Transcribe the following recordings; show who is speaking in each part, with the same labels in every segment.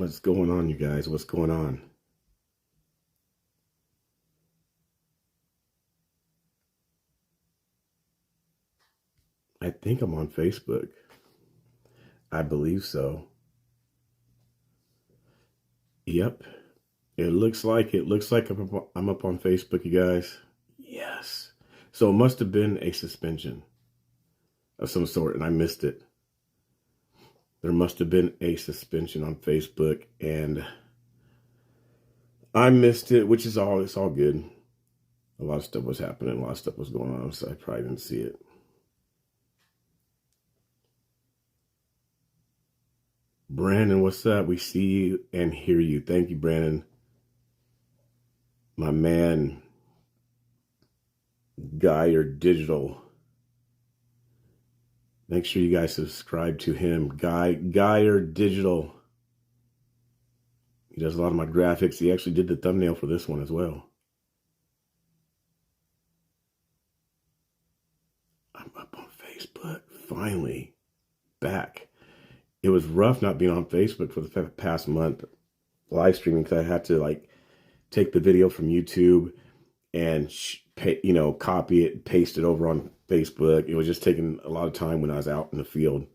Speaker 1: What's going on, you guys? What's going on? I think I'm on Facebook. I believe so. Yep. It looks like I'm up on Facebook, you guys. Yes. So it must have been a suspension of some sort, and I missed it. There must have been a suspension on Facebook, and I missed it, which is it's all good. A lot of stuff was happening, a lot of stuff was going on, so I probably didn't see it. Brandon, what's up? We see you and hear you. Thank you, Brandon. My man, Guy Digital. Make sure you guys subscribe to him. Guy Digital. He does a lot of my graphics. He actually did the thumbnail for this one as well. I'm up on Facebook. Finally. Back. It was rough not being on Facebook for the past month live streaming because I had to take the video from YouTube and copy it, paste it over on Facebook. It was just taking a lot of time when I was out in the field.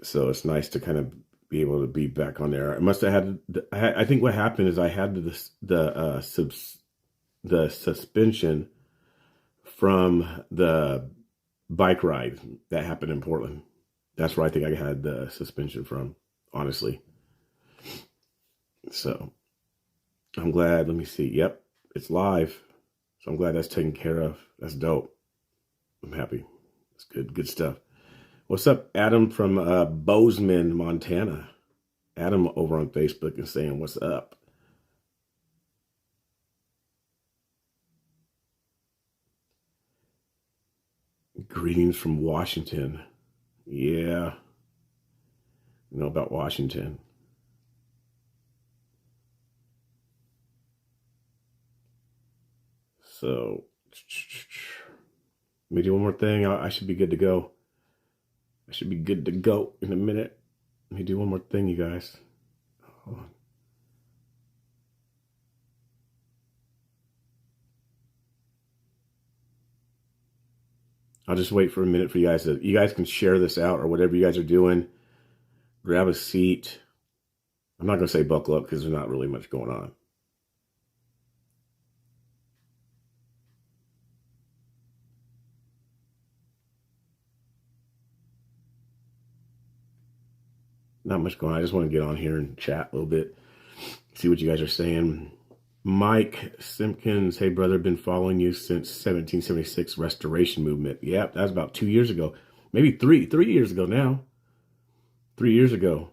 Speaker 1: So it's nice to kind of be able to be back on there. I must have had. I think what happened is I had the suspension from the bike ride that happened in Portland. That's where I think I had the suspension from, honestly. So I'm glad. Let me see. Yep, it's live. So I'm glad that's taken care of. That's dope. I'm happy. It's good stuff. What's up, Adam from Bozeman, Montana? Adam over on Facebook is saying, what's up? Greetings from Washington. Yeah. You know about Washington. So, let me do one more thing. I should be good to go. I should be good to go in a minute. Let me do one more thing, you guys. Hold on. I'll just wait for a minute for you guys. You guys can share this out or whatever you guys are doing. Grab a seat. I'm not going to say buckle up because there's not really much going on. Not much going on. I just want to get on here and chat a little bit. See what you guys are saying. Mike Simpkins, hey brother, been following you since 1776 Restoration Movement. Yep, that was about 2 years ago. Maybe 3 years ago now. 3 years ago.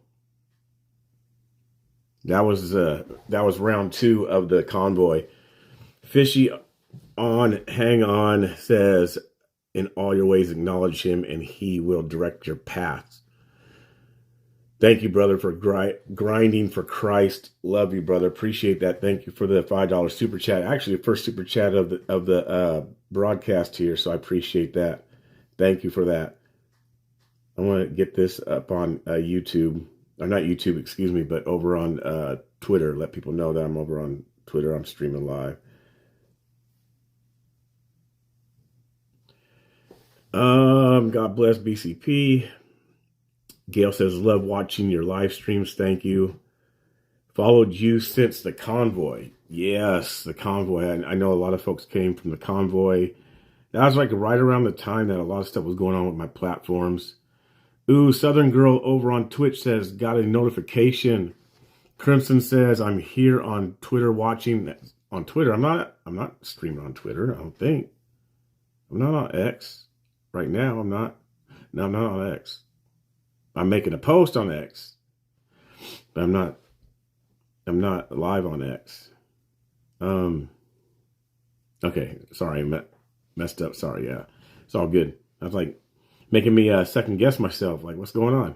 Speaker 1: That was round 2 of the convoy. Fishy on, hang on, says, in all your ways acknowledge him and he will direct your paths. Thank you, brother, for grinding for Christ. Love you, brother. Appreciate that. Thank you for the $5 super chat. Actually, the first super chat of the broadcast here, so I appreciate that. Thank you for that. I want to get this up on YouTube, or not YouTube, excuse me, but over on Twitter. Let people know that I'm over on Twitter. I'm streaming live. God bless BCP. Gail says, love watching your live streams. Thank you. Followed you since the convoy. Yes, the convoy. I know a lot of folks came from the convoy. That was right around the time that a lot of stuff was going on with my platforms. Ooh, Southern Girl over on Twitch says, got a notification. Crimson says, I'm here on Twitter watching. On Twitter, I'm not streaming on Twitter, I don't think. I'm not on X. Right now, I'm not. No, I'm not on X. I'm making a post on X, but I'm not live on X. Okay, sorry, I messed up. Sorry, yeah, it's all good. I was making me second guess myself. What's going on?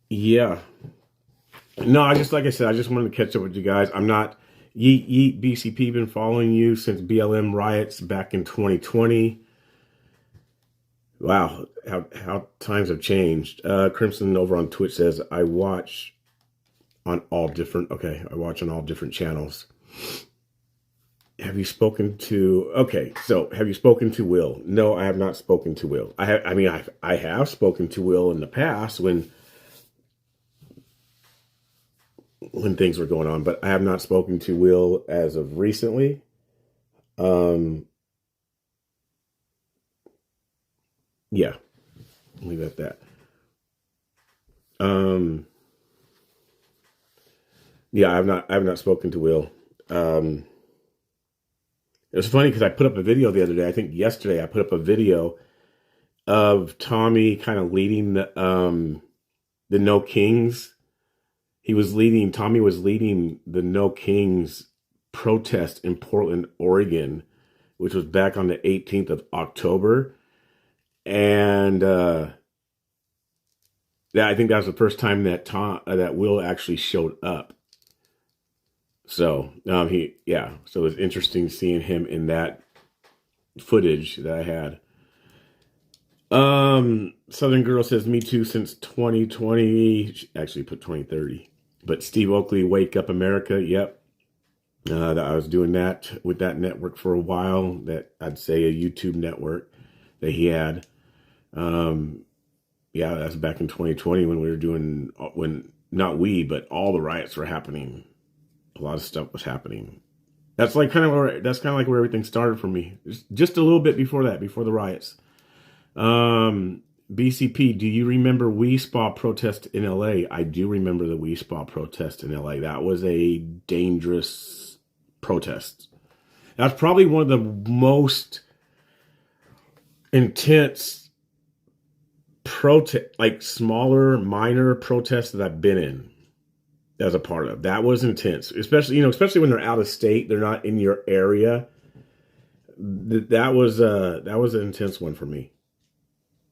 Speaker 1: Yeah. No, I just, like I said, I just wanted to catch up with you guys. I'm not, Yeet BCP, been following you since BLM riots back in 2020. Wow, how times have changed. Crimson over on Twitch says, I watch on all different, okay, I watch on all different channels. Have you spoken to, okay, so have you spoken to Will? No, I have not spoken to Will. I have spoken to Will in the past when things were going on, but I have not spoken to Will as of recently. Yeah, leave it at that. Yeah, I have not spoken to Will. It was funny because I put up a video the other day. I think yesterday I put up a video of Tommy kind of leading the No Kings. Tommy was leading the No Kings protest in Portland, Oregon, which was back on the 18th of October. And I think that was the first time that that Will actually showed up. So so it was interesting seeing him in that footage that I had. Southern Girl says, me too, since 2020. She actually put 2030. But Steve Oakley, Wake Up America. Yep. I was doing that with that network for a while. That I'd say a YouTube network that he had. Yeah, that's back in 2020 when we were doing, when not we, but all the riots were happening. A lot of stuff was happening. That's kind of where everything started for me. Just a little bit before that, before the riots. BCP, do you remember We Spa protest in LA? I do remember the We Spa protest in LA. That was a dangerous protest. That's probably one of the most intense smaller, minor protests that I've been in as a part of. That was intense, especially when they're out of state, they're not in your area. That was an intense one for me.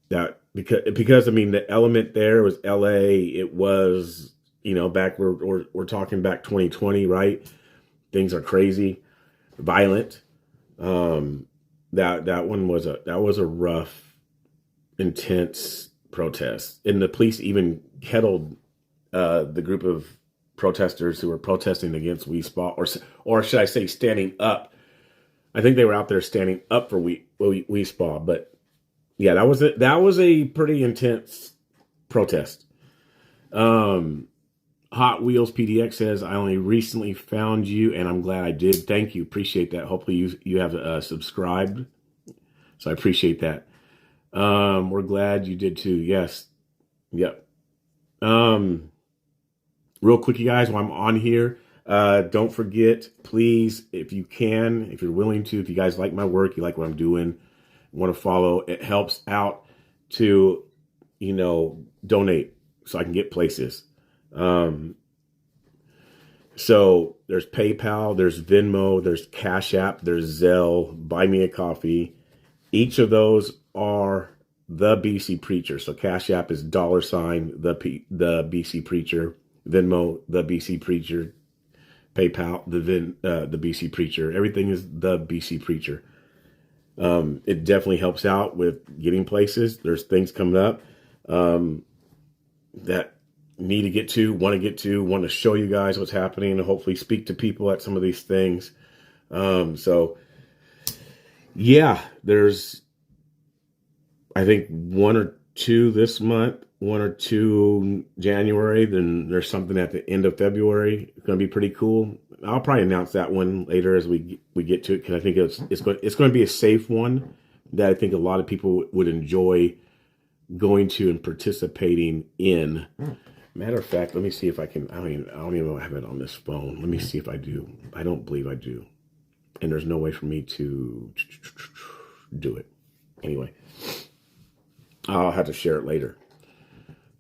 Speaker 1: That because I mean, the element there was LA. It was, back we're talking back 2020, right? Things are crazy, violent. That one was a rough, intense protest, and the police even kettled the group of protesters who were protesting against We Spa, or should I say, standing up. I think they were out there standing up for We Spa, but yeah, that was a pretty intense protest. Hot Wheels PDX says, I only recently found you, and I'm glad I did. Thank you, appreciate that. Hopefully you have subscribed, so I appreciate that. We're glad you did too. Yes, yep. Real quick, you guys, while I'm on here, don't forget, please, if you can, if you're willing to, if you guys like my work, you like what I'm doing, want to follow, it helps out to, donate so I can get places. So there's PayPal, there's Venmo, there's Cash App, there's Zelle, Buy Me a Coffee. Each of those are the BC Preacher. So Cash App is $, the BC Preacher. Venmo, the BC Preacher. PayPal, the BC Preacher. Everything is the BC Preacher. It definitely helps out with getting places. There's things coming up that need to get to, want to show you guys what's happening, and hopefully speak to people at some of these things. So yeah, there's, I think, 1 or 2 this month, 1 or 2 January. Then there's something at the end of February. It's going to be pretty cool. I'll probably announce that one later as we get to it, because I think it's going to be a safe one that I think a lot of people would enjoy going to and participating in. Matter of fact, let me see if I can. I don't even know if I have it on this phone. Let me see if I do. I don't believe I do, and there's no way for me to do it. Anyway, I'll have to share it later.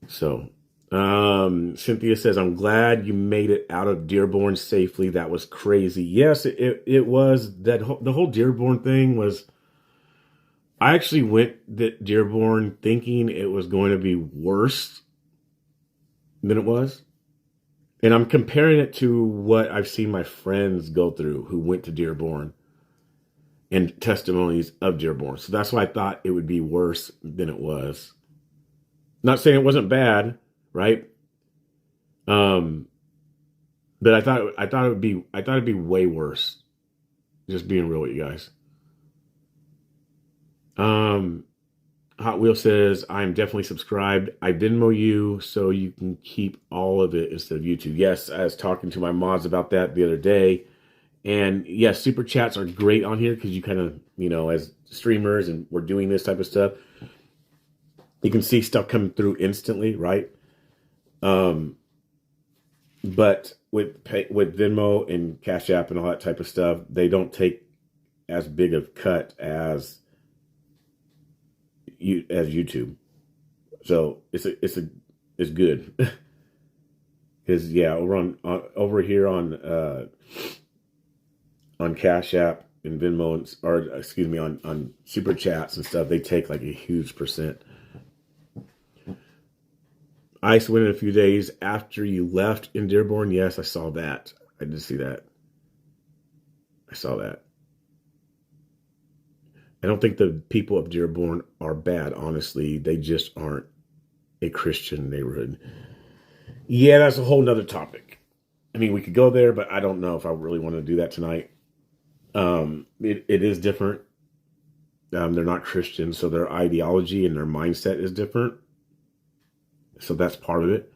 Speaker 1: So, Cynthia says, I'm glad you made it out of Dearborn safely. That was crazy. Yes, it was. The whole Dearborn thing was, I actually went to Dearborn thinking it was going to be worse than it was. And I'm comparing it to what I've seen my friends go through who went to Dearborn and testimonies of Dearborn. So that's why I thought it would be worse than it was. Not saying it wasn't bad, right? Um, but I thought it'd be way worse. Just being real with you guys. Um, Hot Wheel says, I'm definitely subscribed. I Venmo you so you can keep all of it instead of YouTube. Yes, I was talking to my mods about that the other day. And yes, super chats are great on here because you kind of, as streamers and we're doing this type of stuff, you can see stuff coming through instantly, right? But with Venmo and Cash App and all that type of stuff, they don't take as big of cut as YouTube. So it's good because over here on Cash App and Venmo, or excuse me, on super chats and stuff, they take like a huge percent. Ice went in a few days after you left in Dearborn. Yes, I saw that. I did see that. I saw that. I don't think the people of Dearborn are bad, honestly. They just aren't a Christian neighborhood. Yeah, that's a whole nother topic. I mean, we could go there, but I don't know if I really want to do that tonight. It is different. They're not Christian, so their ideology and their mindset is different. So that's part of it.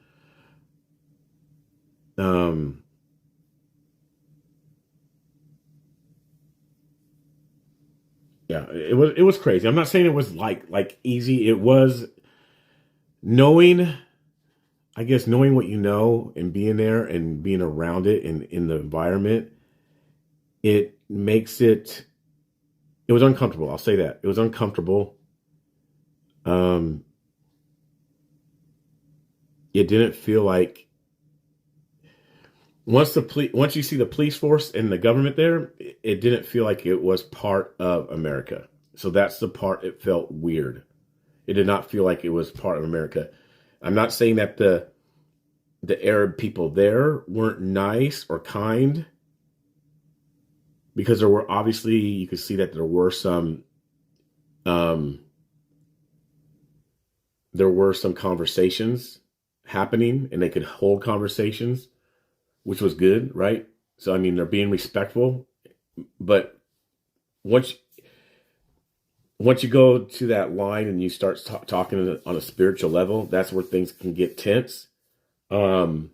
Speaker 1: Yeah, it was crazy. I'm not saying it was like easy. It was knowing, I guess, knowing what you know and being there and being around it and in the environment. It makes it was uncomfortable. I'll say that. It was uncomfortable. It didn't feel like once you see the police force and the government there, it didn't feel like it was part of America. So that's the part it felt weird. It did not feel like it was part of America. I'm not saying that the Arab people there weren't nice or kind, because there were, obviously, you could see that there were some conversations happening, and they could hold conversations, which was good, right? So I mean, they're being respectful, but once you go to that line and you start talking on a spiritual level, that's where things can get tense. And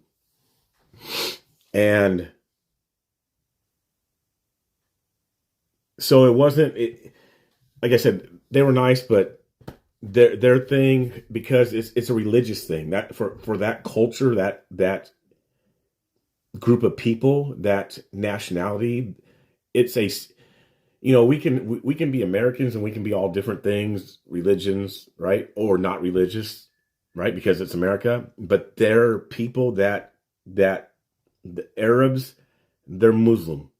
Speaker 1: so it wasn't, like I said, they were nice, but their thing, because it's a religious thing, that for that culture, that group of people, that nationality, it's a, we can be Americans and we can be all different things, religions, right? Or not religious, right? Because it's America. But they're people that the Arabs, they're Muslim.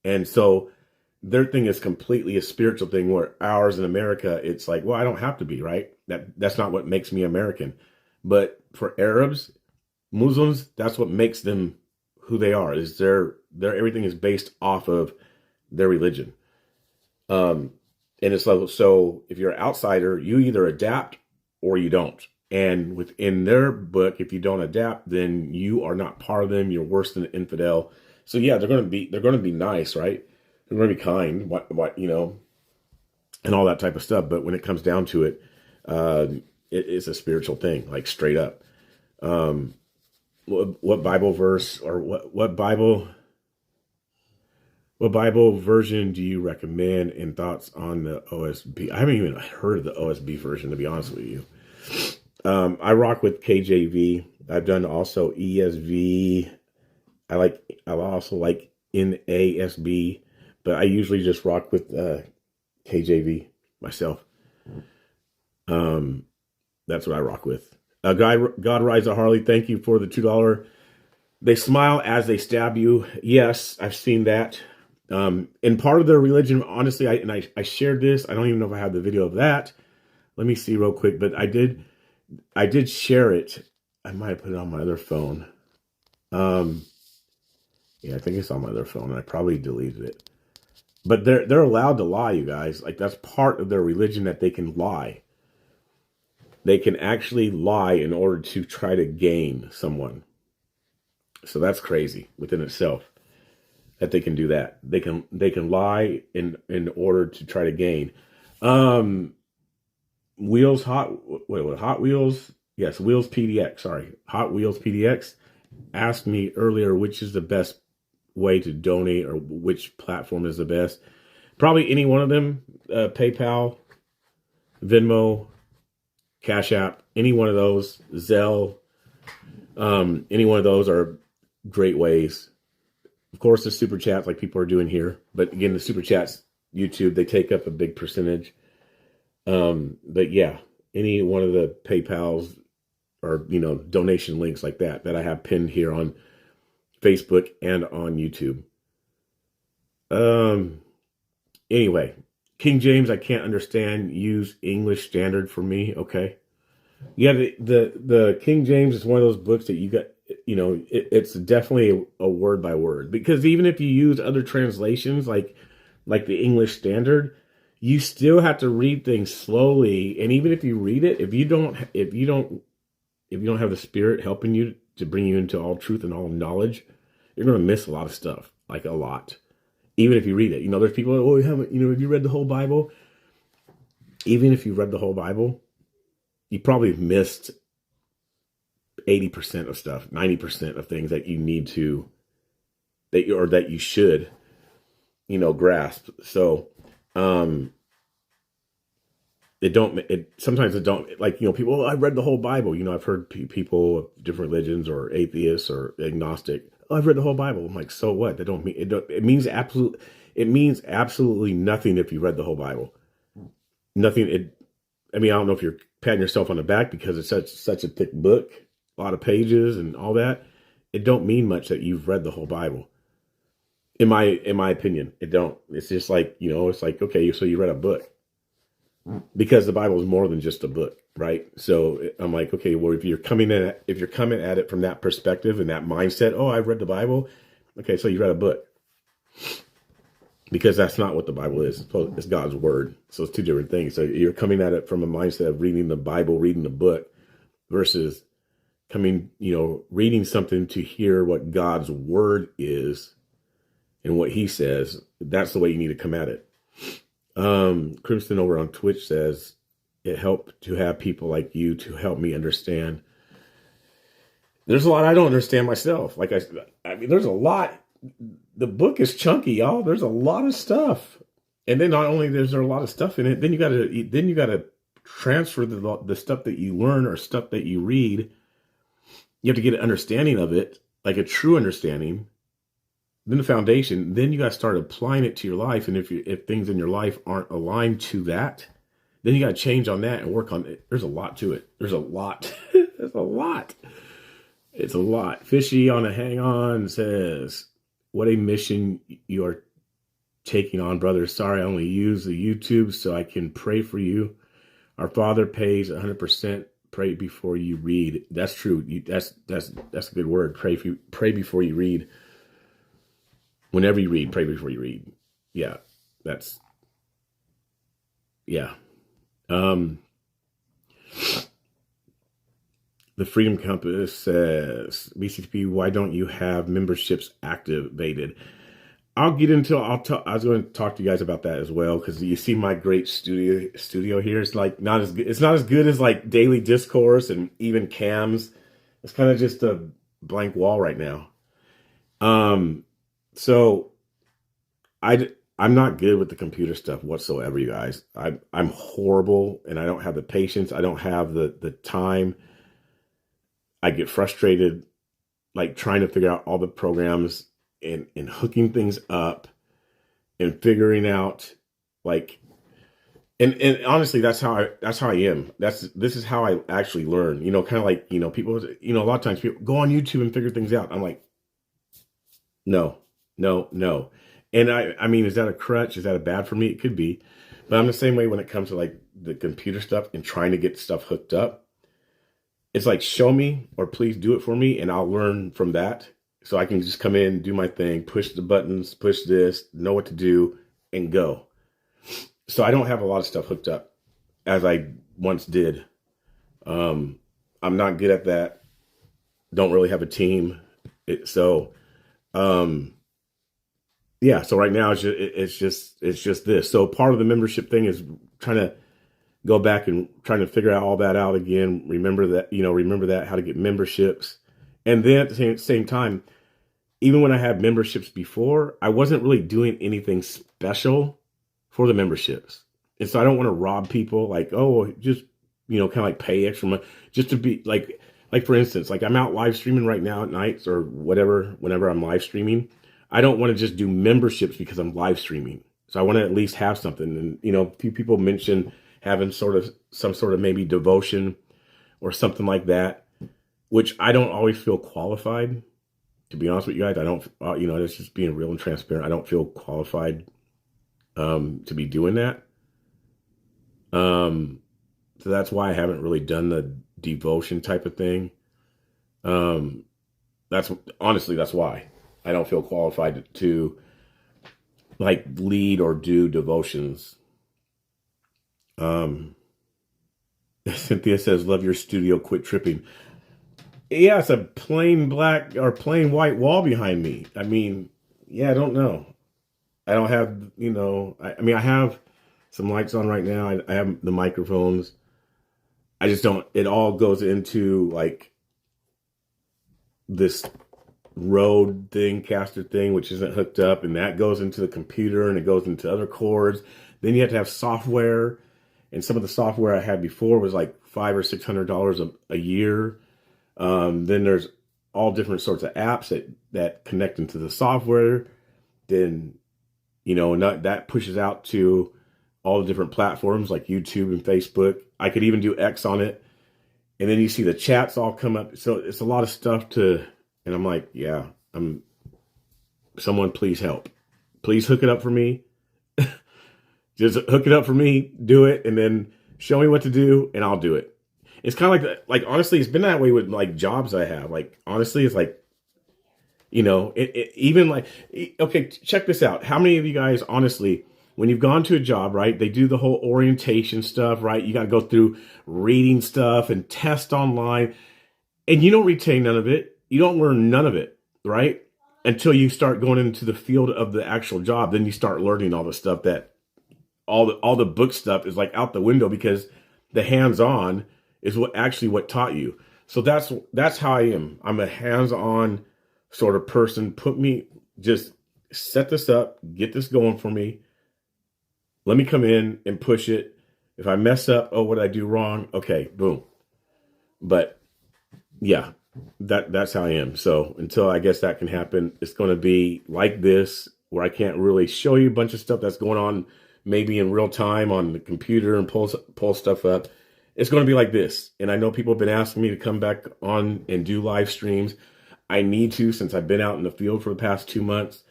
Speaker 1: And so their thing is completely a spiritual thing, where ours in America, it's like, well, I don't have to be, right? That's not what makes me American. But for Arabs, Muslims, that's what makes them who they are, is their everything is based off of their religion. And it's like, so if you're an outsider, you either adapt or you don't. And within their book, if you don't adapt, then you are not part of them. You're worse than an infidel. So yeah, they're going to be nice, right? They're going to be kind, and all that type of stuff. But when it comes down to it, it's a spiritual thing, like straight up. What Bible verse, or what Bible version do you recommend, and thoughts on the OSB? I haven't even heard of the OSB version, to be honest with you. I rock with KJV. I've done also ESV. I also like NASB, but I usually just rock with KJV myself. That's what I rock with. God Rides a Harley, thank you for the $2. They smile as they stab you. Yes, I've seen that. And part of their religion, honestly, I shared this. I don't even know if I have the video of that. Let me see real quick, but I did share it. I might have put it on my other phone. Yeah, I think it's on my other phone, and I probably deleted it. But they're allowed to lie, you guys. Like, that's part of their religion, that they can lie. They can actually lie in order to try to gain someone. So that's crazy within itself, that they can do that. They can lie in order to try to gain. Hot Wheels. Yes, Wheels PDX. Sorry, Hot Wheels PDX asked me earlier which is the best way to donate, or which platform is the best. Probably any one of them. PayPal, Venmo, Cash App, any one of those. Zelle, any one of those are great ways. Of course, the super chats, like people are doing here, but again, the super chats, YouTube, they take up a big percentage. But yeah, any one of the PayPals or, donation links like that I have pinned here on Facebook and on YouTube. Anyway, King James, I can't understand. Use English Standard for me. Okay. Yeah. The King James is one of those books that you got, it's definitely a word by word, because even if you use other translations, like the English Standard, you still have to read things slowly. And even if you read it, if you don't have the Spirit helping you to bring you into all truth and all knowledge, you're going to miss a lot of stuff, like a lot. Even if you read it, there's people, oh, you haven't, have you read the whole Bible? Even if you read the whole Bible, you probably missed 80% of stuff, 90% of things that you need to, that you should, grasp. So, sometimes it don't, like, people, I read the whole Bible. I've heard people of different religions, or atheists or agnostic. Oh, I've read the whole Bible. I'm like, so what? It means absolutely nothing if you read the whole Bible. Nothing. I don't know if you're patting yourself on the back because it's such a thick book, a lot of pages and all that. It don't mean much that you've read the whole Bible. In my opinion, it don't. It's just like, it's like, okay, so you read a book. Because the Bible is more than just a book, right? So I'm like, okay, well, if you're coming at it from that perspective and that mindset, oh, I've read the Bible. Okay, so you read a book. Because that's not what the Bible is. It's God's word. So it's two different things. So you're coming at it from a mindset of reading the Bible, reading the book, versus reading something to hear what God's word is and what he says. That's the way you need to come at it. Crimson over on Twitch says, it helped to have people like you to help me understand. There's a lot I don't understand myself. Like I mean, there's a lot. The book is chunky, y'all. There's a lot of stuff. And then not only is there a lot of stuff in it, then you gotta transfer the stuff that you learn or stuff that you read. You have to get an understanding of it, like a true understanding. Then the foundation, then you got to start applying it to your life. And if things in your life aren't aligned to that, then you got to change on that and work on it. There's a lot to it. There's a lot. There's a lot. It's a lot. Fishy on a hang on says, what a mission you are taking on, brother. Sorry, I only use the YouTube so I can pray for you. Our Father pays 100%. Pray before you read. That's true. That's a good word. Pray before you read. Whenever you read, pray before you read. Yeah, yeah. The Freedom Compass says, BCP, why don't you have memberships activated? I was going to talk to you guys about that as well, because you see my great studio here. It's like it's not as good as like Daily Discourse and even Cams. It's kind of just a blank wall right now. So I'm not good with the computer stuff whatsoever, you guys. I'm horrible, and I don't have the patience. I don't have the time. I get frustrated, like trying to figure out all the programs and hooking things up and figuring out like, and honestly, that's how I am. This is how I actually learn, kind of like, people, a lot of times people go on YouTube and figure things out. I'm like, no. And I mean, is that a crutch? Is that a bad for me? It could be, but I'm the same way when it comes to like the computer stuff and trying to get stuff hooked up. it's like, show me or please do it for me, and I'll learn from that. So I can just come in, do my thing, push the buttons, push this, know what to do, and go. So I don't have a lot of stuff hooked up as I once did. I'm not good at that. Don't really have a team. Yeah. So right now it's just this. So part of the membership thing is trying to go back and trying to figure out all that out again. Remember that, how to get memberships. And then at the same time, even when I had memberships before, I wasn't really doing anything special for the memberships. And so I don't want to rob people, like, oh, just, kind of like pay extra money just to be like for instance, like I'm out live streaming right now at nights or whatever, whenever I'm live streaming. I don't want to just do memberships because I'm live streaming. So I want to at least have something. And, a few people mentioned having some sort of maybe devotion or something like that, which I don't always feel qualified. To be honest with you guys, I don't, it's just being real and transparent. I don't feel qualified to be doing that. So that's why I haven't really done the devotion type of thing. That's why I don't feel qualified to like lead or do devotions. Cynthia says, love your studio, quit tripping. Yeah, it's a plain black or plain white wall behind me. I mean, yeah, I don't know. I don't have, I have some lights on right now. I have the microphones. I just don't, it all goes into like this Rode thing, caster thing, which isn't hooked up. And that goes into the computer and it goes into other cords. Then you have to have software. And some of the software I had before was like $500 or $600 a year. Then there's all different sorts of apps that connect into the software. Then, that pushes out to all the different platforms like YouTube and Facebook. I could even do X on it. And then you see the chats all come up. So it's a lot of stuff and I'm like, yeah, someone please help. Please hook it up for me. Just hook it up for me, do it, and then show me what to do, and I'll do it. It's kind of like that. Like, honestly, it's been that way with like jobs I have. Like, honestly, it's like, even like, okay, check this out. How many of you guys, honestly, when you've gone to a job, right, they do the whole orientation stuff, right? You got to go through reading stuff and test online, and you don't retain none of it. You don't learn none of it, right? Until you start going into the field of the actual job. Then you start learning all the stuff that all the book stuff is like out the window, because the hands-on is what taught you. So that's how I am. I'm a hands-on sort of person. Just set this up, get this going for me. Let me come in and push it. If I mess up, what did I do wrong? Okay, boom. But yeah, that's how I am. So until I guess that can happen, it's going to be like this, where I can't really show you a bunch of stuff that's going on maybe in real time on the computer and pull stuff up. It's going to be like this. And I know people have been asking me to come back on and do live streams. I need to, since I've been out in the field for the past 2 months.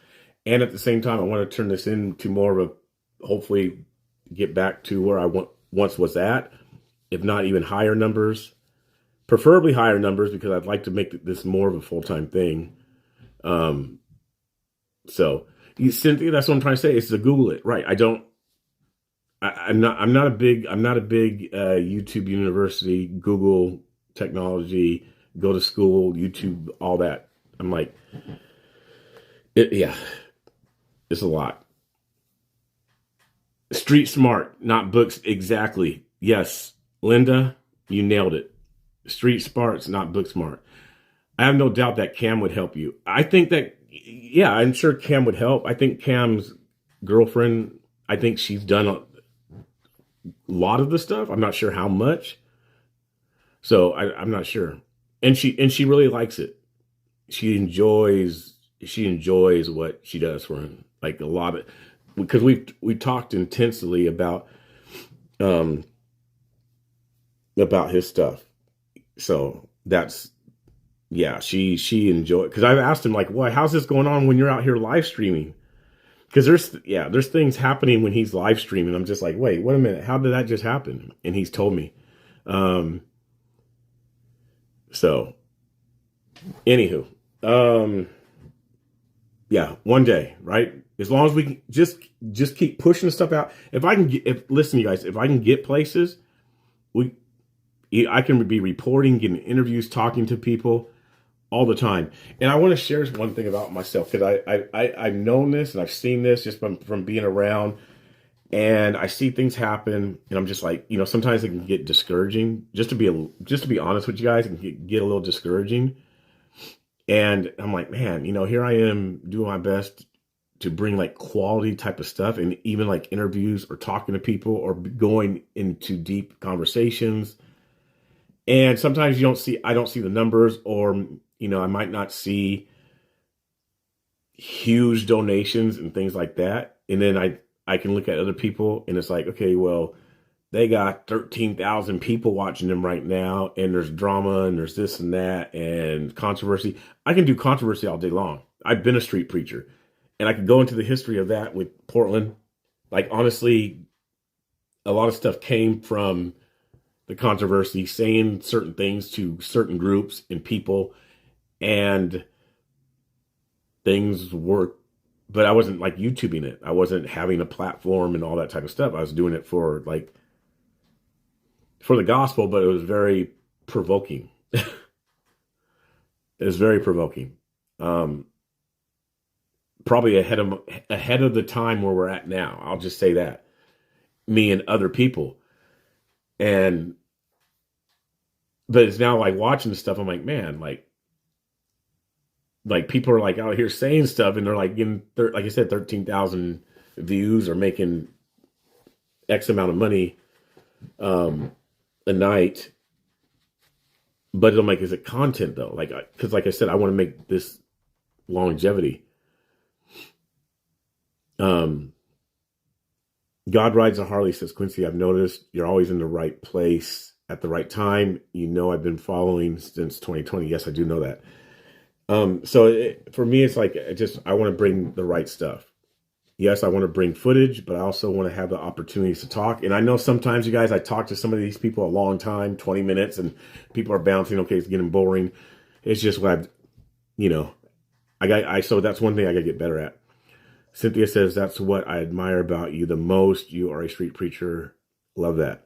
Speaker 1: And at the same time, I want to turn this into more of hopefully get back to where I once was at, if not even higher numbers, preferably higher numbers, because I'd like to make this more of a full-time thing. Cynthia, that's what I'm trying to say, is to Google it. Right. I'm not a big YouTube university, Google technology, go to school, YouTube, all that. I'm like, it's a lot. Street smart, not books. Exactly. Yes. Linda, you nailed it. Street smarts, not book smart. I have no doubt that Cam would help you. I think that, yeah, I'm sure Cam would help. I think Cam's girlfriend, I think she's done a lot of the stuff. I'm not sure how much. So I'm not sure. And she really likes it. She enjoys what she does for him. Like a lot of, because we talked intensely about his stuff. So that's, yeah, she enjoyed, because I've asked him like, well, how's this going on when you're out here live streaming? Because there's things happening when he's live streaming. I'm just like, wait a minute, how did that just happen? And he's told me. So, anywho, yeah, one day, right? As long as we can just keep pushing stuff out. If I can get, listen, you guys, if I can get places, we, I can be reporting, getting interviews, talking to people all the time. And I want to share one thing about myself because I've known this and I've seen this just from being around, and I see things happen, and I'm just like, sometimes it can get discouraging. Just to be honest with you guys, it can get a little discouraging. And I'm like, man, here I am doing my best to bring like quality type of stuff, and even like interviews or talking to people or going into deep conversations. And sometimes I don't see the numbers, or, I might not see huge donations and things like that. And then I can look at other people and it's like, okay, well, they got 13,000 people watching them right now, and there's drama and there's this and that and controversy. I can do controversy all day long. I've been a street preacher, and I could go into the history of that with Portland. Like, honestly, a lot of stuff came from the controversy, saying certain things to certain groups and people, and things work. But I wasn't like YouTubing it. I wasn't having a platform and all that type of stuff. I was doing it for the gospel, but it was very provoking. It was very provoking. Probably ahead of the time where we're at now. I'll just say that. Me and other people. But it's now like watching the stuff. I'm like, man, like people are like out here saying stuff, and they're like getting, like I said, 13,000 views or making X amount of money a night. But I'm like, is it content though? Like, because like I said, I want to make this longevity. God rides a Harley, says Quincy. I've noticed you're always in the right place at the right time. I've been following since 2020. Yes, I do know that. For me, it's like, I want to bring the right stuff. Yes, I want to bring footage, but I also want to have the opportunities to talk. And I know sometimes, you guys, I talk to some of these people a long time, 20 minutes, and people are bouncing. Okay, it's getting boring. It's just what so that's one thing I got to get better at. Cynthia says, that's what I admire about you the most. You are a street preacher. Love that.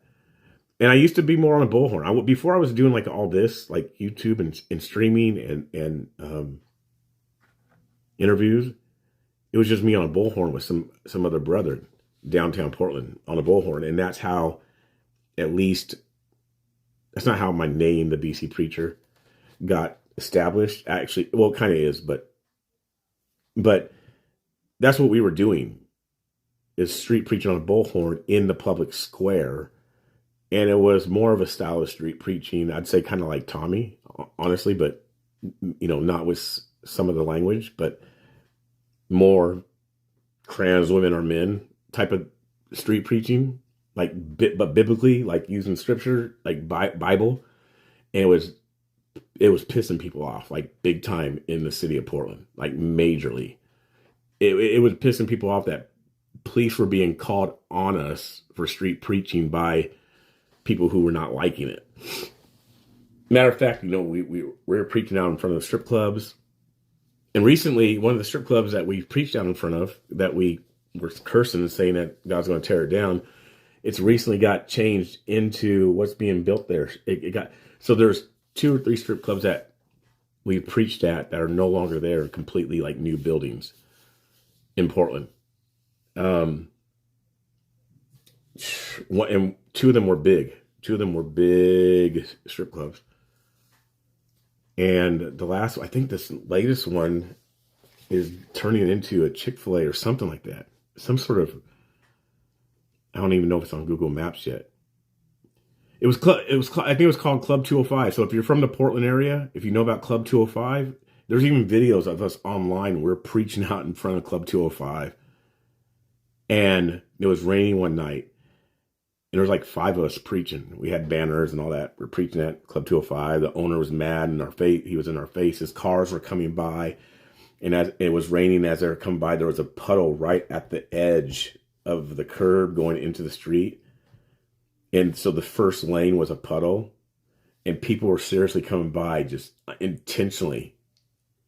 Speaker 1: And I used to be more on a bullhorn. Before I was doing like all this, like YouTube and streaming and interviews, it was just me on a bullhorn with some other brother downtown Portland on a bullhorn. And that's how, at least, that's not how my name, the BC Preacher, got established. Actually, well, it kind of is, but that's what we were doing, is street preaching on a bullhorn in the public square. And it was more of a style of street preaching. I'd say kind of like Tommy, honestly, but, not with some of the language, but more trans women are men type of street preaching, but biblically, like using scripture, like Bible. And it was pissing people off, like big time in the city of Portland, like majorly. It was pissing people off that police were being called on us for street preaching by people who were not liking it. Matter of fact, we were preaching out in front of the strip clubs. And recently, one of the strip clubs that we preached out in front of, that we were cursing and saying that God's going to tear it down, it's recently got changed into what's being built there. So there's 2 or 3 strip clubs that we preached at that are no longer there, completely like new buildings in Portland. And 2 of them were big. 2 of them were big strip clubs. And I think this latest one is turning into a Chick-fil-A or something like that. Some sort of, I don't even know if it's on Google Maps yet. I think it was called Club 205. So if you're from the Portland area, if you know about Club 205, there's even videos of us online. We're preaching out in front of Club 205. And it was raining one night. And there was like 5 of us preaching. We had banners and all that. We're preaching at Club 205. The owner was mad in our face. He was in our face. His cars were coming by. And as it was raining, as they were coming by, there was a puddle right at the edge of the curb going into the street. And so the first lane was a puddle. and people were seriously coming by just intentionally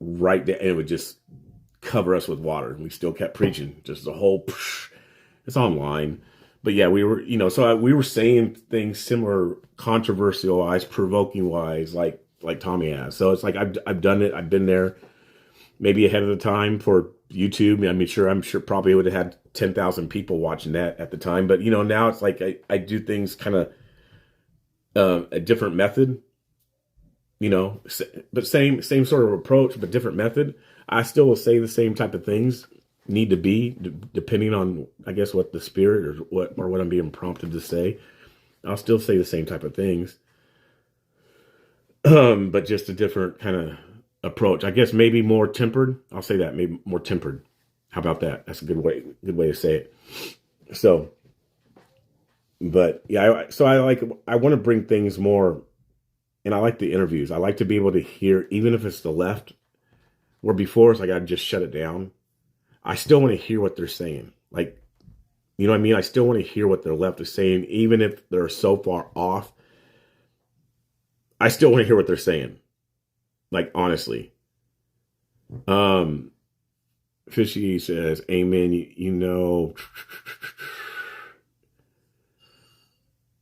Speaker 1: right there, and it would just cover us with water. And we still kept preaching, just the whole, it's online. But yeah, we were, we were saying things similar, controversial wise, provoking wise, like Tommy has. So it's like, I've done it. I've been there maybe ahead of the time for YouTube. I'm sure probably would have had 10,000 people watching that at the time. But, now it's like, I do things kind of, a different method, but same sort of approach, but different method. I still will say the same type of things need to be, depending on, I guess, what the spirit or what I'm being prompted to say. I'll still say the same type of things, but just a different kind of approach. I guess maybe more tempered. I'll say that, maybe more tempered. How about that? That's a good way to say it. So, but yeah, I want to bring things more, and I like the interviews. I like to be able to hear, even if it's the left, where before it's like I'd just shut it down. I still want to hear what they're saying. Like, you know what I mean? I still want to hear what their left is saying, even if they're so far off. I still want to hear what they're saying. Like, honestly. Fishy says, amen.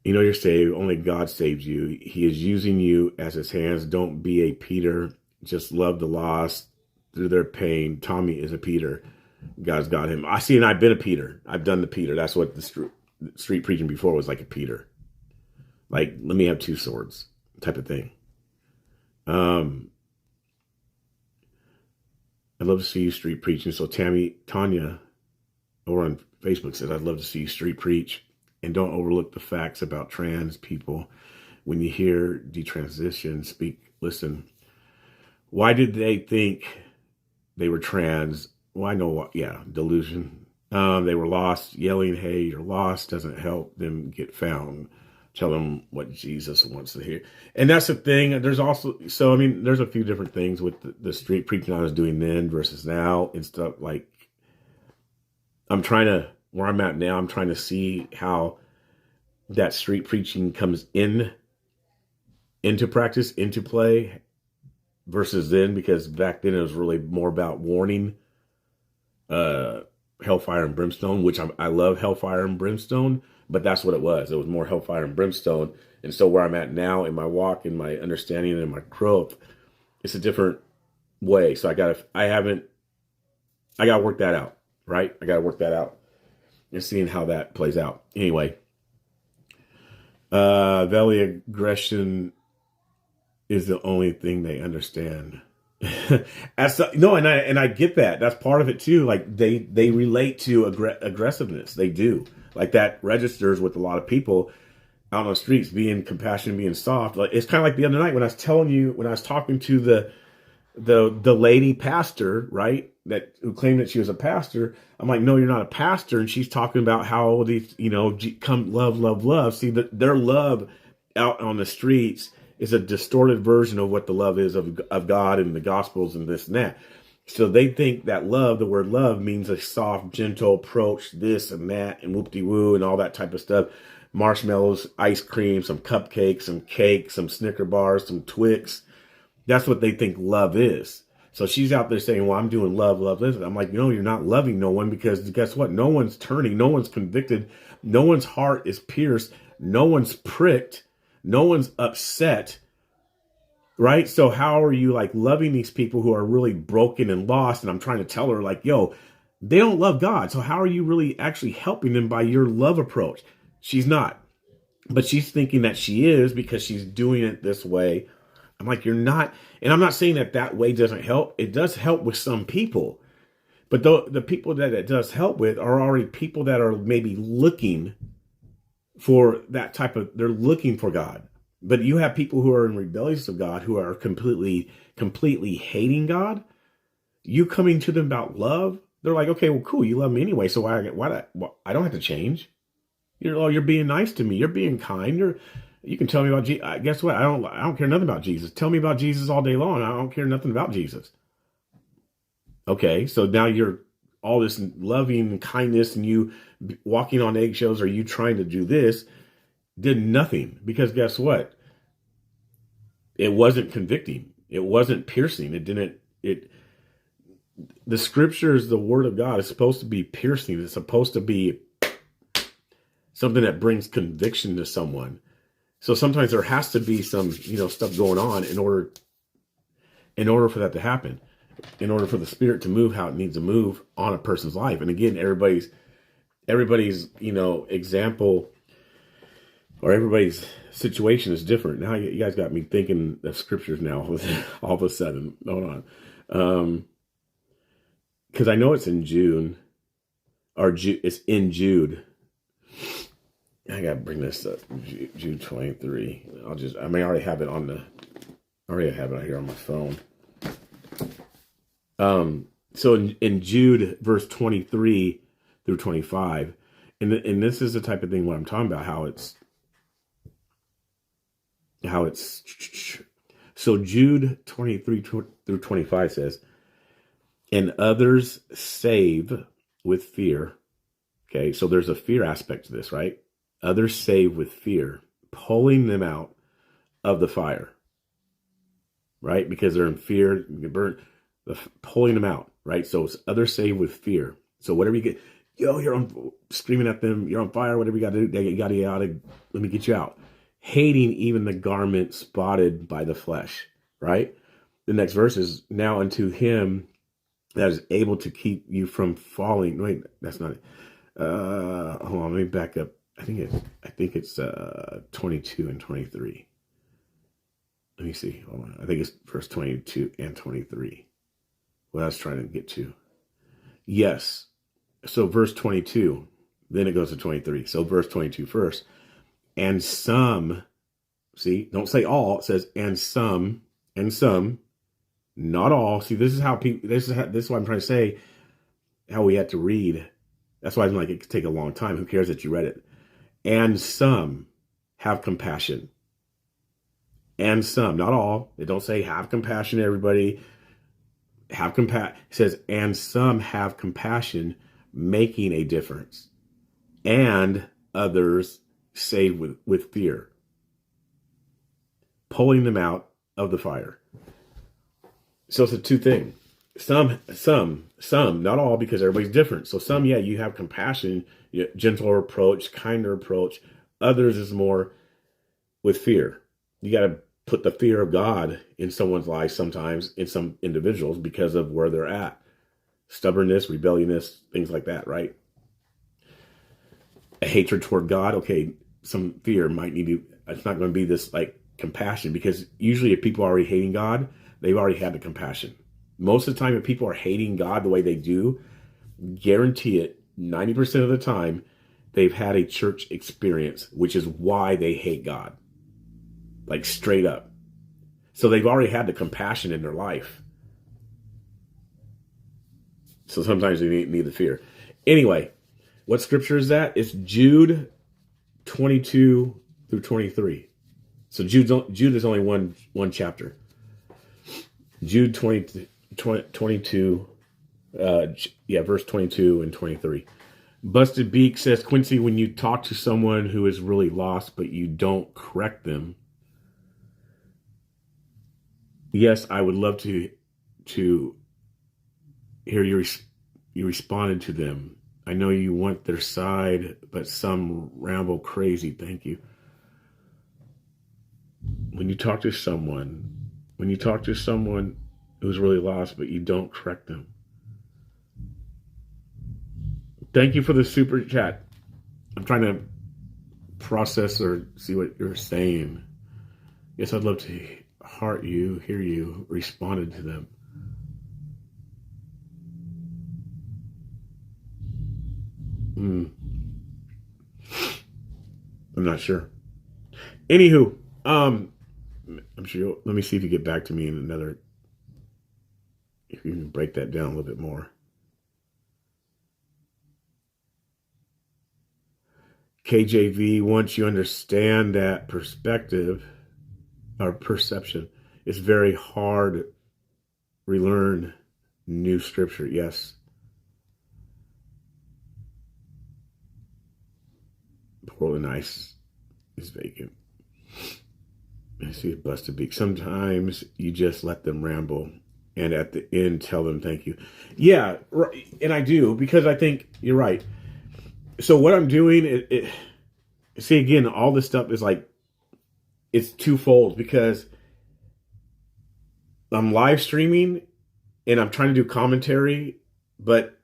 Speaker 1: You're saved. Only God saves you. He is using you as his hands. Don't be a Peter. Just love the lost through their pain. Tommy is a Peter. God's got him. I see, and I've been a Peter. I've done the Peter. That's what the street preaching before was, like a Peter. Like, let me have two swords type of thing. I'd love to see you street preaching. So Tanya over on Facebook says, I'd love to see you street preach. And don't overlook the facts about trans people. When you hear detransition, listen. Why did they think they were trans? Well, I know what, delusion. They were lost. Yelling, hey, you're lost doesn't help them get found. Tell them what Jesus wants to hear. And that's the thing. There's also, there's a few different things with the street preaching I was doing then versus now and stuff. Like, where I'm at now, I'm trying to see how that street preaching comes into practice, into play versus then, because back then it was really more about warning, hellfire and brimstone, which I love hellfire and brimstone, but that's what it was. It was more hellfire and brimstone. And so where I'm at now in my walk, in my understanding and my growth, it's a different way. So I got to work that out, right? I got to work that out. And seeing how that plays out. Anyway, Valley aggression is the only thing they understand. And I get that. That's part of it too. Like they relate to aggressiveness. They do. Like that registers with a lot of people out on the streets, being compassionate, being soft. Like it's kind of like the other night when I was talking to the lady pastor, right? Who claimed that she was a pastor. I'm like, no, you're not a pastor. And she's talking about how these, come love. See, their love out on the streets is a distorted version of what the love is of God and the Gospels and this and that. So they think that love, the word love, means a soft, gentle approach, this and that, and whoop-de-woo and all that type of stuff. Marshmallows, ice cream, some cupcakes, some cake, some Snicker bars, some Twix. That's what they think love is. So she's out there saying, well, I'm doing love. I'm like, no, you're not loving no one, because guess what? No one's turning. No one's convicted. No one's heart is pierced. No one's pricked. No one's upset. Right? So how are you like loving these people who are really broken and lost? And I'm trying to tell her like, yo, they don't love God. So how are you really actually helping them by your love approach? She's not. But she's thinking that she is because she's doing it this way. I'm like, you're not. And I'm not saying that way doesn't help. It does help with some people. But the people that it does help with are already people that are maybe looking for that type of, they're looking for God. But you have people who are in rebellious of God, who are completely hating God. You coming to them about love, they're like, okay, well, cool, you love me anyway, so why I don't have to change. You're being nice to me. You're being kind. You can tell me about Jesus. Guess what? I don't care nothing about Jesus. Tell me about Jesus all day long. I don't care nothing about Jesus. Okay, so now you're all this loving kindness and you walking on eggshells, or you trying to do this, did nothing, because guess what? It wasn't convicting. It wasn't piercing. The scriptures, the word of God is supposed to be piercing. It's supposed to be something that brings conviction to someone. So sometimes there has to be some, stuff going on in order for that to happen, in order for the Spirit to move how it needs to move on a person's life. And again, everybody's, example or everybody's situation is different. Now you guys got me thinking of scriptures now all of a sudden. Hold on. Because I know it's in June, it's in Jude. I gotta bring this up. Jude 23. I already have it here on my phone. So in Jude, verse 23 through 25, and this is the type of thing what I'm talking about, how it's so Jude 23 through 25 says, and others save with fear. Okay, so there's a fear aspect to this, right? Others save with fear, pulling them out of the fire, right? Because they're in fear, pulling them out, right? So it's others save with fear. So whatever you get, you're on, screaming at them, you're on fire, whatever you got to do, you got to get out, let me get you out. Hating even the garment spotted by the flesh, right? The next verse is, now unto him that is able to keep you from falling. Wait, that's not it. Hold on, let me back up. I think it's 22 and 23. Let me see. Hold on. I think it's verse 22 and 23. What I was trying to get to. Yes. So verse 22, then it goes to 23. So verse 22 first. And some, see, don't say all. It says and some, not all. See, this is how people. This is what I'm trying to say. How we had to read. That's why I'm like, it could take a long time. Who cares that you read it? And some have compassion. And some, not all. They don't say have compassion, everybody. Have compassion. It says, and some have compassion, making a difference. And others save with fear, pulling them out of the fire. So it's a two thing. Some, not all, because everybody's different. So some, yeah, you have compassion, gentler approach, kinder approach. Others is more with fear. You got to put the fear of God in someone's life sometimes, in some individuals, because of where they're at. Stubbornness, rebelliousness, things like that, right? A hatred toward God, okay, some fear might need to, it's not going to be this like compassion, because usually if people are already hating God, they've already had the compassion. Most of the time, if people are hating God the way they do, guarantee it, 90% of the time, they've had a church experience, which is why they hate God. Like straight up. So they've already had the compassion in their life. So sometimes they need the fear. Anyway, what scripture is that? It's Jude 22 through 23. So Jude is only one chapter. Jude 22, verse 22 and 23. Busted Beak says, Quincy, when you talk to someone who is really lost, but you don't correct them, yes, I would love to hear you responded to them. I know you want their side, but some ramble crazy. Thank you. When you talk to someone who's really lost, but you don't correct them. Thank you for the super chat. I'm trying to process or see what you're saying. Yes, I'd love to hear you responded to them. I'm not sure. Anywho, I'm sure let me see if you get back to me in another, if you can break that down a little bit more. KJV, once you understand that perspective or perception, it's very hard to relearn new scripture. Yes. Portland Ice is vacant. I see busted beak. Sometimes you just let them ramble, and at the end, tell them thank you. Yeah, right. And I do, because I think you're right. So what I'm doing, see, again, all this stuff is like, it's twofold, because I'm live streaming and I'm trying to do commentary, but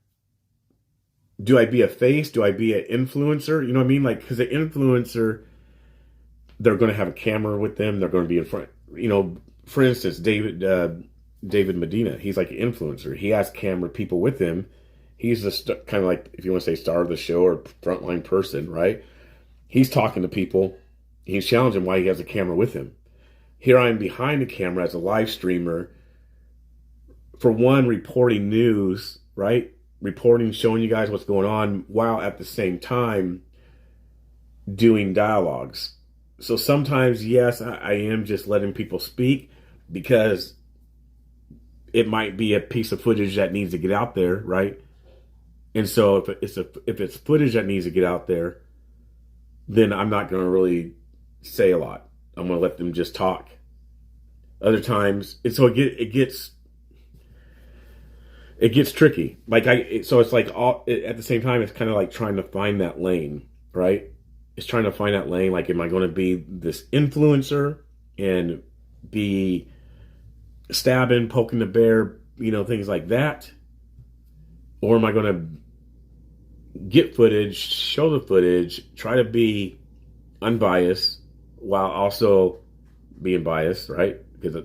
Speaker 1: do I be a face? Do I be an influencer? You know what I mean? Like, because the influencer, they're going to have a camera with them. They're going to be in front. You know, for instance, David Medina, he's like an influencer. He has camera people with him. He's the kind of like, if you want to say, star of the show or frontline person, right? He's talking to people. He's challenging why he has a camera with him. Here I am behind the camera as a live streamer. For one, reporting news, right? Reporting, showing you guys what's going on, while at the same time doing dialogues. So sometimes, yes, I am just letting people speak, because it might be a piece of footage that needs to get out there, right? And so if it's footage that needs to get out there, then I'm not going to really say a lot. I'm going to let them just talk. Other times, and so it gets tricky. So it's like at the same time, it's kind of like trying to find that lane, right? It's trying to find that lane. Like, am I going to be this influencer and be stabbing, poking the bear, things like that? Or am I going to get footage, show the footage, try to be unbiased while also being biased, right? Because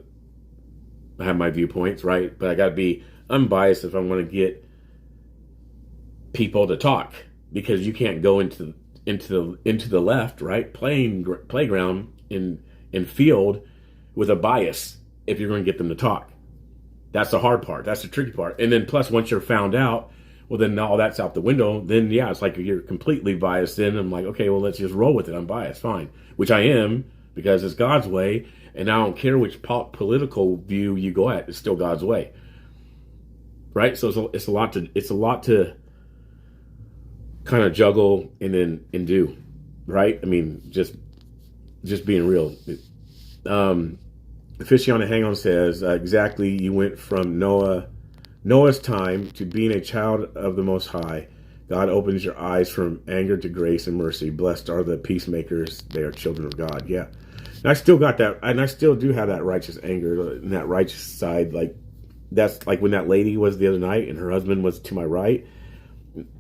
Speaker 1: I have my viewpoints, right? But I got to be unbiased if I'm going to get people to talk, because you can't go into the left, right, playground in field with a bias if you're going to get them to talk. That's the hard part. That's the tricky part. And then plus, once you're found out, well, then all that's out the window. Then yeah, it's like you're completely biased. Then I'm like, okay, well, let's just roll with it. I'm biased, fine, which I am, because it's God's way, and I don't care which political view you go at. It's still God's way, right? So it's a lot to kind of juggle and do, right? I mean, just being real. Fishy on the Hang On says, exactly, you went from Noah's time to being a child of the Most High. God opens your eyes from anger to grace and mercy. Blessed are the peacemakers. They are children of God. Yeah. And I still got that. And I still do have that righteous anger and that righteous side. Like, that's like when that lady was the other night and her husband was to my right.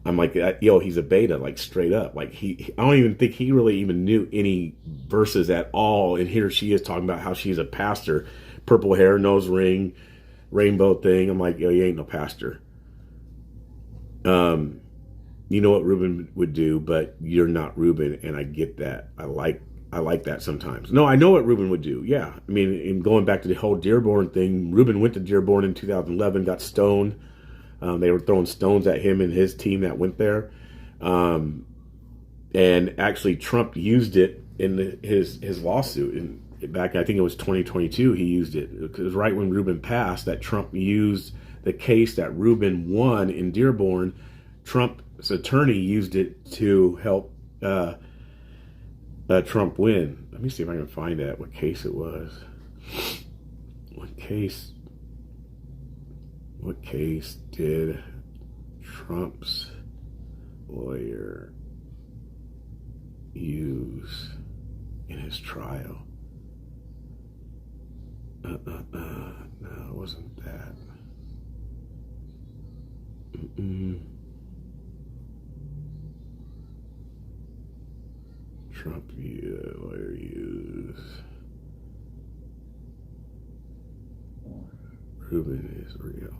Speaker 1: I'm like, yo, he's a beta, like, straight up. Like, I don't even think he really even knew any verses at all. And here she is talking about how she's a pastor, purple hair, nose ring, rainbow thing. I'm like, yo, you ain't no pastor. You know what Reuben would do, but you're not Reuben, and I get that. I like that sometimes. No, I know what Reuben would do. Yeah, I mean, in going back to the whole Dearborn thing, Reuben went to Dearborn in 2011, got stoned. They were throwing stones at him and his team that went there, and actually Trump used it in his lawsuit. And back, I think it was 2022, he used it. It was right when Reuben passed that Trump used the case that Reuben won in Dearborn. Trump's attorney used it to help Trump win. Let me see if I can find out what case it was. What case did Trump's lawyer use in his trial? No, it wasn't that. Trump lawyer use. Reuben is real.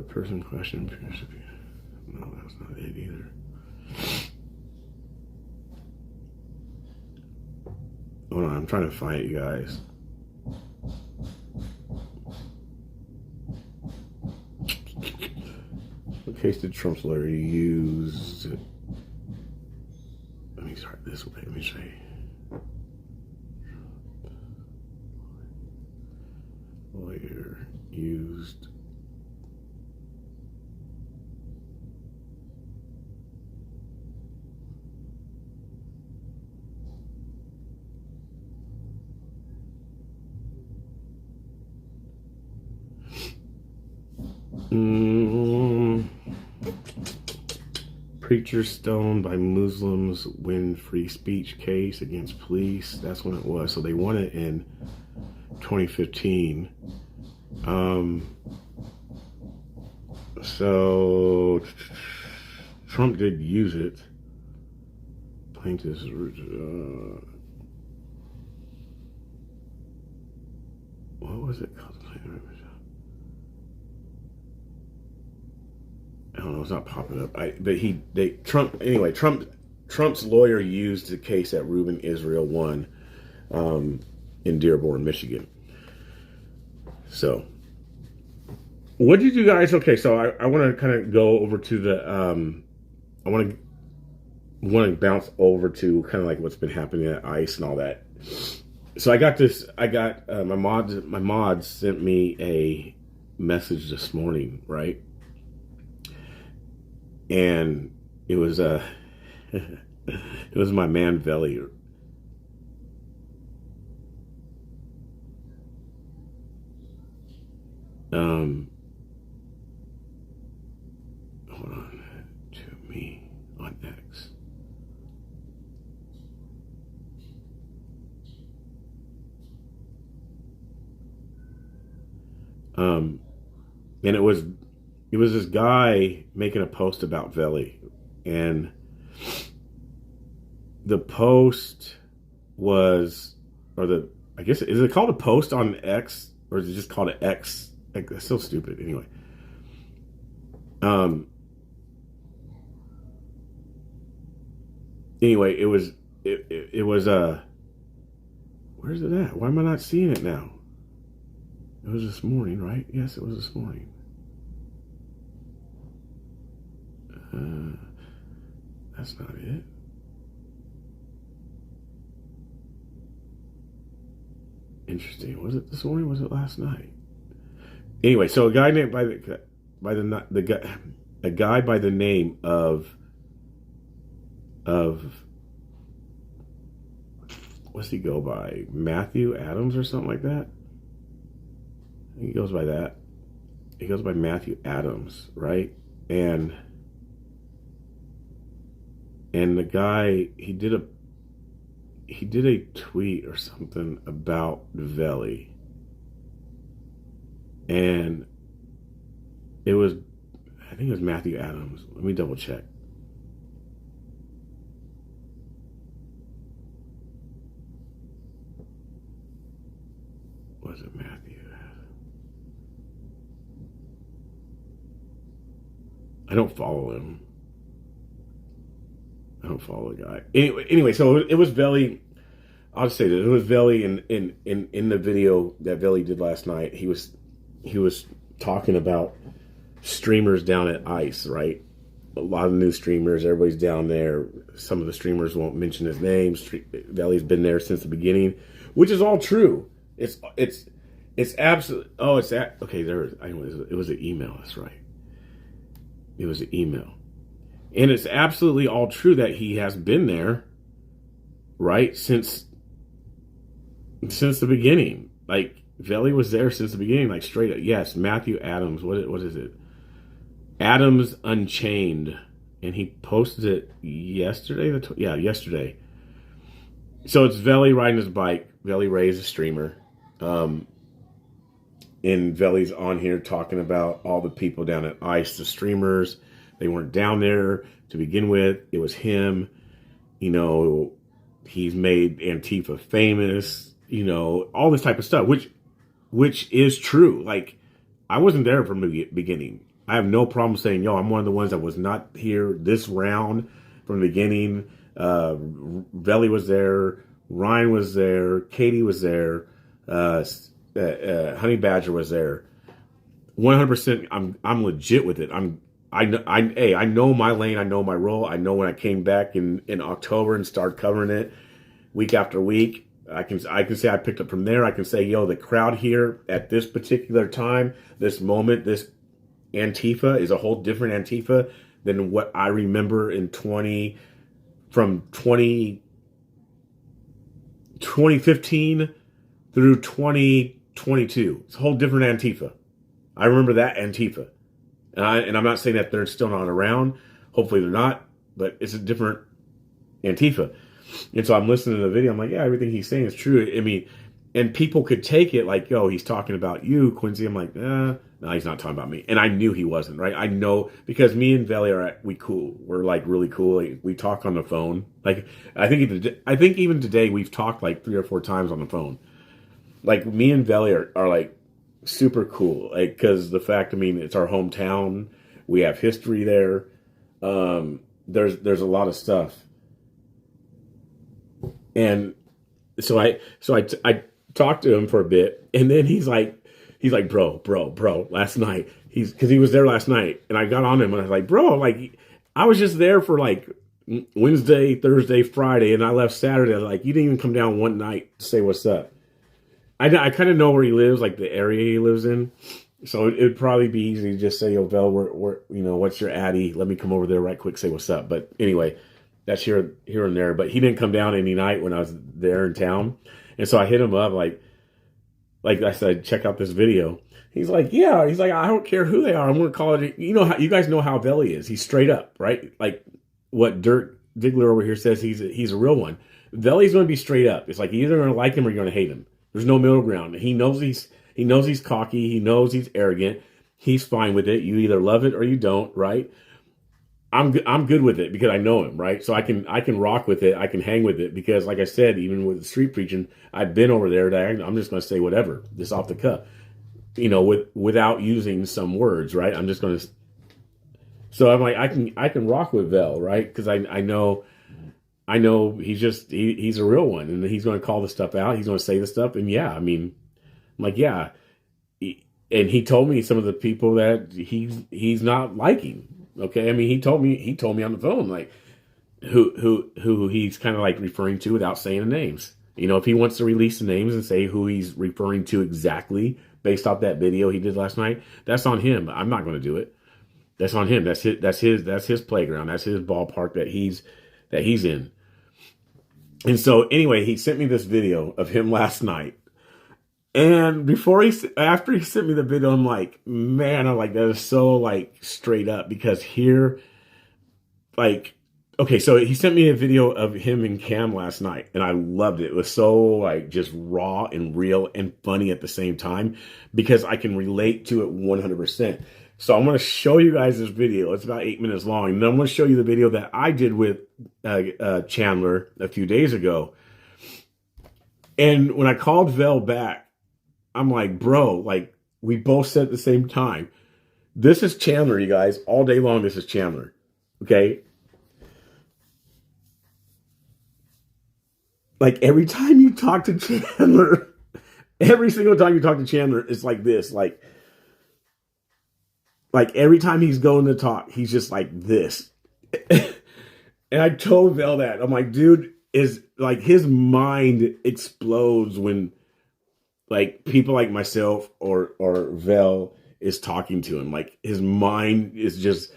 Speaker 1: Person question appears to be. No, that's not it either. Hold on, I'm trying to find it, you guys. What case did Trump's lawyer use? Let me start this way. Let me see. Lawyer used. Preacher stoned by Muslims win free speech case against police. That's when it was. So they won it in 2015. So Trump did use it. Plaintiffs. What was it called? I don't know. It's not popping up. Trump's lawyer used the case that Reuben Israel won in Dearborn, Michigan. So, what did you guys? Okay, so I want to kind of go over to the. I want to bounce over to kind of like what's been happening at ICE and all that. So I got my mods sent me a message this morning, right? And it was it was my man Veli. Hold on, to me on X. And it was this guy making a post about Veli, and the post was, I guess, is it called a post on X, or is it just called an X? Like, that's so stupid. Anyway, it was where's it at? Why am I not seeing it now? It was this morning, right? Yes, it was this morning. That's not it. Interesting. Was it this morning? Was it last night? Anyway, so a guy named a guy by the name of what's he go by? Matthew Adams or something like that? I think he goes by that. He goes by Matthew Adams, right? And the guy, he did a tweet or something about Veli, and it was, I think it was Matthew Adams. Let me double check. Was it Matthew? I don't follow him. I don't follow the guy. Anyway, so it was Veli. I'll just say that it was Veli in the video that Veli did last night. He was talking about streamers down at ICE, right? A lot of new streamers. Everybody's down there. Some of the streamers won't mention his name. Veli's been there since the beginning, which is all true. It's absolutely. Oh, okay. It was an email. That's right. It was an email. And it's absolutely all true that he has been there, right, since the beginning. Like, Veli was there since the beginning, like, straight up. Yes, Matthew Adams. What is it? Adams Unchained. And he posted it yesterday? Yesterday. So it's Veli riding his bike. Veli Ray is a streamer. And Veli's on here talking about all the people down at ICE, the streamers. They weren't down there to begin with. It was him. You know, he's made Antifa famous. You know, all this type of stuff, which is true. Like, I wasn't there from the beginning. I have no problem saying, yo, I'm one of the ones that was not here this round from the beginning. Veli was there. Ryan was there. Katie was there. Honey Badger was there. 100%. I'm legit with it. I know my lane. I know my role. I know when I came back in October and started covering it week after week. I can say I picked up from there. I can say, yo, the crowd here at this particular time, this moment, this Antifa is a whole different Antifa than what I remember from 2015 through 2022. It's a whole different Antifa. I remember that Antifa. And I'm not saying that they're still not around. Hopefully they're not, but it's a different Antifa. And so I'm listening to the video. I'm like, yeah, everything he's saying is true. I mean, and people could take it like, yo, he's talking about you, Quincy. I'm like, no, he's not talking about me. And I knew he wasn't, right? I know because me and Veli we cool. We're like really cool. Like, we talk on the phone. Like I think even today we've talked like 3 or 4 times on the phone. Like me and Veli are like super cool. Like because the fact, I mean, it's our hometown. We have history there. There's a lot of stuff. And so I talked to him for a bit, and then he's like, bro, last night, because he was there last night, and I got on him, and I was like, bro, like, I was just there for like Wednesday, Thursday, Friday, and I left Saturday. Like, you didn't even come down one night to say what's up. I kind of know where he lives, like the area he lives in, so it would probably be easy to just say, yo, Vel, we're what's your addy? Let me come over there right quick, say what's up. But anyway, that's here and there. But he didn't come down any night when I was there in town. And so I hit him up like I said, check out this video. He's like, yeah. He's like, I don't care who they are. I'm going to call it. You know how you guys know how Veli is. He's straight up, right? Like what Dirk Diggler over here says. He's a real one. Veli's going to be straight up. It's like you're either going to like him or you're going to hate him. There's no middle ground. He knows he's cocky. He knows he's arrogant. He's fine with it. You either love it or you don't, right? I'm good with it because I know him, right? So I can rock with it. I can hang with it because, like I said, even with street preaching, I've been over there. I'm just going to say whatever, just off the cuff, without using some words, right? I'm just going to. So I'm like, I can rock with Vel, right? Because I know he's a real one, and he's going to call the stuff out. He's going to say the stuff, and yeah, I mean, I'm like, yeah, and he told me some of the people that he's not liking. Okay, I mean, he told me on the phone like who he's kind of like referring to without saying the names. If he wants to release the names and say who he's referring to exactly based off that video he did last night, that's on him. I'm not going to do it. That's on him. That's his playground. That's his ballpark that he's in. And so anyway, he sent me this video of him last night. And after he sent me the video, I'm like, man, that is so like straight up because here, like, okay, so he sent me a video of him and Cam last night and I loved it. It was so like just raw and real and funny at the same time because I can relate to it 100%. So I'm going to show you guys this video. It's about 8 minutes long. And then I'm going to show you the video that I did with Chandler a few days ago. And when I called Vel back, I'm like, bro, like we both said at the same time, this is Chandler, you guys. All day long, this is Chandler. Okay? Like every time you talk to Chandler, every single time you talk to Chandler, it's like this. Like every time he's going to talk, he's just like this. And I told Vel that. I'm like, dude, is like his mind explodes when like people like myself or Vel is talking to him. Like his mind is just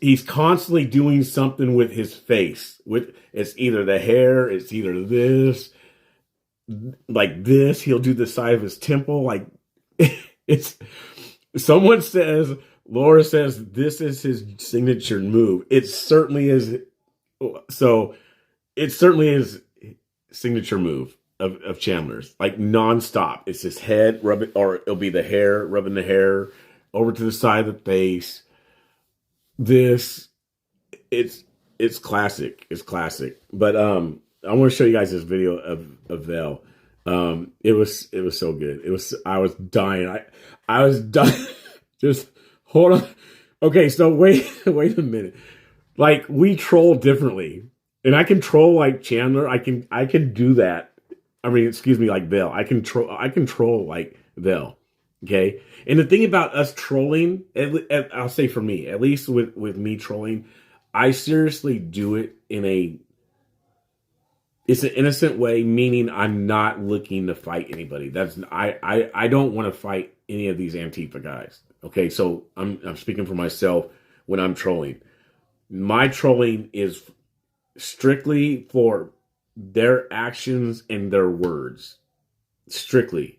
Speaker 1: he's constantly doing something with his face. It's either the hair, it's either this, like this. He'll do the side of his temple. Like it's someone says, Laura says this is his signature move. It certainly is. So it certainly is signature move of Chandler's, like nonstop. It's his head rubbing, or it'll be the hair, rubbing the hair over to the side of the face. It's classic. It's classic. But I want to show you guys this video of Vel. It was so good. I was dying. I was dying. Just hold on. Okay, so wait a minute. Like we troll differently. And I can troll like Chandler. I can do that. I mean, excuse me, like Vel. I can troll like Vel. Okay. And the thing about us trolling, I'll say for me, at least with me trolling, I seriously do it it's an innocent way, meaning I'm not looking to fight anybody. I don't want to fight any of these Antifa guys. Okay. So I'm speaking for myself when I'm trolling. My trolling is strictly for their actions and their words. Strictly.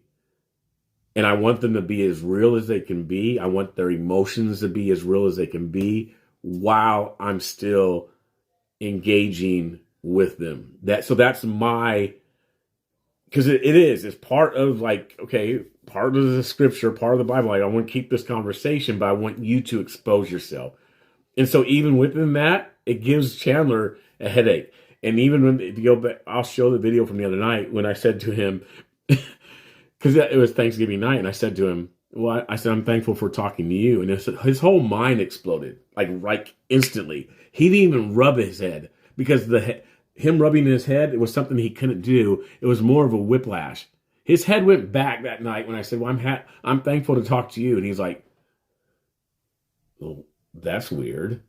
Speaker 1: And I want them to be as real as they can be. I want their emotions to be as real as they can be while I'm still engaging with them. So that's my, because it's part of like, okay, part of the scripture, part of the Bible. Like, I want to keep this conversation, but I want you to expose yourself. And so even within that, it gives Chandler a headache. And even when you go back, I'll show the video from the other night when I said to him, because it was Thanksgiving night, and I said to him, well, I said, I'm thankful for talking to you. And his whole mind exploded, like instantly. He didn't even rub his head because him rubbing his head, it was something he couldn't do. It was more of a whiplash. His head went back that night when I said, well, I'm thankful to talk to you. And he's like, well, that's weird.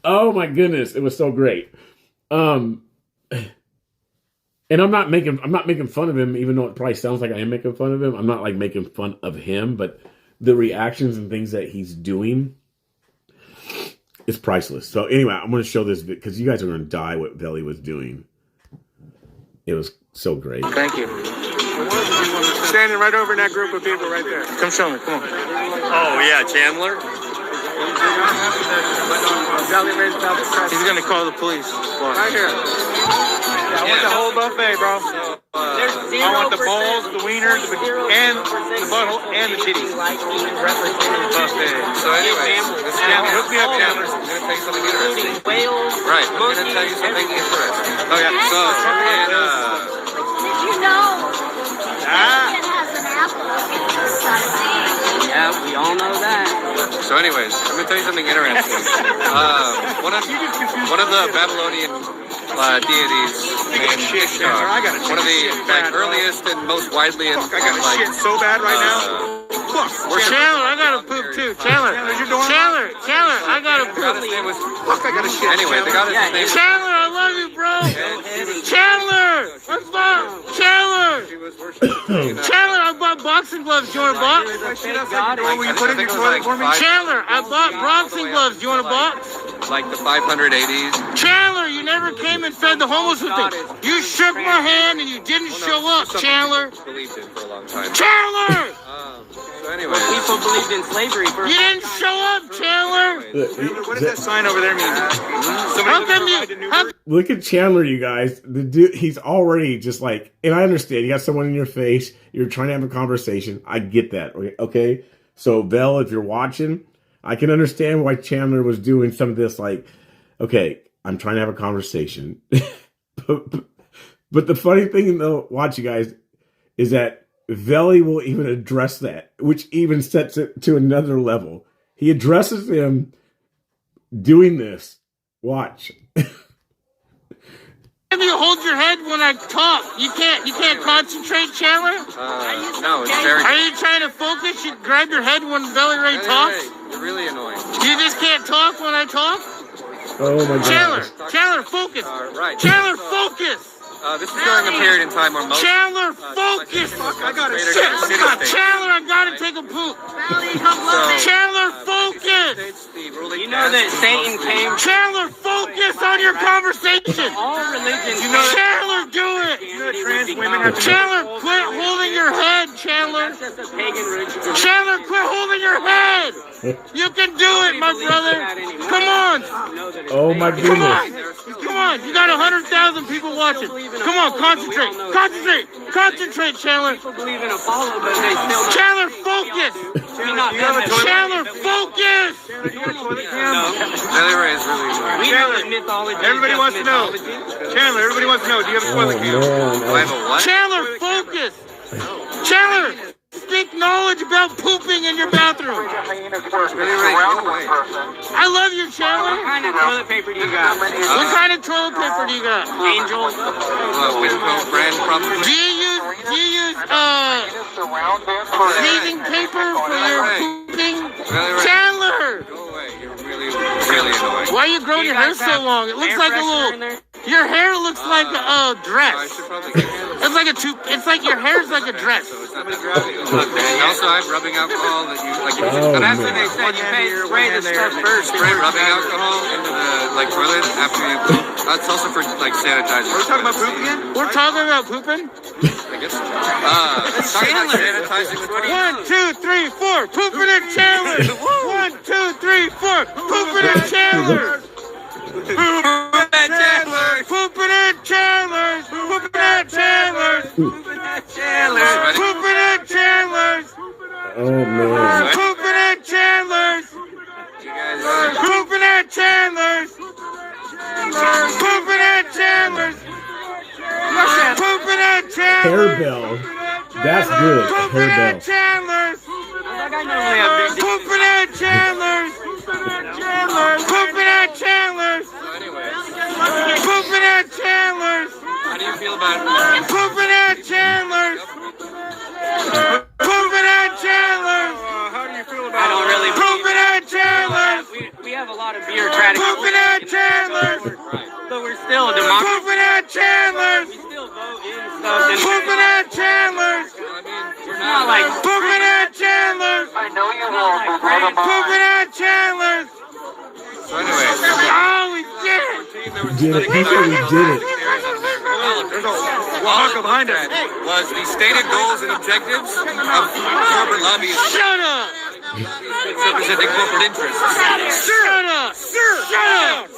Speaker 1: Oh my goodness, it was so great. And I'm not making fun of him, even though it probably sounds like I am making fun of him. I'm not like making fun of him, but the reactions and things that he's doing is priceless. So anyway, I'm going to show this because you guys are going to die what Belly was doing. It was so great.
Speaker 2: Thank you. Standing right over in that group of people right there. Come show me. Come on.
Speaker 3: Oh yeah, Chandler.
Speaker 2: He's gonna call the police. Right here. I want the whole buffet, bro. I want the balls, the wieners, and the butthole, and the titties. Buffet.
Speaker 3: So anyway,
Speaker 2: Hook me up, Chandler.
Speaker 3: I'm gonna tell you something interesting.
Speaker 4: Whales.
Speaker 3: Right, I'm gonna tell you something interesting.
Speaker 2: Oh yeah.
Speaker 3: So,
Speaker 4: Did you know bacon has an apple? Yeah, we all know that.
Speaker 3: so anyways, I'm gonna tell you something interesting. One of the Babylonian deities named Ishtar, one of the earliest and most widely
Speaker 2: I got a shit so bad right now.
Speaker 5: Chandler, I gotta poop too. Chandler, I gotta poop.
Speaker 3: his name was
Speaker 2: Fuck, I got a shit.
Speaker 3: anyway. The goddess' name was
Speaker 5: Chandler, I love you, bro. Chandler, what's up? Chandler,
Speaker 3: she was worshipped.
Speaker 5: Chandler, I bought boxing gloves. Do you want a box?
Speaker 2: Will you put in your toilet for me?
Speaker 5: Chandler, I bought boxing gloves. Do you want a box?
Speaker 3: Like the 580s.
Speaker 5: Chandler, you never came and fed the homeless with me. You shook my hand and you didn't show up, Chandler.
Speaker 3: Believed in for a long time.
Speaker 5: Chandler,
Speaker 3: So anyway,
Speaker 4: People believed in slavery for
Speaker 5: you didn't show up, Chandler.
Speaker 2: What does that sign over there mean?
Speaker 5: How come you?
Speaker 1: Look at Chandler, you guys. The dude, he's already just like, and I understand, you got someone in your face, you're trying to have a conversation. I get that, okay? So, Belle, if you're watching, I can understand why Chandler was doing some of this, like, okay, I'm trying to have a conversation. but the funny thing, though, watch you guys, is that Veli will even address that, which even sets it to another level. He addresses him doing this. Watch.
Speaker 5: You hold your head when I talk. You can't concentrate, Chandler.
Speaker 3: no, it's very.
Speaker 5: Are you trying to focus? You grab your head when Belly Ray talks.
Speaker 3: You're really annoying.
Speaker 5: You just can't talk when I talk.
Speaker 1: Oh my God.
Speaker 5: Chandler, focus.
Speaker 3: Right.
Speaker 5: Chandler, focus.
Speaker 3: This is during a period in time where most.
Speaker 5: Chandler, focus.
Speaker 2: I got a
Speaker 5: Shit.
Speaker 2: shit.
Speaker 5: Chandler, I gotta take a poop. Chandler, focus.
Speaker 4: You know that Satan came.
Speaker 5: Chandler, focus on your conversation.
Speaker 4: All religions.
Speaker 5: Chandler, do it.
Speaker 2: Trans women have to.
Speaker 5: Chandler, quit holding your head, Chandler.
Speaker 4: That's just a pagan religion.
Speaker 5: Chandler, quit holding your head. You can do it, my brother. Come on.
Speaker 1: Oh my
Speaker 5: Come
Speaker 1: goodness.
Speaker 5: on. Come on. You got 100,000 people watching. Come on, concentrate. Concentrate. Concentrate, Chandler.
Speaker 4: People believe in Apollo, but they still don't.
Speaker 5: Chandler, focus. Chandler, focus.
Speaker 3: Belly Ray is really annoying.
Speaker 4: We know that mythology.
Speaker 2: Everybody wants to know. Chandler, everybody wants to know. Do you have a toilet cam?
Speaker 3: Do I have a what?
Speaker 5: Chandler, focus. Chandler, speak knowledge about pooping in your bathroom.
Speaker 3: Belly Ray, go away.
Speaker 5: I love you,
Speaker 4: What
Speaker 5: Chandler.
Speaker 4: kind of toilet paper do you got?
Speaker 5: What kind of toilet paper do you got?
Speaker 4: Angel.
Speaker 3: Winco brand probably.
Speaker 5: Do you use sneezing paper for your pooping? Chandler,
Speaker 3: Go away. You're really, really annoying.
Speaker 5: why are you growing your hair so long? It looks like a little. Your hair looks like a dress.
Speaker 3: I should probably get
Speaker 5: It's like it's like your hair's like a dress.
Speaker 3: Look, man, you also have rubbing alcohol that you like.
Speaker 1: Oh,
Speaker 3: But after
Speaker 1: man.
Speaker 3: they said you may spray the stuff first, spray rubbing alcohol into the like toilet after you poop. That's also for like sanitizer.
Speaker 2: We're talking about poop again?
Speaker 5: We're talking about pooping.
Speaker 3: I guess. Talking about sanitizing the toilet.
Speaker 5: 1, 2, 3, 4. Pooping at Chandler's. 1, 2, 3, 4. Pooping at Chandler's. Pooping at Chandler's. Pooping at Chandler's. Pooping at Chandler's. Pooping at Chandler's. Pooping at Chandler's.
Speaker 1: Oh man.
Speaker 5: Pooping at Chandler's. Pooping at Chandler's. Pooping at Chandler's. Pooping at Chandler's.
Speaker 1: Hairbell. That's good.
Speaker 5: Pooping at
Speaker 1: Hairbell.
Speaker 5: Chandler's. Pooping at Chandler's. Pooping at Chandler's. Pooping at Chandler's.
Speaker 3: How do you feel about
Speaker 5: Pooping at Chandler's. Pooping at Chandler's.
Speaker 2: How do you feel
Speaker 6: I don't really
Speaker 5: Pooping at Chandler's.
Speaker 6: we have a lot of bureaucratic
Speaker 5: Pooping at Chandler's.
Speaker 6: but we're still a democracy.
Speaker 5: Pooping at Chandler's.
Speaker 6: We still vote in stuff.
Speaker 5: Pooping at Chandler's.
Speaker 6: We're not like
Speaker 5: Pooping at Chandler's.
Speaker 6: I know you won't.
Speaker 5: Pooping at Chandler's.
Speaker 3: So anyway,
Speaker 5: Oh, we did it.
Speaker 1: Did it. He said we did it.
Speaker 2: There's a Oaxaca behind us.
Speaker 3: was the stated goals and objectives of corporate lobbyists
Speaker 5: Shut up.
Speaker 3: representing corporate interests.
Speaker 5: Shut up. Shut up.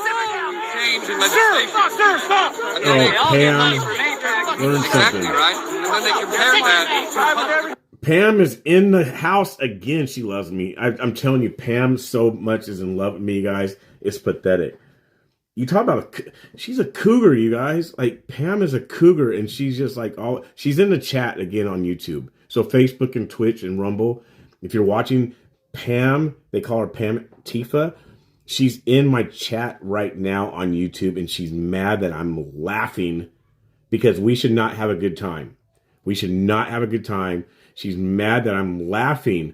Speaker 3: Change in legislation.
Speaker 5: Sir, stop.
Speaker 3: And then they,
Speaker 1: Oh, Pam, learn
Speaker 3: exactly
Speaker 1: something.
Speaker 3: right. And then they compared that.
Speaker 1: Pam is in the house again. She loves me. I'm telling you, Pam so much is in love with me, guys. It's pathetic. You talk about she's a cougar, you guys. Like Pam is a cougar, and she's just like all. She's in the chat again on YouTube. So Facebook and Twitch and Rumble. If you're watching Pam, they call her Pam Tifa. She's in my chat right now on YouTube, and she's mad that I'm laughing because we should not have a good time. We should not have a good time. She's mad that I'm laughing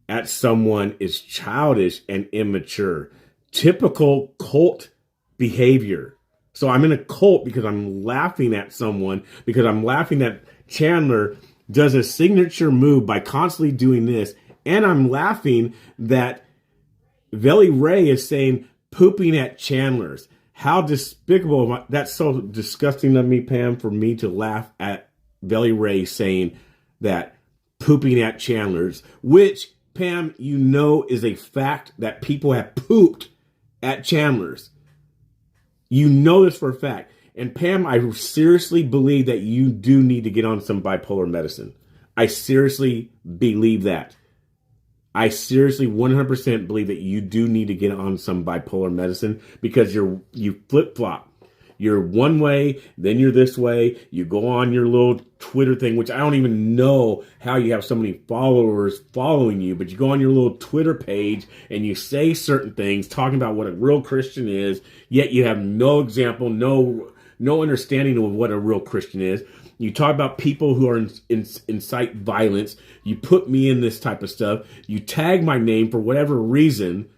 Speaker 1: at someone is childish and immature. Typical cult behavior. So I'm in a cult because I'm laughing at someone, because I'm laughing that Chandler does a signature move by constantly doing this. And I'm laughing that Velly Ray is saying pooping at Chandler's. How despicable am I? That's so disgusting of me, Pam, for me to laugh at Velly Ray saying that pooping at Chandler's, which, Pam, you know is a fact that people have pooped at Chandler's. You know this for a fact. And Pam, I seriously believe that you do need to get on some bipolar medicine. I seriously believe that. I seriously 100% believe that you do need to get on some bipolar medicine because you flip-flop. You're one way, then you're this way. You go on your little Twitter thing, which I don't even know how you have so many followers following you, but you go on your little Twitter page and you say certain things talking about what a real Christian is, yet you have no example, no understanding of what a real Christian is. You talk about people who are incite violence. You put me in this type of stuff. You tag my name for whatever reason,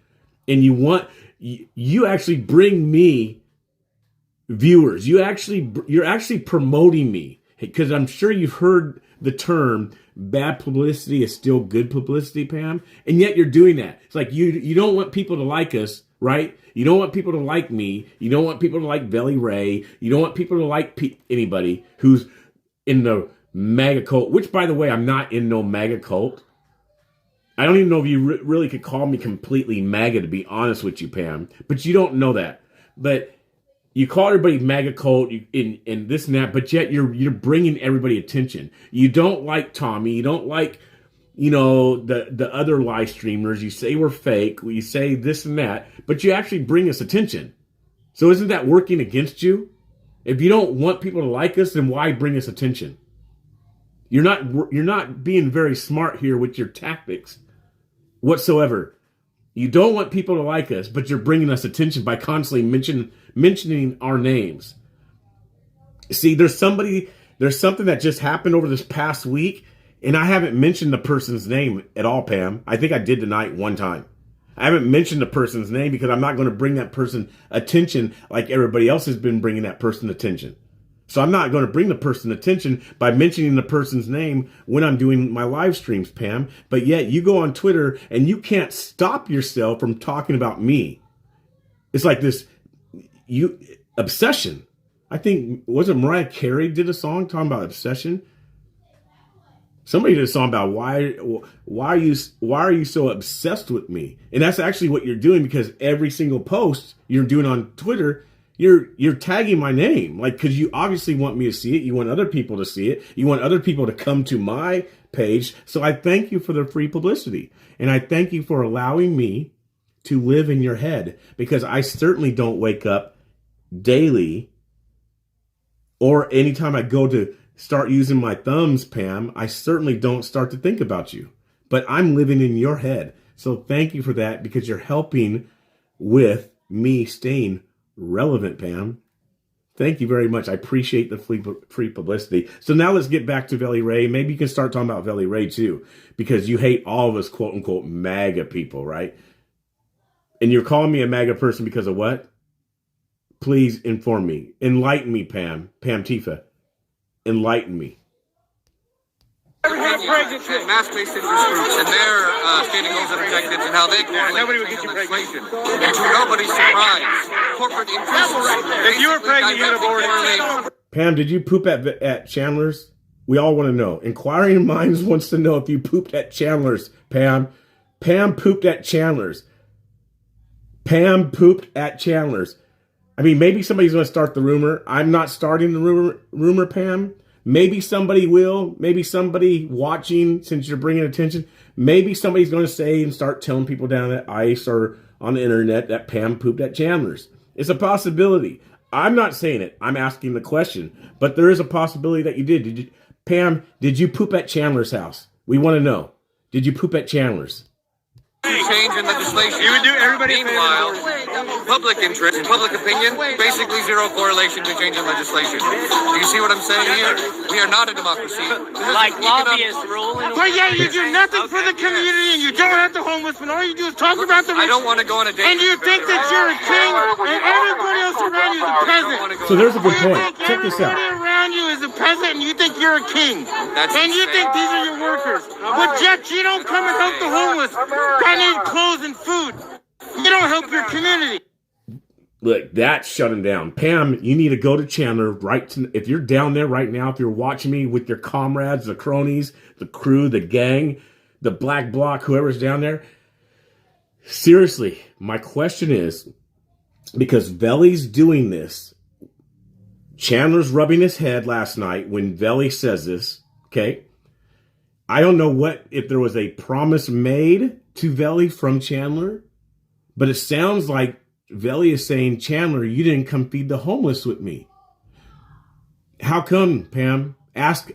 Speaker 1: and you actually bring me viewers. You're actually promoting me because I'm sure you've heard the term bad publicity is still good publicity, Pam, and yet you're doing that. It's like you don't want people to like us, right? You don't want people to like me. You don't want people to like Velly Ray. You don't want people to like anybody who's in the MAGA cult, which, by the way, I'm not in no MAGA cult. I don't even know if you really could call me completely MAGA, to be honest with you, Pam, but you don't know that. But you call everybody MAGA cult and this and that, but yet you're bringing everybody attention. You don't like Tommy. You don't like, the other live streamers. You say we're fake. You say this and that, but you actually bring us attention. So isn't that working against you? If you don't want people to like us, then why bring us attention? You're not being very smart here with your tactics whatsoever. You don't want people to like us, but you're bringing us attention by constantly mentioning our names. See, there's something that just happened over this past week, and I haven't mentioned the person's name at all, Pam. I think I did tonight one time. I haven't mentioned the person's name because I'm not going to bring that person attention like everybody else has been bringing that person attention. So I'm not going to bring the person attention by mentioning the person's name when I'm doing my live streams, Pam. But yet you go on Twitter and you can't stop yourself from talking about me. It's like this obsession. I think, was it Mariah Carey did a song talking about obsession? Somebody did a song about why are you so obsessed with me? And that's actually what you're doing, because every single post you're doing on Twitter, you're tagging my name, like, because you obviously want me to see it. You want other people to see it. You want other people to come to my page. So I thank you for the free publicity, and I thank you for allowing me to live in your head, because I certainly don't wake up daily or anytime I go to start using my thumbs, Pam, I certainly don't start to think about you. But I'm living in your head. So thank you for that, because you're helping with me staying relevant, Pam. Thank you very much. I appreciate the free publicity. So now let's get back to Velly Ray. Maybe you can start talking about Velly Ray too, because you hate all of us quote unquote MAGA people, right? And you're calling me a MAGA person because of what? Please inform me. Enlighten me, Pam. Pam Tifa. Enlighten me.
Speaker 3: And mass-based interest groups and their stating those objectives and how they
Speaker 2: nobody would get you pregnant.
Speaker 3: And to nobody's surprise, corporate interests.
Speaker 2: If you were pregnant, you would have already.
Speaker 1: Pam, did you poop at Chandler's? We all want to know. Inquiring Minds wants to know if you pooped at Chandler's, Pam. Pam pooped at Chandler's. Pam pooped at Chandler's. I mean, maybe somebody's going to start the rumor. I'm not starting the rumor, Pam. Maybe somebody will. Maybe somebody watching, since you're bringing attention, maybe somebody's going to say and start telling people down at ICE or on the internet that Pam pooped at Chandler's. It's a possibility. I'm not saying it. I'm asking the question. But there is a possibility that you did. Pam, did you poop at Chandler's house? We want to know. Did you poop at Chandler's?
Speaker 3: Change in legislation.
Speaker 2: You would do everybody.
Speaker 3: Meanwhile, public interest, public opinion, basically zero correlation to change in legislation. Do you see what I'm saying here? We are not a democracy.
Speaker 6: Like lobbyists ruling.
Speaker 5: But yeah, you do nothing for the community, and you don't have the homeless, but all you do is talk about the rich.
Speaker 3: I don't want to go on a date.
Speaker 5: And you think that you're a king, and everybody else around you is a peasant.
Speaker 1: So there's a good
Speaker 5: You
Speaker 1: point.
Speaker 5: think
Speaker 1: Check this out.
Speaker 5: everybody around you is a peasant, and you think you're a king.
Speaker 3: That's
Speaker 5: And you think these are your workers. But yet you don't come and help the homeless that need clothes and food. You don't help your community.
Speaker 1: Look, that shut him down. Pam, you need to go to Chandler if you're down there right now, if you're watching me with your comrades, the cronies, the crew, the gang, the black bloc, whoever's down there. Seriously, my question is, because Velly's doing this, Chandler's rubbing his head last night when Velly says this, okay? I don't know if there was a promise made to Velly from Chandler, but it sounds like Velly is saying, Chandler, you didn't come feed the homeless with me. How come, Pam? Ask.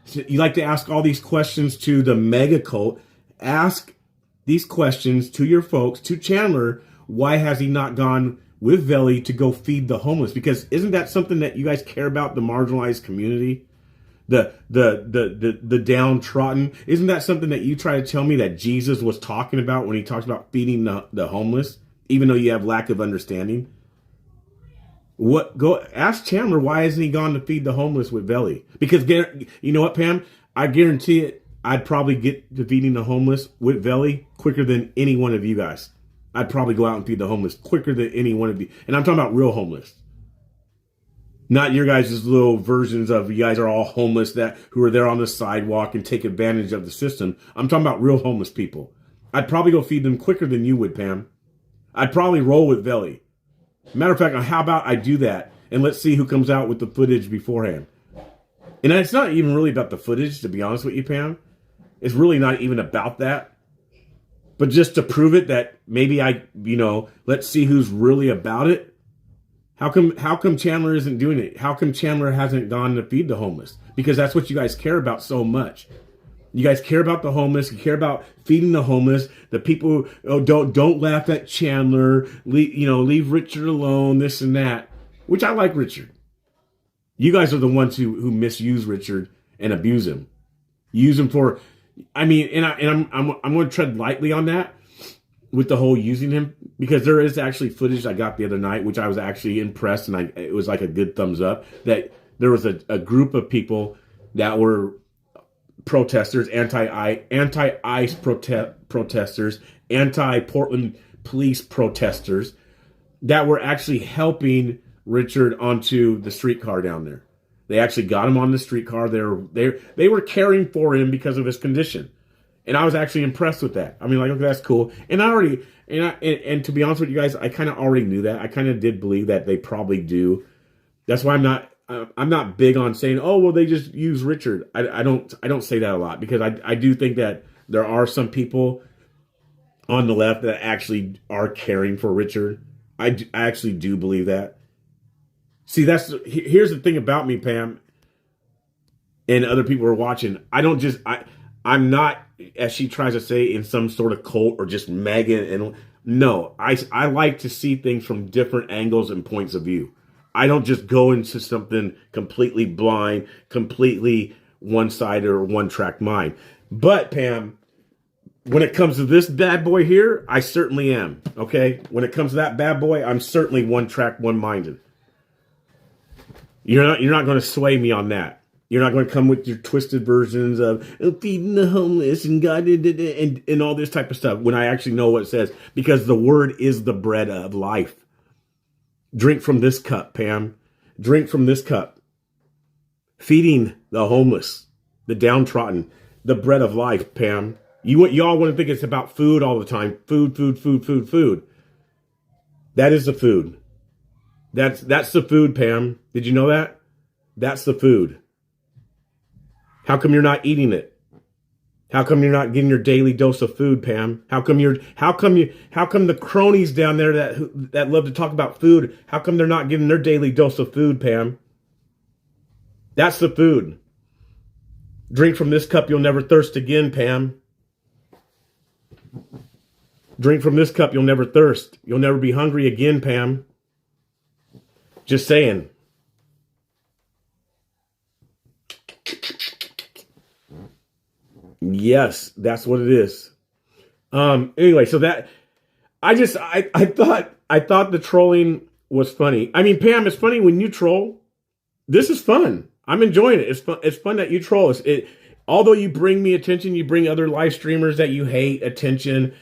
Speaker 1: You like to ask all these questions to the mega cult. Ask these questions to your folks, to Chandler. Why has he not gone with Velly to go feed the homeless? Because isn't that something that you guys care about, the marginalized community? The downtrodden? Isn't that something that you try to tell me that Jesus was talking about when he talks about feeding the homeless, even though you have lack of understanding? Go ask Chandler, why hasn't he gone to feed the homeless with Velly? Because you know what, Pam? I guarantee it, I'd probably get to feeding the homeless with Velly quicker than any one of you guys. I'd probably go out and feed the homeless quicker than any one of you. And I'm talking about real homeless. Not your guys' little versions of you guys are all homeless who are there on the sidewalk and take advantage of the system. I'm talking about real homeless people. I'd probably go feed them quicker than you would, Pam. I'd probably roll with Velly. Matter of fact, how about I do that and let's see who comes out with the footage beforehand. And it's not even really about the footage, to be honest with you, Pam. It's really not even about that. But just to prove it that maybe let's see who's really about it. How come Chandler isn't doing it? How come Chandler hasn't gone to feed the homeless? Because that's what you guys care about so much. You guys care about the homeless. You care about feeding the homeless. The people don't laugh at Chandler. Leave Richard alone. This and that. Which I like Richard. You guys are the ones who misuse Richard and abuse him. Use him for. I mean, I'm going to tread lightly on that. with the whole using him, because there is actually footage I got the other night, which I was actually impressed, and it was like a good thumbs up, that there was a group of people that were protesters, anti-ICE protesters, anti-Portland police protesters that were actually helping Richard onto the streetcar down there. They actually got him on the streetcar. They were caring for him because of his condition. And I was actually impressed with that. I mean, like, okay, that's cool. And and to be honest with you guys, I kind of already knew that. I kind of did believe that they probably do. That's why I'm not big on saying, oh, well, they just use Richard. I don't say that a lot, because I do think that there are some people on the left that actually are caring for Richard. I actually do believe that. See, here's the thing about me, Pam, and other people are watching. I'm not, as she tries to say, in some sort of cult or just MAGA. And no, I like to see things from different angles and points of view. I don't just go into something completely blind, completely one-sided or one-track mind. But, Pam, when it comes to this bad boy here, I certainly am. Okay? When it comes to that bad boy, I'm certainly one-track, one-minded. You're not going to sway me on that. You're not going to come with your twisted versions of feeding the homeless and God and all this type of stuff when I actually know what it says, because the word is the bread of life. Drink from this cup, Pam. Drink from this cup. Feeding the homeless, the downtrodden, the bread of life, Pam. Y'all want to think it's about food all the time. Food, food, food, food, food. That is the food. That's the food, Pam. Did you know that? That's the food. How come you're not eating it? How come you're not getting your daily dose of food, Pam? How come the cronies down there that love to talk about food, how come they're not getting their daily dose of food, Pam? That's the food. Drink from this cup, you'll never thirst again, Pam. Drink from this cup, you'll never thirst. You'll never be hungry again, Pam. Just saying. Yes, that's what it is. Anyway, so that I thought the trolling was funny. I mean, Pam, it's funny when you troll. This is fun. I'm enjoying it. It's fun. It's fun that you troll. Although you bring me attention, you bring other live streamers that you hate attention.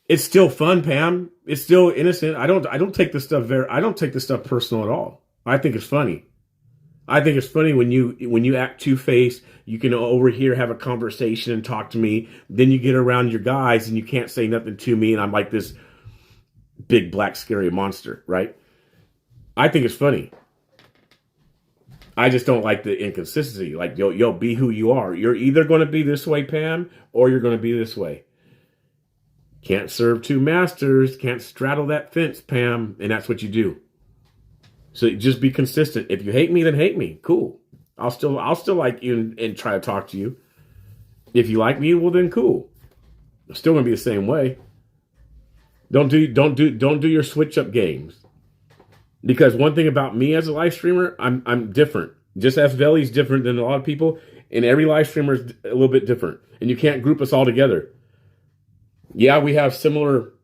Speaker 1: It's still fun, Pam. It's still innocent. I don't take this stuff personal at all. I think it's funny. I think it's funny when you act two-faced, you can over here have a conversation and talk to me. Then you get around your guys and you can't say nothing to me, and I'm like this big black scary monster, right? I think it's funny. I just don't like the inconsistency. Like, yo, be who you are. You're either going to be this way, Pam, or you're going to be this way. Can't serve two masters. Can't straddle that fence, Pam, and that's what you do. So just be consistent. If you hate me, then hate me. Cool. I'll still like you and try to talk to you. If you like me, well then cool. I'm still gonna be the same way. Don't do your switch up games. Because one thing about me as a live streamer, I'm different. Just as Veli's different than a lot of people, and every live streamer is a little bit different. And you can't group us all together. Yeah, we have similar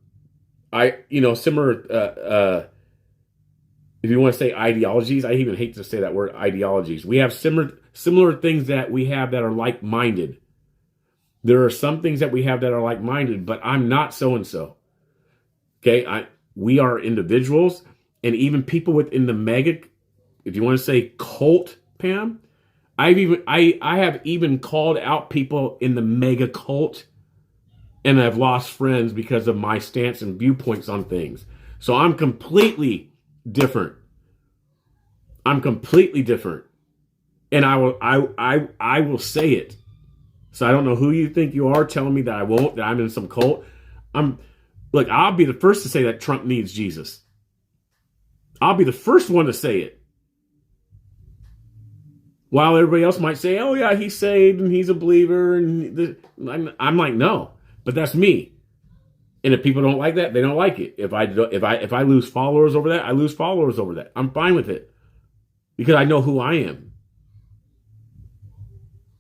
Speaker 1: if you want to say ideologies, I even hate to say that word, ideologies. We have similar things that we have that are like-minded. There are some things that we have that are like-minded, but I'm not so-and-so. Okay, we are individuals, and even people within the mega, if you want to say cult, Pam, I have even called out people in the mega cult, and I've lost friends because of my stance and viewpoints on things. So I'm completely different. I'm completely different. And I will say it. So I don't know who you think you are telling me that I won't, that I'm in some cult. I'll be the first to say that Trump needs Jesus. I'll be the first one to say it. While everybody else might say, oh yeah, he's saved and he's a believer. And I'm like, no, but that's me. And if people don't like that, they don't like it. If I lose followers over that, I lose followers over that. I'm fine with it because I know who I am.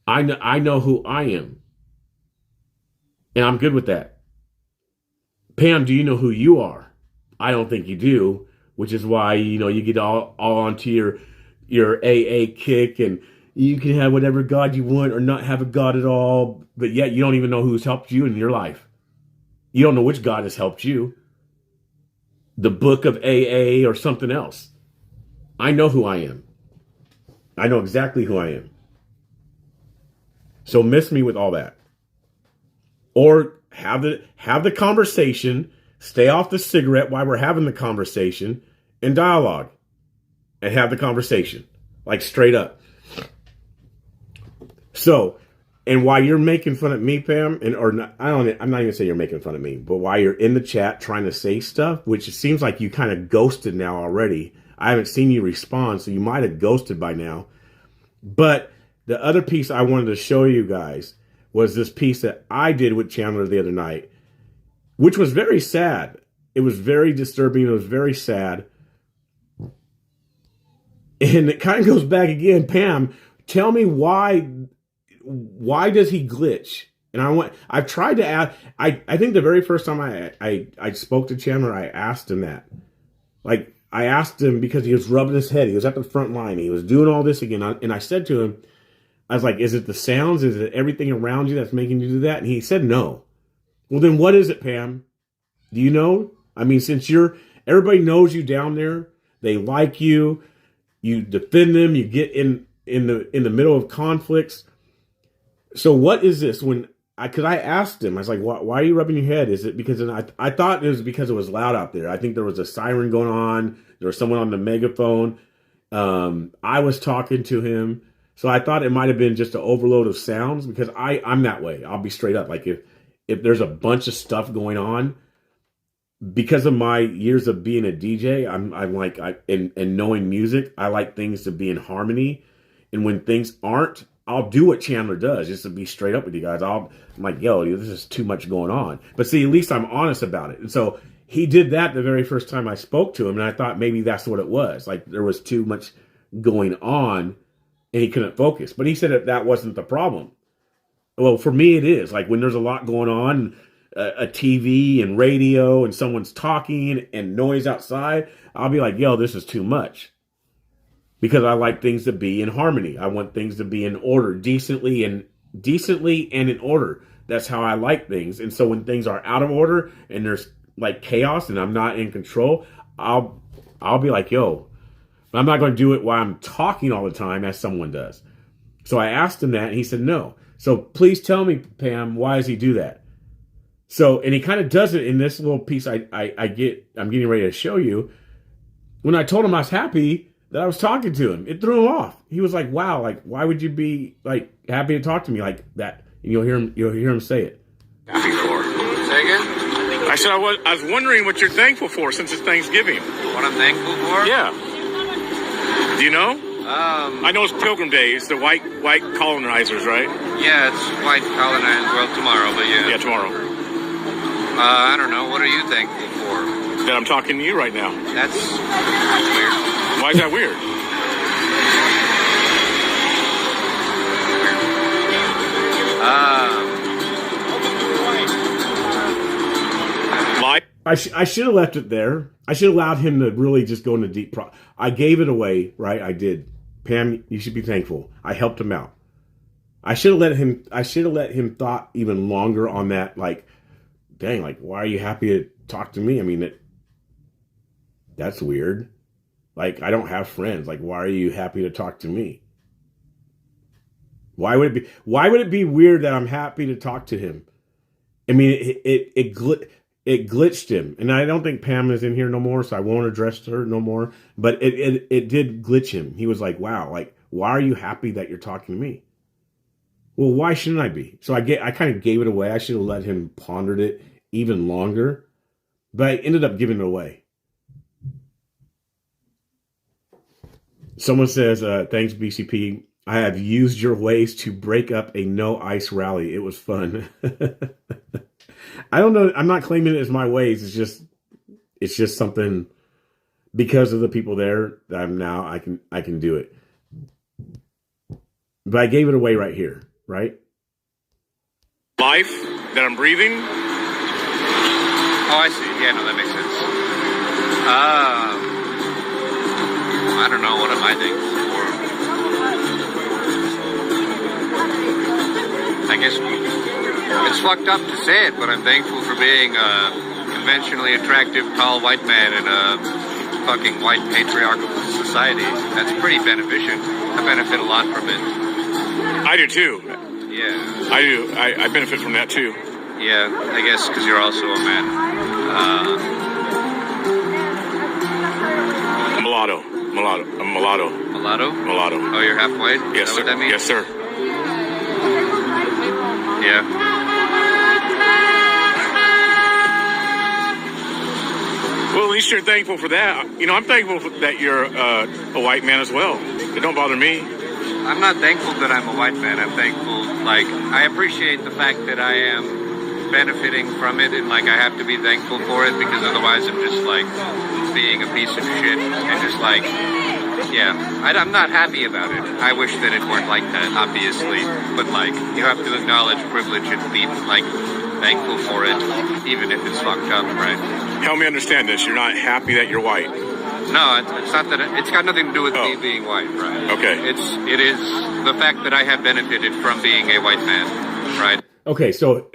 Speaker 1: I know who I am, and I'm good with that. Pam, do you know who you are? I don't think you do, which is why, you get all onto your AA kick, and you can have whatever God you want or not have a God at all, but yet you don't even know who's helped you in your life. You don't know which God has helped you. The book of AA or something else. I know who I am. I know exactly who I am. So miss me with all that. Or have the conversation, stay off the cigarette while we're having the conversation, and dialogue. And have the conversation. Like straight up. So, and while you're making fun of me, Pam, I'm not even saying you're making fun of me, but while you're in the chat trying to say stuff, which it seems like you kind of ghosted now already. I haven't seen you respond, so you might have ghosted by now. But the other piece I wanted to show you guys was this piece that I did with Chandler the other night, which was very sad. It was very disturbing. It was very sad. And it kind of goes back again. Pam, tell me why does he glitch? And I've tried to ask, I think the very first time I spoke to Chandler, I asked him that. Like, I asked him because he was rubbing his head. He was at the front line. He was doing all this again. And I said to him, I was like, is it the sounds? Is it everything around you that's making you do that? And he said no. Well, then what is it, Pam? Do you know? I mean, since everybody knows you down there, they like you, you defend them, you get in the middle of conflicts. So what is this? Because I asked him, I was like, why are you rubbing your head? Is it because, I thought it was because it was loud out there. I think there was a siren going on. There was someone on the megaphone. I was talking to him. So I thought it might have been just an overload of sounds, because I'm that way. I'll be straight up. Like if there's a bunch of stuff going on, because of my years of being a DJ, I'm like, and knowing music, I like things to be in harmony. And when things aren't, I'll do what Chandler does, just to be straight up with you guys. I'm like, yo, this is too much going on. But see, at least I'm honest about it. And so he did that the very first time I spoke to him. And I thought maybe that's what it was. Like there was too much going on and he couldn't focus. But he said that wasn't the problem. Well, for me, it is. Like when there's a lot going on, a TV and radio and someone's talking and noise outside, I'll be like, yo, this is too much. Because I like things to be in harmony. I want things to be in order, decently and in order. That's how I like things. And so when things are out of order and there's like chaos and I'm not in control, I'll be like, yo, I'm not going to do it while I'm talking all the time as someone does. So I asked him that and he said no. So please tell me, Pam, why does he do that? So, and he kind of does it in this little piece I'm getting ready to show you. When I told him I was happy that I was talking to him, it threw him off. He was like, wow, like, why would you be like happy to talk to me like that? And you'll hear him say it.
Speaker 3: Happy for. Say again?
Speaker 5: I said I was wondering what you're thankful for since it's Thanksgiving.
Speaker 3: What I'm thankful for?
Speaker 5: Yeah. Do you know? I know it's Pilgrim Day. It's the white colonizers, right?
Speaker 3: Yeah, it's white colonized. Well, tomorrow, but yeah.
Speaker 5: Yeah, tomorrow.
Speaker 3: I don't know. What are you thankful for?
Speaker 5: That I'm talking to you right now.
Speaker 3: That's weird.
Speaker 5: Why is that weird? Life.
Speaker 1: I should have left it there. I should have allowed him to really just go into deep. I gave it away, right? I did. Pam, you should be thankful. I helped him out. I should have let him thought even longer on that. Like, dang, like, why are you happy to talk to me? I mean, that's weird. Like, I don't have friends. Like, why are you happy to talk to me? Why would it be weird that I'm happy to talk to him? I mean, it glitched him. And I don't think Pam is in here no more, so I won't address her no more. But it did glitch him. He was like, wow, like, why are you happy that you're talking to me? Well, why shouldn't I be? So I kind of gave it away. I should have let him ponder it even longer. But I ended up giving it away. Someone says, thanks, BCP. I have used your ways to break up a no ice rally. It was fun. I don't know. I'm not claiming it as my ways. It's just something because of the people there that I can do it. But I gave it away right here, right?
Speaker 5: Life that I'm breathing.
Speaker 3: Oh, I see. Yeah, no, that makes sense. I don't know. What am I thankful for? I guess it's fucked up to say it, but I'm thankful for being a conventionally attractive, tall white man in a fucking white patriarchal society. That's pretty beneficial. I benefit a lot from it.
Speaker 5: I do too.
Speaker 3: Yeah.
Speaker 5: I do. I benefit from that too.
Speaker 3: Yeah, I guess because you're also a man.
Speaker 5: Mulatto.
Speaker 3: Mulatto?
Speaker 5: Mulatto.
Speaker 3: Oh, you're half white?
Speaker 5: Yes,
Speaker 3: Is that
Speaker 5: sir.
Speaker 3: what that means?
Speaker 5: Yes, sir.
Speaker 3: Yeah.
Speaker 5: Well, at least you're thankful for that. You know, I'm thankful that you're a white man as well. It don't bother me.
Speaker 3: I'm not thankful that I'm a white man. I'm thankful, like, I appreciate the fact that I am benefiting from it, and, like, I have to be thankful for it, because otherwise I'm just, like, being a piece of shit, and just, like, yeah, I'm not happy about it. I wish that it weren't like that, obviously, but, like, you have to acknowledge privilege and be, like, thankful for it, even if it's fucked up, right?
Speaker 5: Help me understand this. You're not happy that you're white.
Speaker 3: No, it's not that. It's got nothing to do with me being white, right?
Speaker 5: Okay.
Speaker 3: It is the fact that I have benefited from being a white man, right?
Speaker 1: Okay, so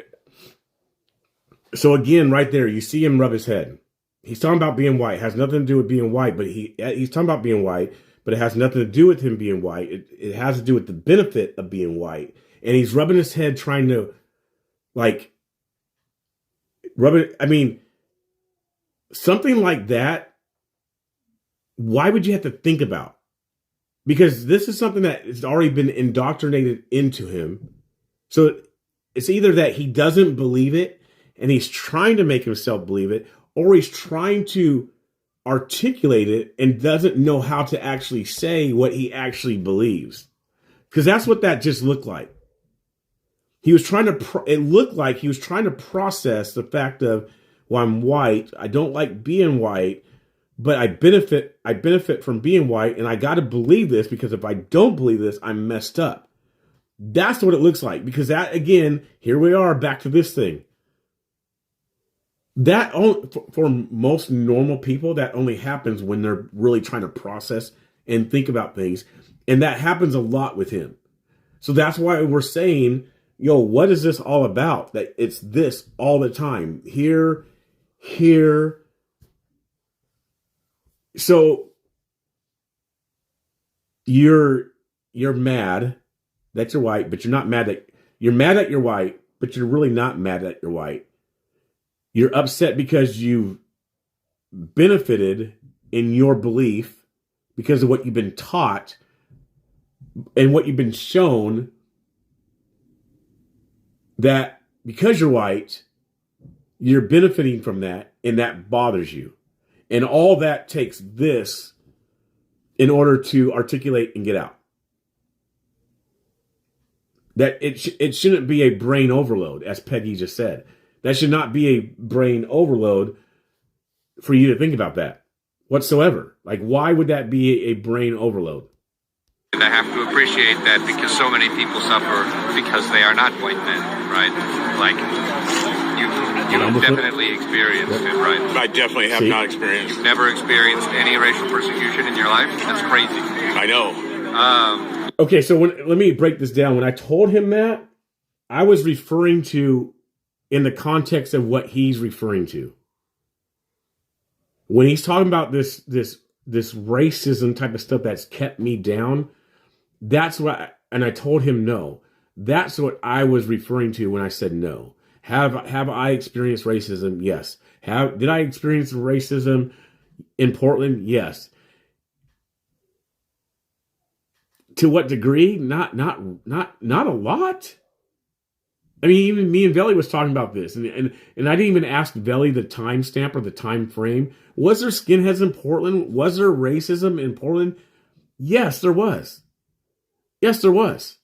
Speaker 1: again, right there, you see him rub his head. He's talking about being white. It has nothing to do with being white, but he's talking about being white, but it has nothing to do with him being white. It has to do with the benefit of being white. And he's rubbing his head, trying to, like, rub it. I mean, something like that, why would you have to think about? Because this is something that has already been indoctrinated into him. So it's either that he doesn't believe it and he's trying to make himself believe it, or he's trying to articulate it and doesn't know how to actually say what he actually believes. Because that's what that just looked like. He was trying to, it looked like he was trying to process the fact of, well, I'm white. I don't like being white, but I benefit from being white, and I got to believe this, because if I don't believe this, I'm messed up. That's what it looks like, because that, again, here we are back to this thing. That for most normal people, that only happens when they're really trying to process and think about things. And that happens a lot with him. So that's why we're saying, yo, what is this all about? That it's this all the time. Here. So you're mad that you're white, but you're not mad that you're mad that you're white, but you're really not mad that you're white. You're upset because you've benefited in your belief because of what you've been taught and what you've been shown, that because you're white, you're benefiting from that, and that bothers you. And all that takes this in order to articulate and get out. That it shouldn't be a brain overload, as Peggy just said. That should not be a brain overload for you to think about that whatsoever. Like, why would that be a brain overload?
Speaker 3: And I have to appreciate that, because so many people suffer because they are not white men, right? Like, you've definitely experienced it, right?
Speaker 5: I definitely have not experienced.
Speaker 3: You've never experienced any racial persecution in your life? That's crazy.
Speaker 5: I know.
Speaker 3: Okay,
Speaker 1: so let me break this down. When I told him that, I was referring to in the context of what he's referring to. When he's talking about this racism type of stuff that's kept me down, that's what, and I told him no. That's what I was referring to when I said no. Have I experienced racism? Yes. Did I experience racism in Portland? Yes. To what degree? Not a lot. I mean, even me and Veli was talking about this, and I didn't even ask Veli the timestamp or the time frame. Was there skinheads in Portland? Was there racism in Portland? Yes, there was. Yes, there was.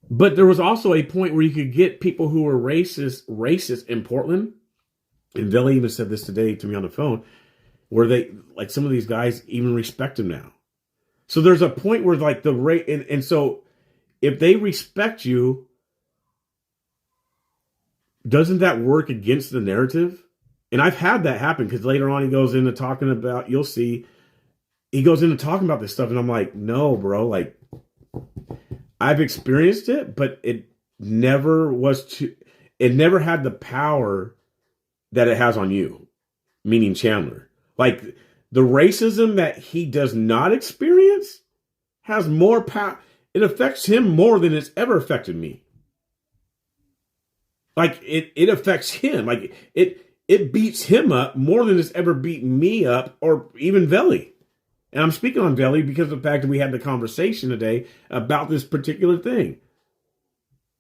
Speaker 1: But there was also a point where you could get people who were racist in Portland. And Veli even said this today to me on the phone, where they, like, some of these guys even respect him now. So there's a point where, like, the rate, and so if they respect you, doesn't that work against the narrative? And I've had that happen because later on he goes into talking about, you'll see, he goes into talking about this stuff, and I'm like, no, bro, like, I've experienced it, but it never had the power that it has on you, meaning Chandler. Like, the racism that he does not experience has more power. It affects him more than it's ever affected me. Like, it affects him. Like, it beats him up more than it's ever beaten me up, or even Veli. And I'm speaking on Veli because of the fact that we had the conversation today about this particular thing.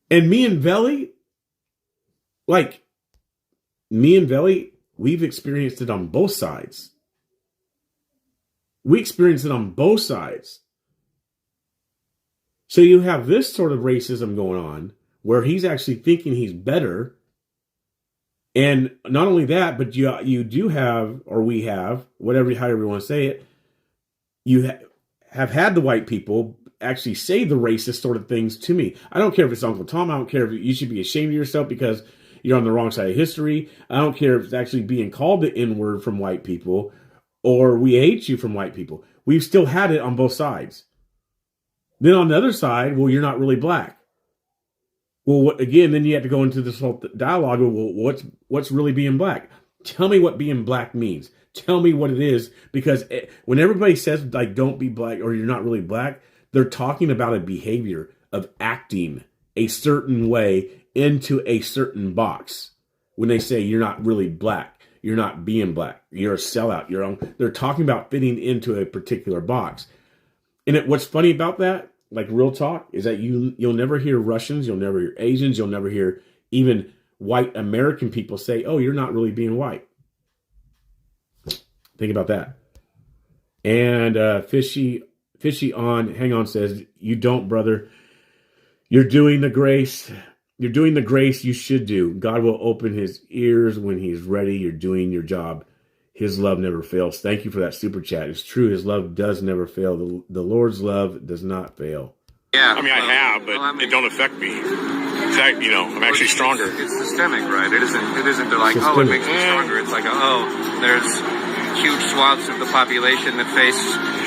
Speaker 1: And me and Veli, we've experienced it on both sides. We experienced it on both sides. So you have this sort of racism going on where he's actually thinking he's better. And not only that, but you do have, or we have, however you want to say it, you have had the white people actually say the racist sort of things to me. I don't care if it's Uncle Tom. I don't care if you should be ashamed of yourself because you're on the wrong side of history. I don't care if it's actually being called the N-word from white people or we hate you from white people. We've still had it on both sides. Then on the other side, well, you're not really black. Well, again, then you have to go into this whole dialogue of, well, what's really being black? Tell me what being black means. Tell me what it is, because when everybody says, like, don't be black or you're not really black, they're talking about a behavior of acting a certain way into a certain box. When they say you're not really black, you're not being black, you're a sellout, they're talking about fitting into a particular box. And what's funny about that, like real talk, is that you'll never hear Russians, you'll never hear Asians, you'll never hear even white American people say, oh, you're not really being white. Think about that. And Fishy on, hang on, says, you don't, brother. You're doing the grace. You're doing the grace you should do. God will open his ears when he's ready. You're doing your job. His love never fails. Thank you for that super chat. It's true. His love does never fail. The Lord's love does not fail.
Speaker 3: Yeah.
Speaker 5: I mean, I have, but it don't affect me. In fact, I'm actually stronger.
Speaker 3: It's systemic, right? It isn't. They're like,
Speaker 1: Systemic.
Speaker 3: oh, it makes me stronger. It's like, oh, there's huge swaths of the population that face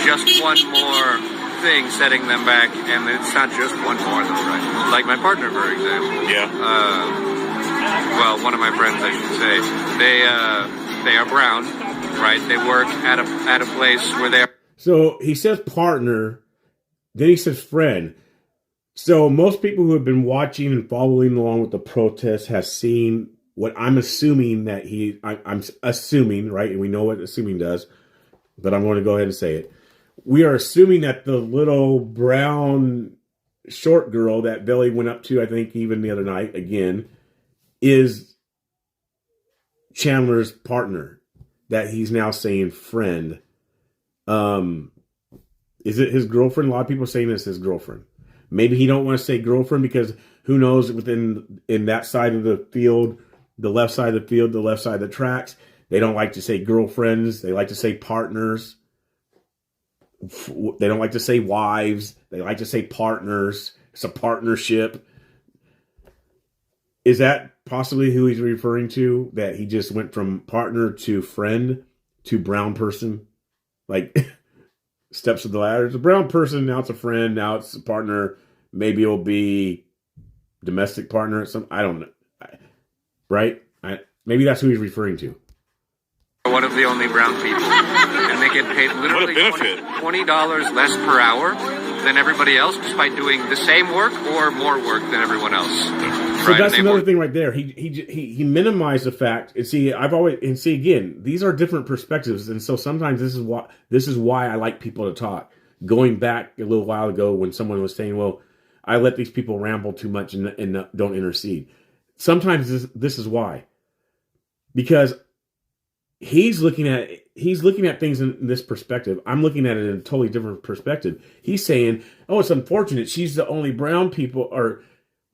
Speaker 3: just one more thing setting them back, and it's not just one more, though, right? Like my partner, for example.
Speaker 5: Yeah.
Speaker 3: Well, one of my friends, I should say. They are brown, right? They work at a place where they're.
Speaker 1: So he says partner, then he says friend. So most people who have been watching and following along with the protests has seen what I'm assuming that I'm assuming, right? And we know what assuming does, but I'm going to go ahead and say it. We are assuming that the little brown short girl that Billy went up to, I think even the other night, again, is Chandler's partner that he's now saying friend. Is it his girlfriend? A lot of people are saying it's his girlfriend. Maybe he don't want to say girlfriend because who knows, in that side of the field, the left side of the field, the left side of the tracks, they don't like to say girlfriends. They like to say partners. They don't like to say wives. They like to say partners. It's a partnership. Is that possibly who he's referring to? That he just went from partner to friend to brown person? Like steps of the ladder. It's a brown person, now it's a friend, now it's a partner. Maybe it'll be domestic partner at some, I don't know. Right? Maybe that's who he's referring to.
Speaker 3: One of the only brown people, and they get paid literally $20 less per hour than everybody else, despite doing the same work or more work than everyone else.
Speaker 1: So right? That's another thing right there. He minimized the fact. And see, again, these are different perspectives, and so sometimes this is why I like people to talk. Going back a little while ago when someone was saying, "Well, I let these people ramble too much and don't intercede." Sometimes this is why, because he's looking at things in this perspective. I'm looking at it in a totally different perspective. He's saying, "Oh, it's unfortunate. She's the only brown people, or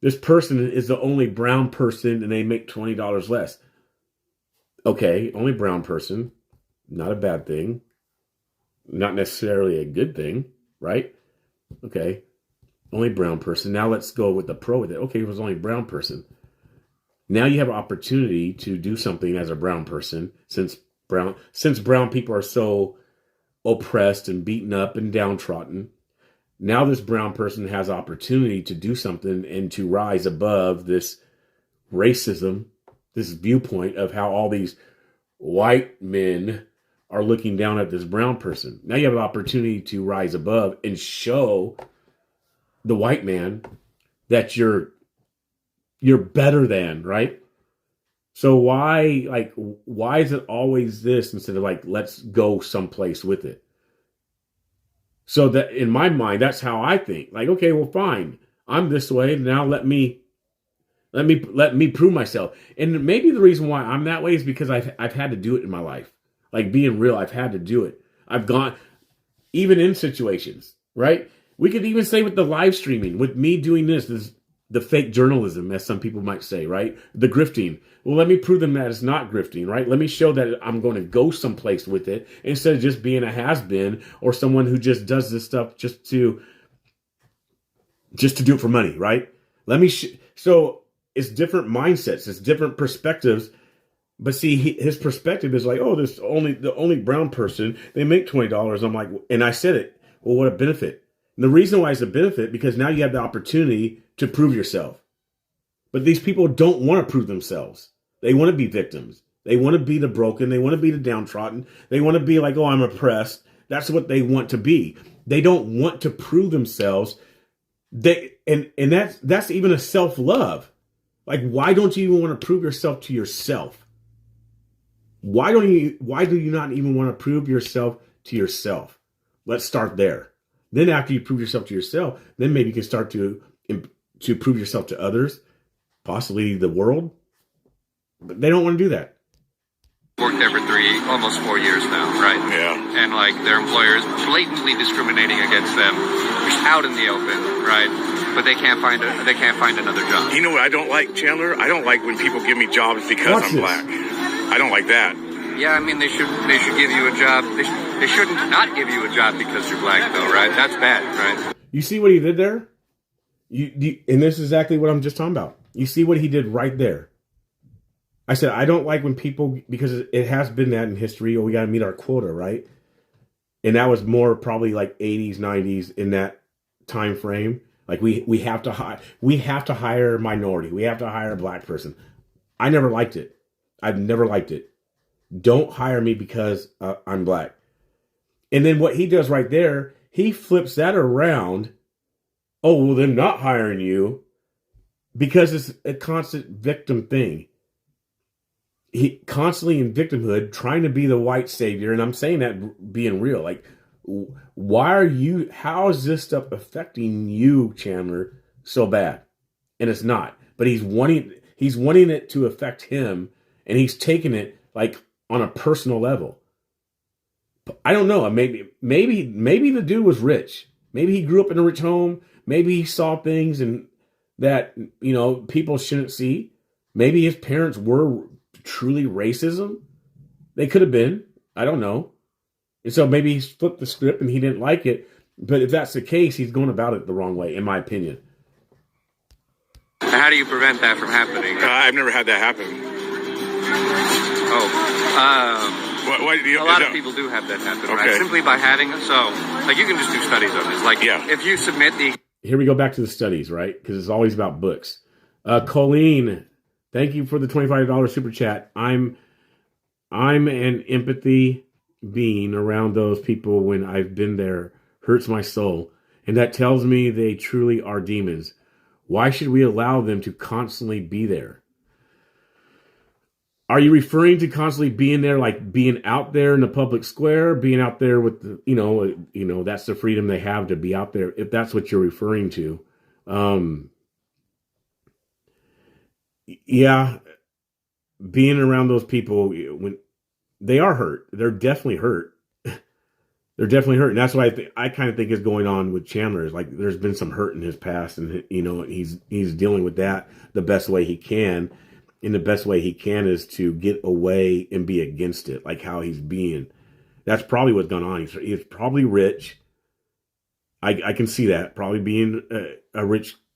Speaker 1: this person is the only brown person, and they make $20 less." Okay, only brown person, not a bad thing, not necessarily a good thing, right? Okay, only brown person. Now let's go with the pro with it. Okay, it was only brown person. Now you have an opportunity to do something as a brown person, since brown people are so oppressed and beaten up and downtrodden. Now this brown person has opportunity to do something and to rise above this racism, this viewpoint of how all these white men are looking down at this brown person. Now you have an opportunity to rise above and show the white man that you're better than, right? So why is it always this instead of like, let's go someplace with it? So that in my mind, that's how I think. Like, okay, well, fine. I'm this way. Now let me prove myself. And maybe the reason why I'm that way is because I've had to do it in my life. Like being real, I've had to do it. I've gone, even in situations, right? We could even say with the live streaming, with me doing this the fake journalism, as some people might say, right? The grifting. Well, let me prove them that it's not grifting, right? Let me show that I'm going to go someplace with it instead of just being a has-been or someone who just does this stuff just to do it for money, right? So it's different mindsets, it's different perspectives. But see, his perspective is like, oh, the only brown person, they make $20. I'm like, and I said it. Well, what a benefit. And the reason why it's a benefit, because now you have the opportunity to prove yourself. But these people don't want to prove themselves. They want to be victims. They want to be the broken. They want to be the downtrodden. They want to be like, oh, I'm oppressed. That's what they want to be. They don't want to prove themselves. And that's even a self-love. Like, why don't you even want to prove yourself to yourself? Why do you not even want to prove yourself to yourself? Let's start there. Then after you prove yourself to yourself, then maybe you can start to prove yourself to others, possibly the world. But they don't want to do that.
Speaker 3: Worked there for almost 4 years now, right?
Speaker 5: Yeah.
Speaker 3: And like their employers blatantly discriminating against them, just out in the open, right? But they can't find another job.
Speaker 5: You know what I don't like, Chandler? I don't like when people give me jobs because I'm black. I don't like that.
Speaker 3: Yeah, I mean they should give you a job. They shouldn't not give you a job because you're black, though, right? That's bad, right?
Speaker 1: You see what he did there? And this is exactly what I'm just talking about. You see what he did right there. I said, I don't like when people, because it has been that in history, we got to meet our quota, right? And that was more probably like 80s, 90s in that time frame. Like we have to hire a minority. We have to hire a black person. I never liked it. I've never liked it. Don't hire me because I'm black. And then what he does right there, he flips that around. Oh, well, they're not hiring you because it's a constant victim thing. He constantly in victimhood, trying to be the white savior. And I'm saying that being real. Like, how is this stuff affecting you, Chandler, so bad? And it's not. But he's wanting it to affect him, and he's taking it like on a personal level. I don't know. Maybe the dude was rich. Maybe he grew up in a rich home. Maybe he saw things and that, people shouldn't see. Maybe his parents were truly racism. They could have been. I don't know. And so maybe he flipped the script and he didn't like it. But if that's the case, he's going about it the wrong way, in my opinion.
Speaker 3: How do you prevent that from happening?
Speaker 5: I've never had that happen.
Speaker 3: A lot of people do have that happen, right? Simply by having you can just do studies on this. If you submit the...
Speaker 1: Here we go back to the studies, right? Because it's always about books. Colleen, thank you for the $25 super chat. I'm an empathy being around those people when I've been there hurts my soul. And that tells me they truly are demons. Why should we allow them to constantly be there? Are you referring to constantly being there, like being out there in the public square, being out there with the, that's the freedom they have to be out there, if that's what you're referring to? Yeah, being around those people when they are hurt, they're definitely hurt. They're definitely hurt, and that's what I kind of think is going on with Chandler. Is like there's been some hurt in his past, and he's dealing with that the best way he can. And the best way he can is to get away and be against it, like how he's being. That's probably what's going on. He's probably rich. I can see that. Probably being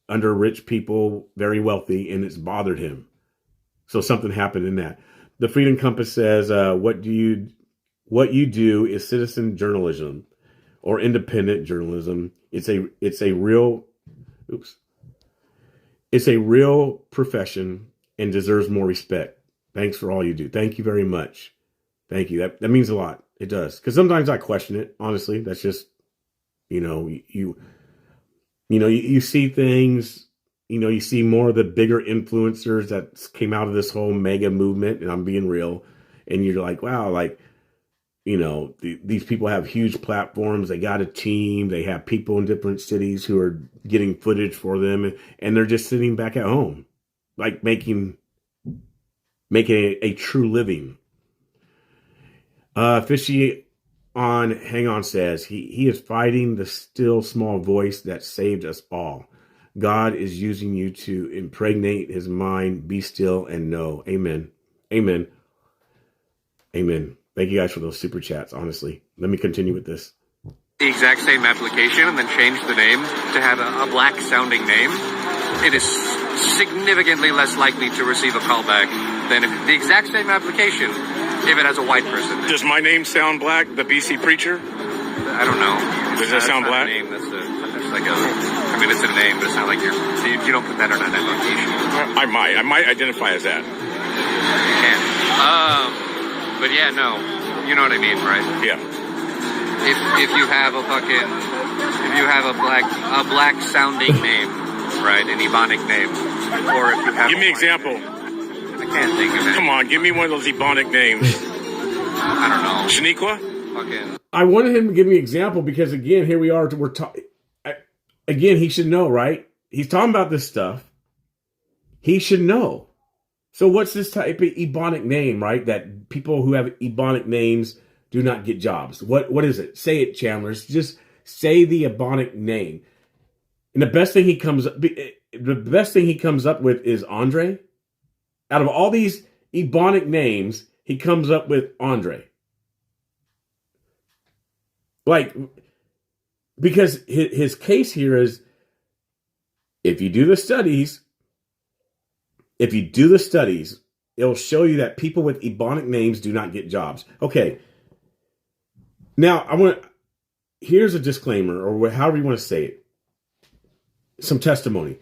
Speaker 1: under rich people, very wealthy, and it's bothered him. So something happened in that. The Freedom Compass says, what you do is citizen journalism or independent journalism. It's a real profession and deserves more respect. Thanks for all you do. Thank you very much. Thank you. That means a lot. It does. Because sometimes I question it, honestly. That's just, you see things, you see more of the bigger influencers that came out of this whole mega movement, and I'm being real. And you're like, wow, like, these people have huge platforms. They got a team. They have people in different cities who are getting footage for them, and they're just sitting back at home, like making a true living. Fishy on Hang On says, he is fighting the still small voice that saved us all. God is using you to impregnate his mind. Be still and know. Amen. Amen. Amen. Thank you guys for those super chats, honestly. Let me continue with this.
Speaker 3: The exact same application and then change the name to have a black sounding name, it is significantly less likely to receive a callback than if the exact same application if it has a white person.
Speaker 7: Does my name sound black? The BC Preacher?
Speaker 3: I don't know.
Speaker 7: Does that sound black?
Speaker 3: Name. That's like I mean, it's a name, but it's not like you don't put that on an application.
Speaker 7: I might identify as that.
Speaker 3: You can. But yeah, no. You know what I mean, right?
Speaker 7: Yeah.
Speaker 3: If you have a black sounding name, right, an Ebonic name, or if you have
Speaker 7: give me an example.
Speaker 3: I can't think of it.
Speaker 7: Come on, give me one of those Ebonic names.
Speaker 3: I don't know.
Speaker 7: Shaniqua?
Speaker 3: Fucking.
Speaker 1: I wanted him to give me an example because, again, here we are. We're talking. Again, he should know, right? He's talking about this stuff. He should know. So what's this type of Ebonic name, right? That people who have Ebonic names do not get jobs. What is it? Say it, Chandlers. Just say the Ebonic name. And the best thing he comes up with is Andre. Out of all these Ebonic names, he comes up with Andre. Like, because his case here is, if you do the studies, it'll show you that people with Ebonic names do not get jobs. Okay. Now, here's a disclaimer, or however you want to say it. Some testimony.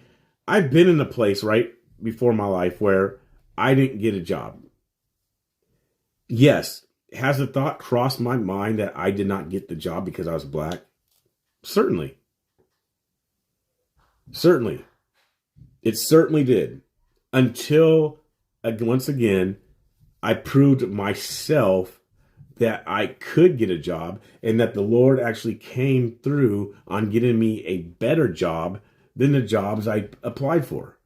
Speaker 1: I've been in a place right before my life where I didn't get a job. Yes. Has the thought crossed my mind that I did not get the job because I was black? Certainly. Certainly. It certainly did. Until, once again, I proved myself that I could get a job and that the Lord actually came through on getting me a better job than the jobs I applied for.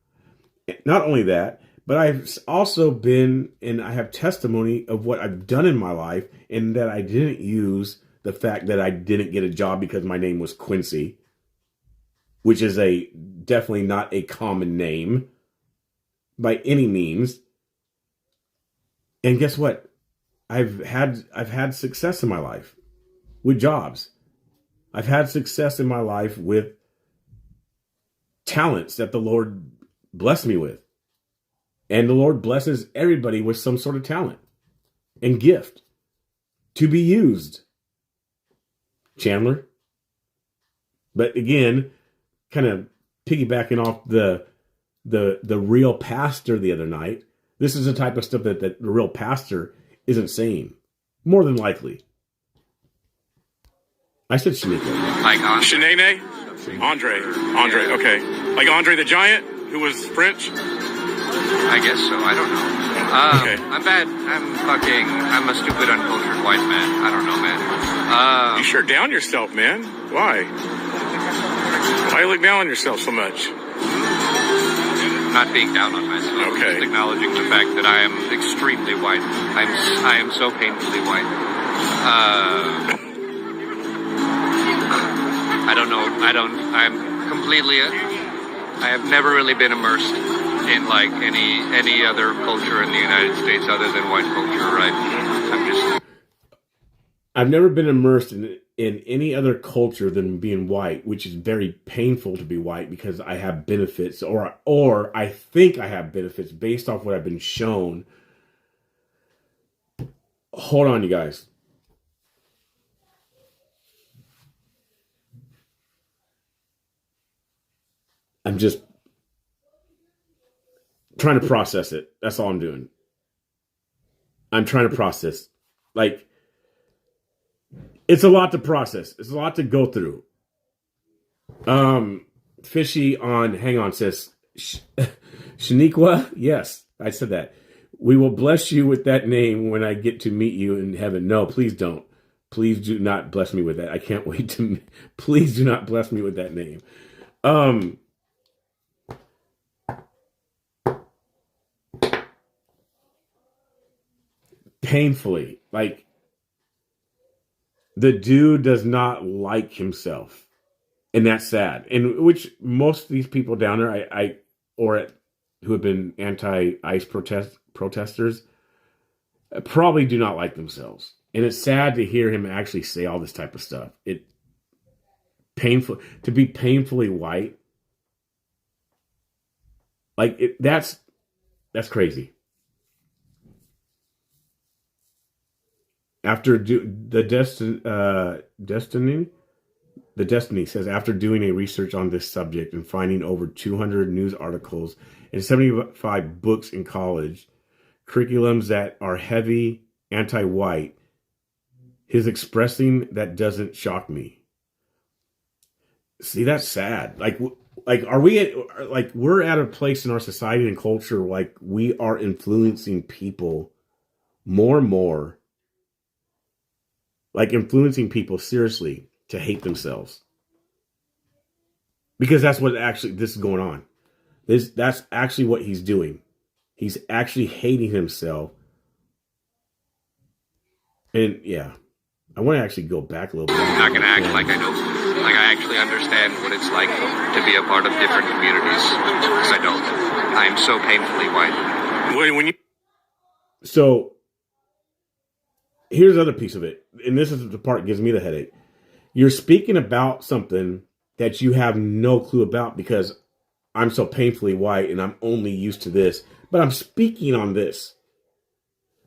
Speaker 1: Not only that, but I've also been, and I have testimony of what I've done in my life, and that I didn't use the fact that I didn't get a job because my name was Quincy, which is definitely not a common name by any means. And guess what? I've had success in my life with jobs. I've had success in my life with talents that the Lord blessed me with. And the Lord blesses everybody with some sort of talent and gift to be used. Chandler. But again, kind of piggybacking off the real pastor the other night, this is the type of stuff that the real pastor isn't saying. More than likely. I said Shaniqua.
Speaker 3: Like
Speaker 7: Shanae? Andre, okay. Like Andre the Giant, who was French?
Speaker 3: I guess so. I don't know.
Speaker 7: Okay.
Speaker 3: I'm bad. I'm a stupid, uncultured white man. I don't know, man.
Speaker 7: You sure down yourself, man. Why? Why you look down on yourself so much?
Speaker 3: I'm not being down on myself.
Speaker 7: Okay.
Speaker 3: Just acknowledging the fact that I am extremely white. I am so painfully white. I don't know. I have never really been immersed in like any other culture in the United States other than white culture, right?
Speaker 1: I've never been immersed in any other culture than being white, which is very painful to be white because I have benefits, or I think I have benefits based off what I've been shown. Hold on, you guys. I'm just trying to process it. That's all I'm doing. I'm trying to process. Like, it's a lot to process. It's a lot to go through. Fishy on Hang On says, Shaniqua, yes, I said that. We will bless you with that name when I get to meet you in heaven. No, please don't. Please do not bless me with that. I can't wait to. Please do not bless me with that name. Painfully, like, the dude does not like himself, and that's sad. And which most of these people down there, who have been anti-ICE protesters, probably do not like themselves. And it's sad to hear him actually say all this type of stuff. Painful to be painfully white. Like, that's crazy. After the Destiny says, after doing a research on this subject and finding over 200 news articles and 75 books in college curriculums that are heavy anti-white, his expressing that doesn't shock me. See, that's sad. Like are we we're at a place in our society and culture like we are influencing people more and more. Like, influencing people seriously to hate themselves. Because that's what this is going on. That's actually what he's doing. He's actually hating himself. And yeah, I want to actually go back a little bit.
Speaker 3: I'm not going to act like I know, like I actually understand what it's like to be a part of different communities. Because I don't. I am so painfully white.
Speaker 1: So, here's the other piece of it, and this is the part that gives me the headache. You're speaking about something that you have no clue about because I'm so painfully white and I'm only used to this, but I'm speaking on this.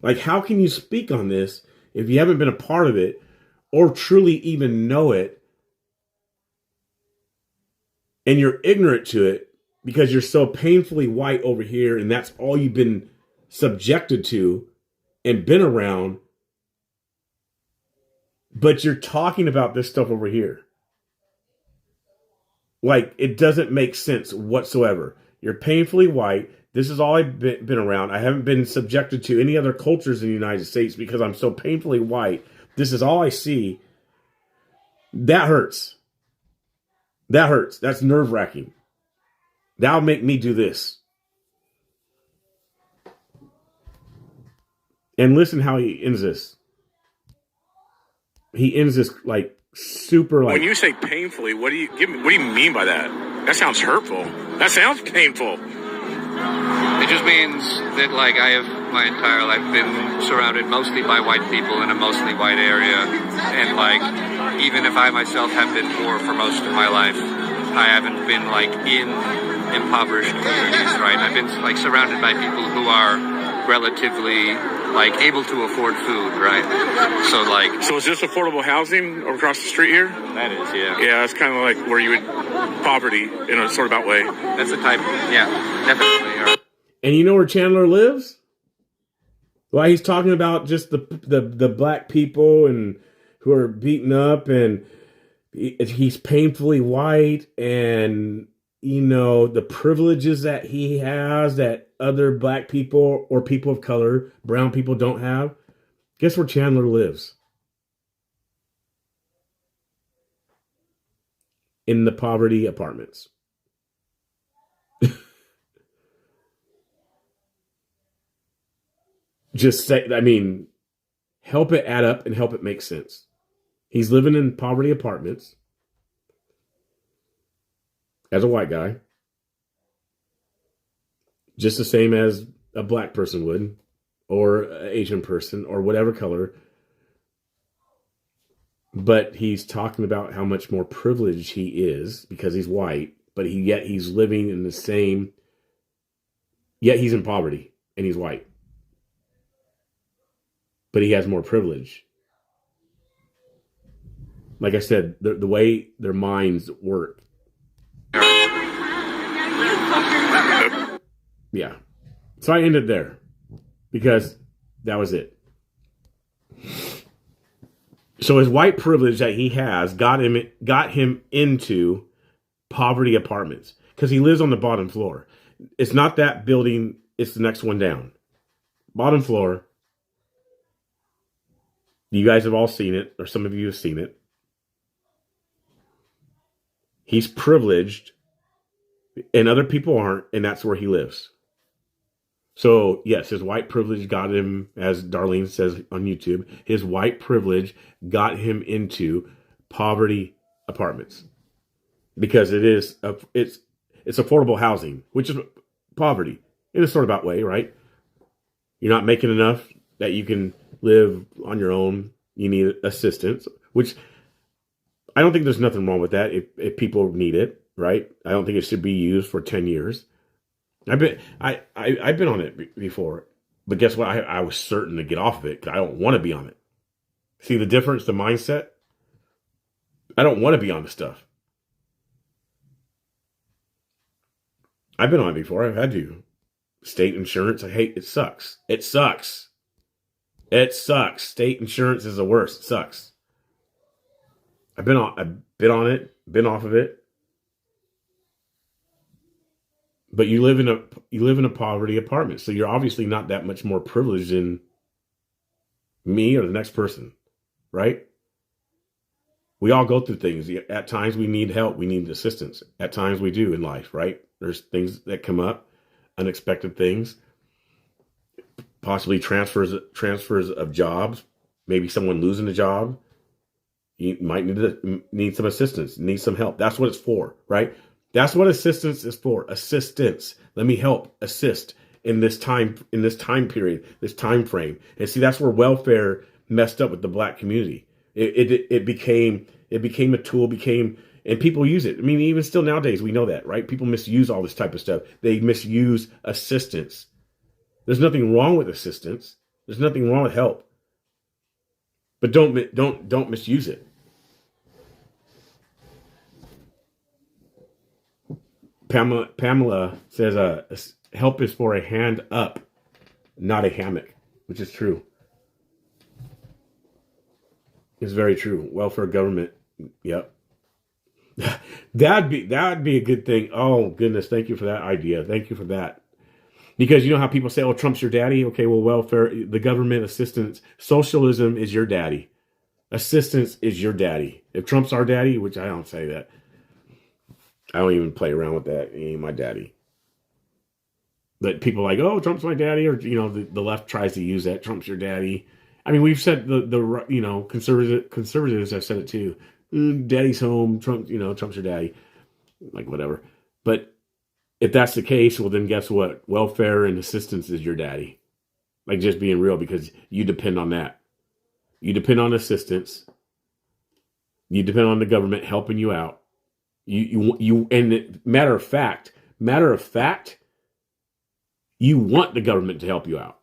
Speaker 1: Like, how can you speak on this if you haven't been a part of it or truly even know it, and you're ignorant to it because you're so painfully white over here and that's all you've been subjected to and been around? But you're talking about this stuff over here. Like, it doesn't make sense whatsoever. You're painfully white. This is all I've been around. I haven't been subjected to any other cultures in the United States because I'm so painfully white. This is all I see. That hurts. That hurts. That's nerve-wracking. That'll make me do this. And listen how he ends this. He ends this like super like.
Speaker 7: When you say painfully, what do you mean by that? That sounds hurtful. That sounds painful.
Speaker 3: It just means that, like, I have my entire life been surrounded mostly by white people in a mostly white area, and like, even if I myself have been poor for most of my life, I haven't been like in impoverished communities, right? I've been like surrounded by people who are relatively like able to afford food, right? So
Speaker 7: is this affordable housing across the street here?
Speaker 3: That is, yeah.
Speaker 7: Yeah, it's kind of like where you would poverty in a sort of way.
Speaker 3: That's the type, yeah, definitely.
Speaker 1: And you know where Chandler lives? Why he's talking about just the black people and who are beaten up, and he's painfully white, and you know the privileges that he has that other black people or people of color, brown people, don't have. Guess where Chandler lives? In the poverty apartments. Just say, I mean, help it add up and help it make sense. He's living in poverty apartments as a white guy, just the same as a black person would, or an Asian person, or whatever color. But he's talking about how much more privileged he is because he's white, but yet he's living in the same, yet he's in poverty and he's white. But he has more privilege. Like I said, the way their minds work. Yeah. So I ended there because that was it. So his white privilege that he has got him into poverty apartments because he lives on the bottom floor. It's not that building, it's the next one down. Bottom floor. You guys have all seen it, or some of you have seen it. He's privileged and other people aren't, and that's where he lives. So, yes, his white privilege got him, as Darlene says on YouTube, his white privilege got him into poverty apartments because it's affordable housing, which is poverty in a sort of way, right? You're not making enough that you can live on your own. You need assistance, which I don't think there's nothing wrong with that if people need it, right? I don't think it should be used for 10 years. I've been on it before, but guess what? I was certain to get off of it because I don't want to be on it. See the difference, the mindset? I don't want to be on the stuff. I've been on it before. I've had to. State insurance, I hate. It sucks. It sucks. It sucks. State insurance is the worst. It sucks. I've been on it, been off of it. But you live in a poverty apartment, so you're obviously not that much more privileged than me or the next person, right? We all go through things. At times we need help, we need assistance. At times we do in life, right? There's things that come up, unexpected things, possibly transfers of jobs, maybe someone losing a job. You might need some assistance, need some help. That's what it's for, right? That's what assistance is for. Assistance. Let me help assist in this time period, this time frame. And see, that's where welfare messed up with the black community. It became a tool, and people use it. I mean, even still nowadays, we know that, right? People misuse all this type of stuff. They misuse assistance. There's nothing wrong with assistance. There's nothing wrong with help. But don't misuse it. Pamela says, help is for a hand up, not a hammock, which is true. It's very true. Welfare government. Yep. That'd be a good thing. Oh, goodness. Thank you for that idea. Thank you for that. Because you know how people say, oh, Trump's your daddy? Okay, well, welfare, the government, assistance, socialism is your daddy. Assistance is your daddy. If Trump's our daddy, which I don't say that. I don't even play around with that. He ain't my daddy. But people are like, oh, Trump's my daddy, or the left tries to use that. Trump's your daddy. I mean, we've said the conservatives have said it too. Daddy's home. Trump's your daddy. Like whatever. But if that's the case, well then guess what? Welfare and assistance is your daddy. Like just being real, because you depend on that. You depend on assistance. You depend on the government helping you out. And matter of fact, you want the government to help you out.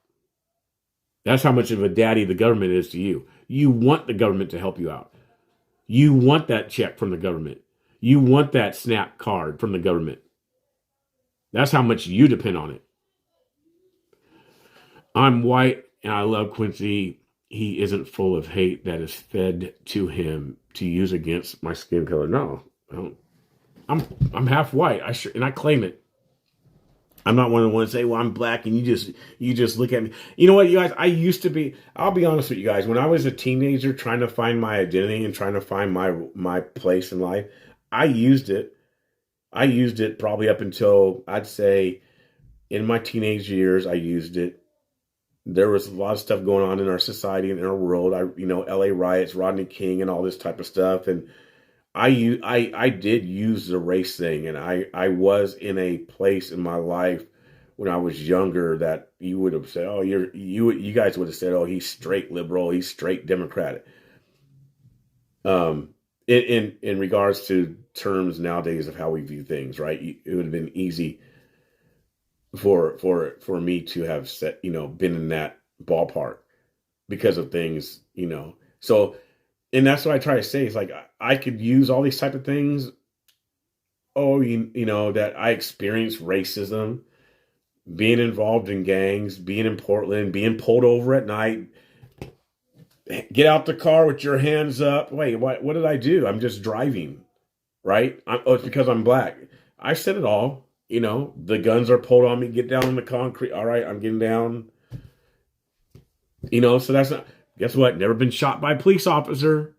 Speaker 1: That's how much of a daddy the government is to you. You want the government to help you out. You want that check from the government. You want that SNAP card from the government. That's how much you depend on it. I'm white and I love Quincy. He isn't full of hate that is fed to him to use against my skin color. No, I don't. I'm half white. And I claim it. I'm not one of the ones that say, well, I'm black and you just look at me. You know what, you guys, I'll be honest with you guys. When I was a teenager trying to find my identity and trying to find my place in life, I used it. I used it probably up until, I'd say, in my teenage years, I used it. There was a lot of stuff going on in our society and in our world. LA riots, Rodney King and all this type of stuff. And I did use the race thing, and I was in a place in my life when I was younger that you would have said, oh, you guys would have said, oh, he's straight liberal, he's straight Democratic. In regards to terms nowadays of how we view things, right? It would have been easy for me to have been in that ballpark because of things, So, and that's what I try to say. It's like I could use all these type of things. Oh, that I experienced racism, being involved in gangs, being in Portland, being pulled over at night. Get out the car with your hands up. Wait, what did I do? I'm just driving, right? It's because I'm black. I said it all. The guns are pulled on me. Get down on the concrete. All right, I'm getting down. So that's not. Guess what? Never been shot by a police officer.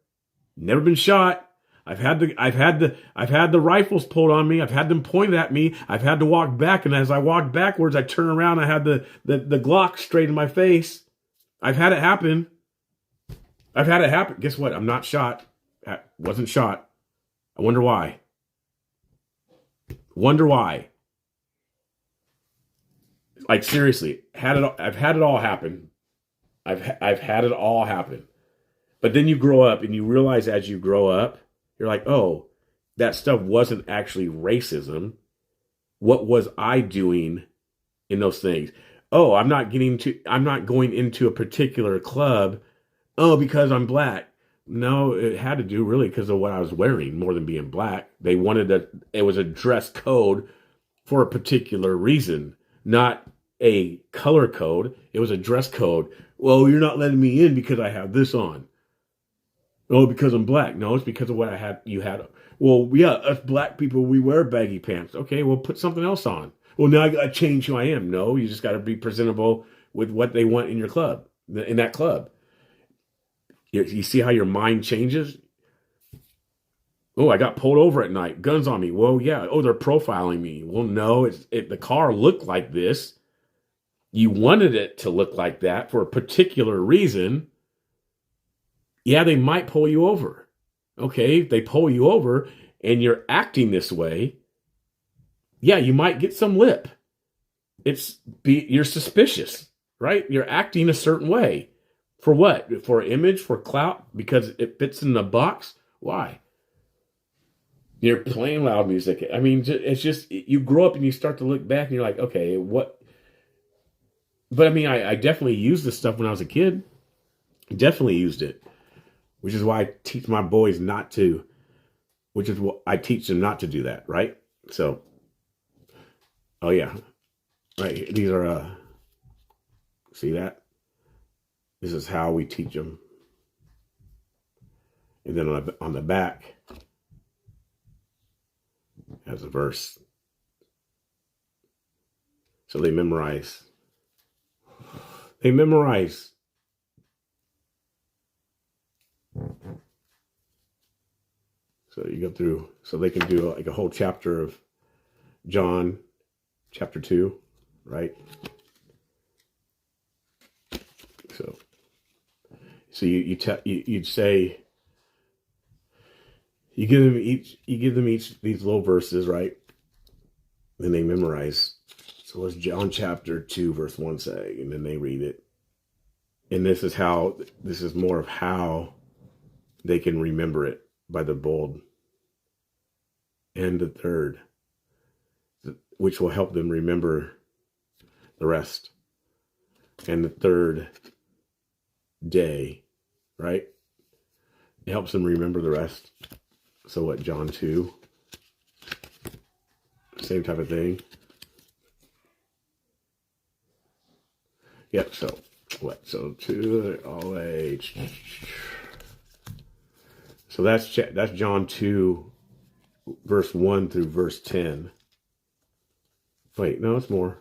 Speaker 1: Never been shot. I've had the rifles pulled on me. I've had them pointed at me. I've had to walk back, and as I walked backwards, I turn around. I had the Glock straight in my face. I've had it happen. Guess what? I'm not shot. I wasn't shot. I wonder why. Like seriously, I've had it all happen. I've had it all happen. But then you grow up and you realize as you grow up, you're like, oh, that stuff wasn't actually racism. What was I doing in those things? Oh, I'm not going into a particular club. Oh, because I'm black. No, it had to do really because of what I was wearing more than being black. They wanted it was a dress code for a particular reason, not a color code. It was a dress code. Well, you're not letting me in because I have this on. Oh, because I'm black. No, it's because of what you had. Well, yeah, us black people, we wear baggy pants. Okay, well, put something else on. Well, now I got to change who I am. No, you just got to be presentable with what they want in your club, in that club. You see how your mind changes? Oh, I got pulled over at night. Guns on me. Well, yeah. Oh, they're profiling me. Well, no, the car looked like this. You wanted it to look like that for a particular reason. Yeah, they might pull you over. Okay, if they pull you over and you're acting this way, yeah, you might get some lip. You're suspicious, right? You're acting a certain way. For what? For image, for clout, because it fits in the box? Why? You're playing loud music. I mean, it's just, you grow up and you start to look back and you're like, okay, what? But I mean, I definitely used this stuff when I was a kid. Definitely used it. Which is why I teach my boys not to. Which is what I teach them not to do that, right? So, oh yeah. Right, these are, see that? This is how we teach them. And then on the back has a verse. So they memorize. So you go through, so they can do like a whole chapter of John, chapter 2, right? So you'd say, you give them each these little verses, right? Then they memorize. So what's John chapter 2 verse 1 say? And then they read it. And this is more of how they can remember it by the bold. And the third, which will help them remember the rest. And the third day, right? It helps them remember the rest. So what, John 2? Same type of thing. Yep, so what? So 2 all the way. So that's John 2, verse 1 through verse 10. Wait, no, it's more.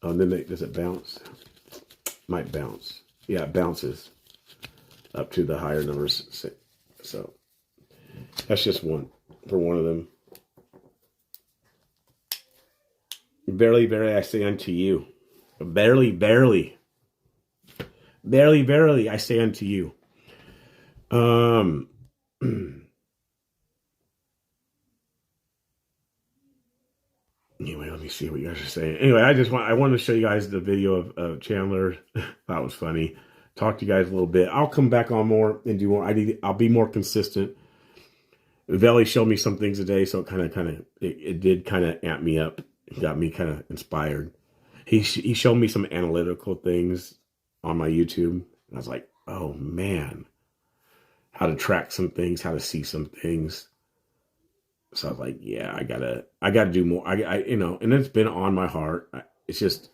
Speaker 1: Oh, and then does it bounce? Might bounce. Yeah, it bounces up to the higher numbers. So that's just one for one of them. Verily, verily, I say unto you. Verily, verily. Verily, verily, I say unto you. Anyway, let me see what you guys are saying. Anyway, I wanted to show you guys the video of Chandler. That was funny. talk to you guys a little bit. I'll come back on more and do more. I'll be more consistent. Veli showed me some things today, so it did kind of amp me up. It got me kind of inspired. He showed me some analytical things on my YouTube, and I was like, oh man, how to track some things, how to see some things. So I was like, yeah, I gotta do more. And it's been on my heart. It's just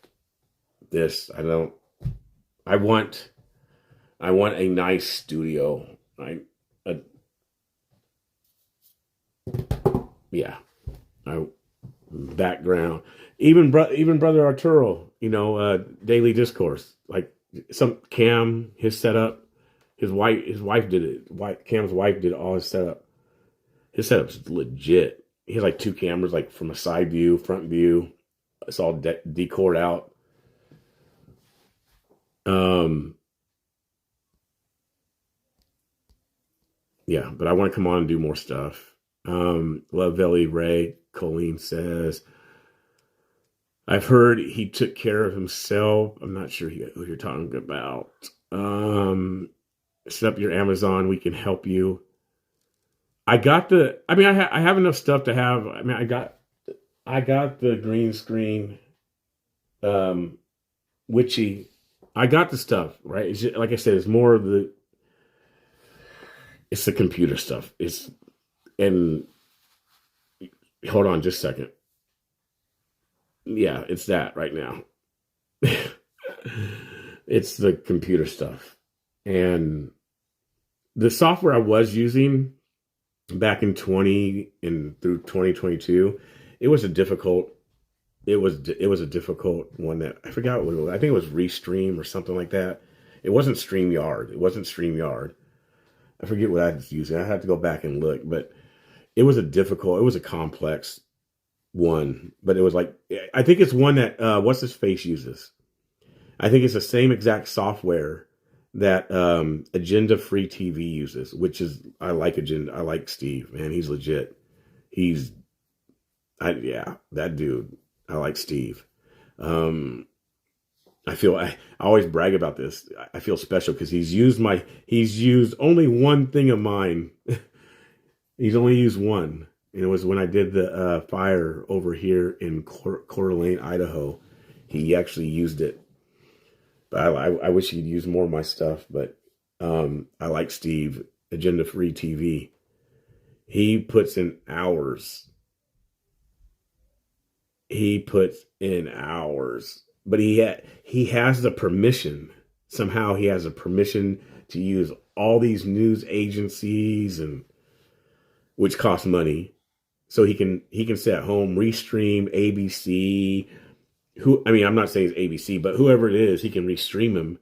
Speaker 1: this. I want a nice studio. Background. Even brother Arturo, daily discourse. Like some Cam, his setup. His wife did it. Cam's wife did all his setup. His setup's legit. He has like 2 cameras, like from a side view, front view. It's all decored out. Yeah, but I want to come on and do more stuff. Love Veli Ray. Colleen says, I've heard he took care of himself. I'm not sure who you're talking about. Set up your Amazon. We can help you. I have enough stuff to have. I got the green screen, witchy. I got the stuff, right? It's just, like I said, it's more of it's the computer stuff. Hold on just a second. Yeah, it's that right now. It's the computer stuff. And the software I was using back in 20 and through 2022, it was a difficult one that I forgot what it was. I think it was Restream or something like that. It wasn't StreamYard. I forget what I was using. I had to go back and look, but it was a complex one. But it was like, I think it's one that what's his face uses. I think it's the same exact software that Agenda Free TV uses, which is, I like Steve, man. He's legit. That dude. I like Steve. I always brag about this. I feel special because he's used only one thing of mine. He's only used one. And it was when I did the fire over here in Coeur d'Alene, Idaho. He actually used it. But I wish he'd use more of my stuff. But I like Steve, Agenda Free TV. He puts in hours. But he has the permission. Somehow he has a permission to use all these news agencies, and which cost money. So he can sit at home, restream ABC. I'm not saying it's ABC, but whoever it is, he can restream them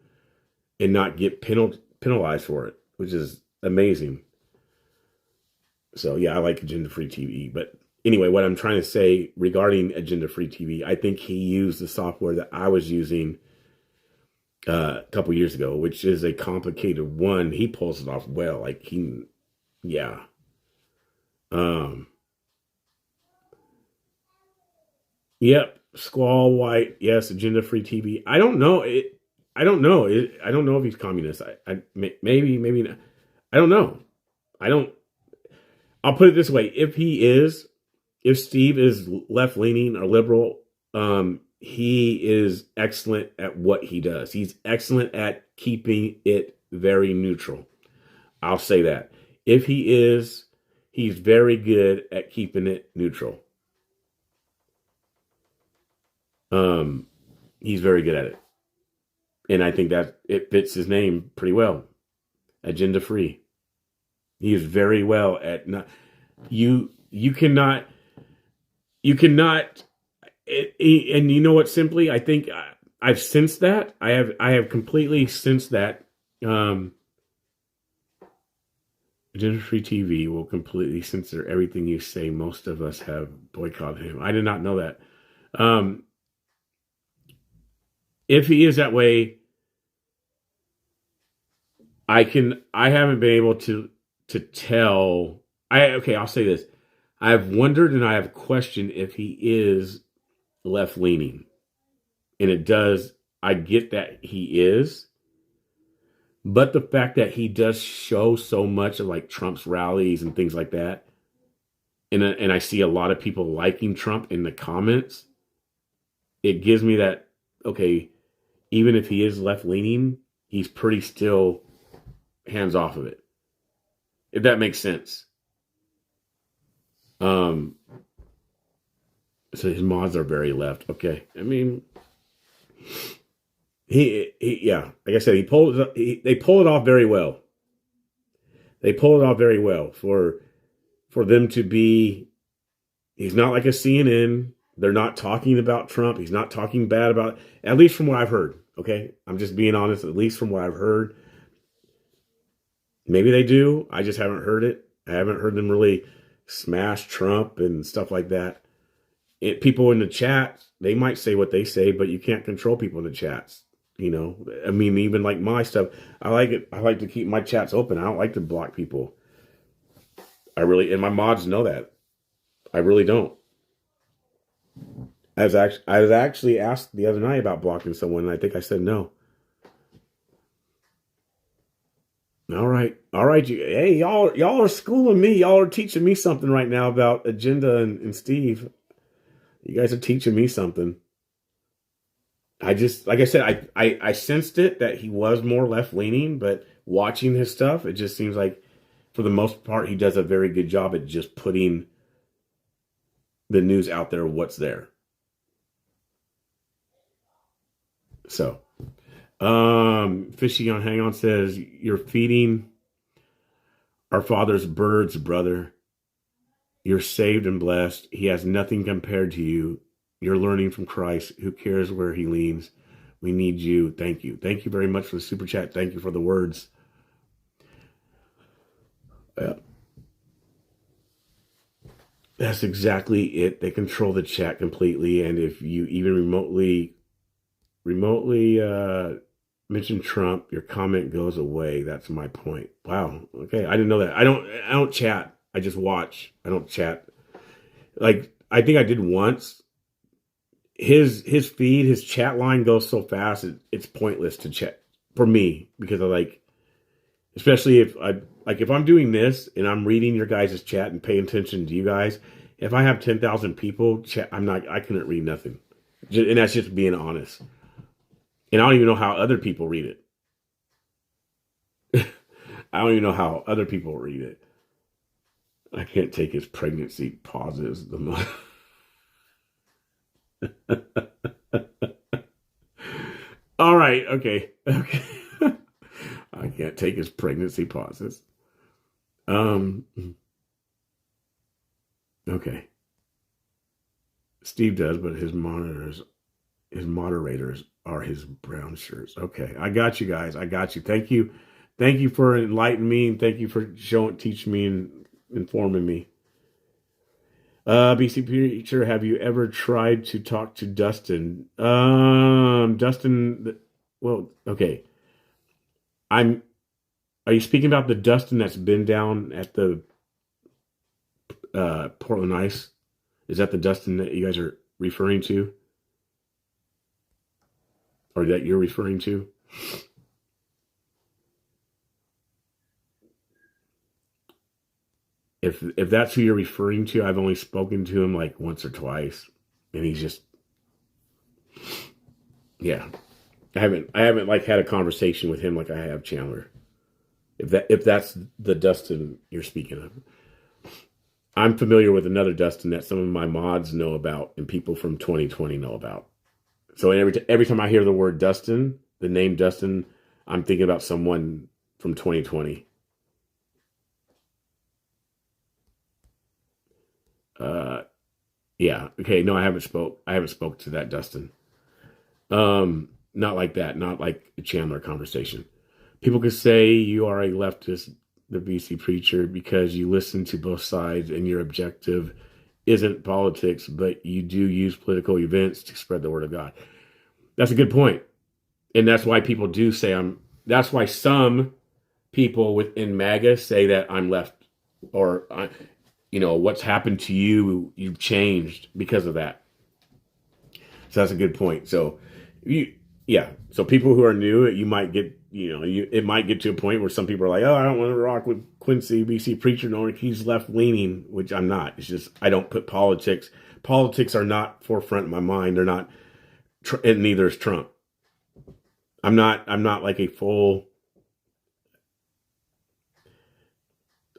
Speaker 1: and not get penalized for it, which is amazing. So yeah, I like Agenda Free TV. But anyway, what I'm trying to say regarding Agenda Free TV, I think he used the software that I was using a couple years ago, which is a complicated one. He pulls it off well. Yep. Squall White. Yes. Agenda Free TV. I don't know. I don't know if he's communist. Maybe not. I don't know. I'll put it this way. If Steve is left-leaning or liberal, he is excellent at what he does. He's excellent at keeping it very neutral. I'll say that. If he is, he's very good at keeping it neutral. He's very good at it. And I think that it fits his name pretty well. Agenda Free. He is very well at not, you cannot, and you know what, simply, I think I've sensed that. I have completely sensed that, Agenda Free TV will completely censor everything you say. Most of us have boycotted him. I did not know that. If he is that way, I haven't been able to tell. I'll say this. I've wondered and I have questioned if he is left-leaning. And I get that he is. But the fact that he does show so much of like Trump's rallies and things like that, and I see a lot of people liking Trump in the comments, it gives me that, okay, even if he is left leaning, he's pretty still hands off of it. If that makes sense. So his mods are very left. Okay. I mean, he yeah, like I said, they pull it off very well. They pull it off very well for them to be, he's not like a CNN. They're not talking about Trump. He's not talking bad about, at least from what I've heard. Okay. I'm just being honest, at least from what I've heard. Maybe they do. I just haven't heard it. I haven't heard them really smash Trump and stuff like that. People in the chat, they might say what they say, but you can't control people in the chats. You know, I mean, even like my stuff, I like it. I like to keep my chats open. I don't like to block people. And my mods know that. I really don't. I was actually asked the other night about blocking someone, and I think I said no. All right. Hey, y'all are schooling me. Y'all are teaching me something right now about Agenda and Steve. You guys are teaching me something. I just, like I said, I sensed it that he was more left leaning, but watching his stuff, it just seems like for the most part, he does a very good job at just putting the news out there, what's there. So, Fishy on Hang On says, you're feeding our father's birds, brother. You're saved and blessed. He has nothing compared to you. You're learning from Christ. Who cares where he leans? We need you. Thank you. Thank you very much for the super chat. Thank you for the words. That's exactly it. They control the chat completely. And if you even remotely mention Trump, your comment goes away. That's my point. Wow. Okay. I didn't know that. I don't chat. I just watch. I don't chat. Like, I think I did once. His feed, his chat line goes so fast, it's pointless to chat for me, because I like, especially if I'm doing this and I'm reading your guys' chat and paying attention to you guys. If I have 10,000 people chat, I couldn't read nothing. And that's just being honest. And I don't even know how other people read it. I don't even know how other people read it. I can't take his pregnancy pauses. All right. Okay. I can't take his pregnancy pauses. Okay. Steve does, but his moderators are his brown shirts. Okay. I got you guys. I got you. Thank you. Thank you for enlightening me, and thank you for teaching me and informing me. BCPreacher, have you ever tried to talk to Dustin? Dustin, well, okay. Are you speaking about the Dustin that's been down at the Portland Ice? Is that the Dustin that you guys are referring to? Or that you're referring to? If that's who you're referring to, I've only spoken to him like once or twice, and he's just, yeah. I haven't like had a conversation with him like I have Chandler. If that's the Dustin you're speaking of. I'm familiar with another Dustin that some of my mods know about and people from 2020 know about. So every time I hear the word Dustin, the name Dustin, I'm thinking about someone from 2020. Yeah. Okay. No, I haven't spoke to that Dustin. Not like that. Not like a Chandler conversation. People could say you are a leftist, the BC preacher, because you listen to both sides and your objective isn't politics, but you do use political events to spread the word of God. That's a good point. And that's why people do say that's why some people within MAGA say that I'm left, or what's happened to you, you've changed because of that. So that's a good point. So Yeah. So people who are new, you might get, it might get to a point where some people are like, oh, I don't want to rock with Quincy, BC Preacher, knowing he's left leaning, which I'm not. It's just, I don't put politics. Politics are not forefront in my mind. They're not, and neither is Trump. I'm not like a full,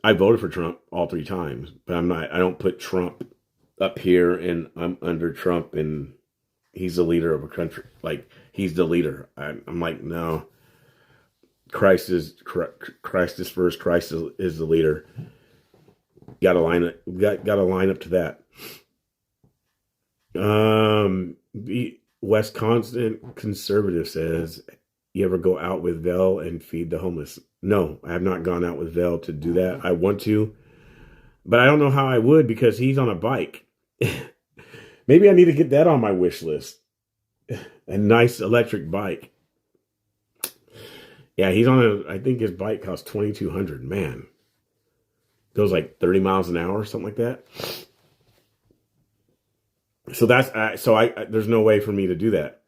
Speaker 1: I voted for Trump all 3 times, but I don't put Trump up here and I'm under Trump and he's the leader of a country. Like, he's the leader. I'm like, no. Christ is first. Christ is the leader. Got to line up. Got to line up to that. Wisconsin conservative says, "You ever go out with Zelle and feed the homeless?" No, I have not gone out with Zelle to do that. I want to, but I don't know how I would because he's on a bike. Maybe I need to get that on my wish list. A nice electric bike. Yeah, he's on I think his bike costs $2,200. Man. Goes like 30 miles an hour or something like that. So there's no way for me to do that.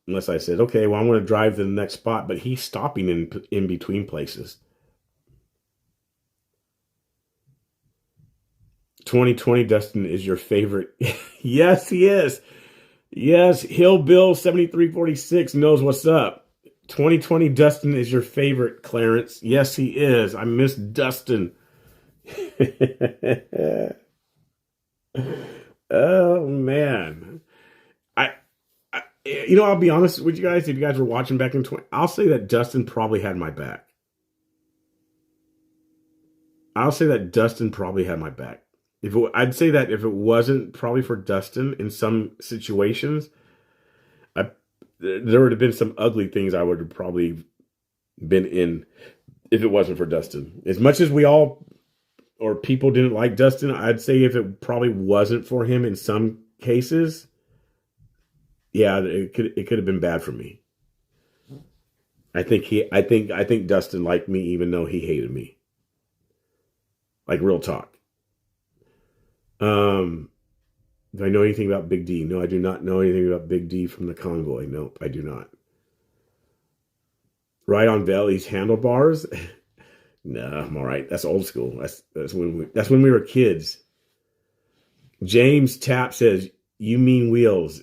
Speaker 1: Unless I said, okay, well, I'm going to drive to the next spot. But he's stopping in between places. 2020, Dustin, is your favorite. Yes, he is. Yes, Hill Bill 7346 knows what's up. 2020 Dustin is your favorite, Clarence. Yes, he is. I miss Dustin. Oh, man. I'll be honest with you guys. If you guys were watching back in I'll say that Dustin probably had my back. I'd say that if it wasn't probably for Dustin in some situations, there would have been some ugly things I would have probably been in if it wasn't for Dustin. As much as we all or people didn't like Dustin, I'd say if it probably wasn't for him in some cases, yeah, it could have been bad for me. I think Dustin liked me even though he hated me. Like, real talk. Do I know anything about Big D? No, I do not know anything about Big D from the convoy. Nope, I do not. Ride on Valley's handlebars? No, I'm all right. That's old school. That's when we were kids. James Tapp says, "You mean Wheels?"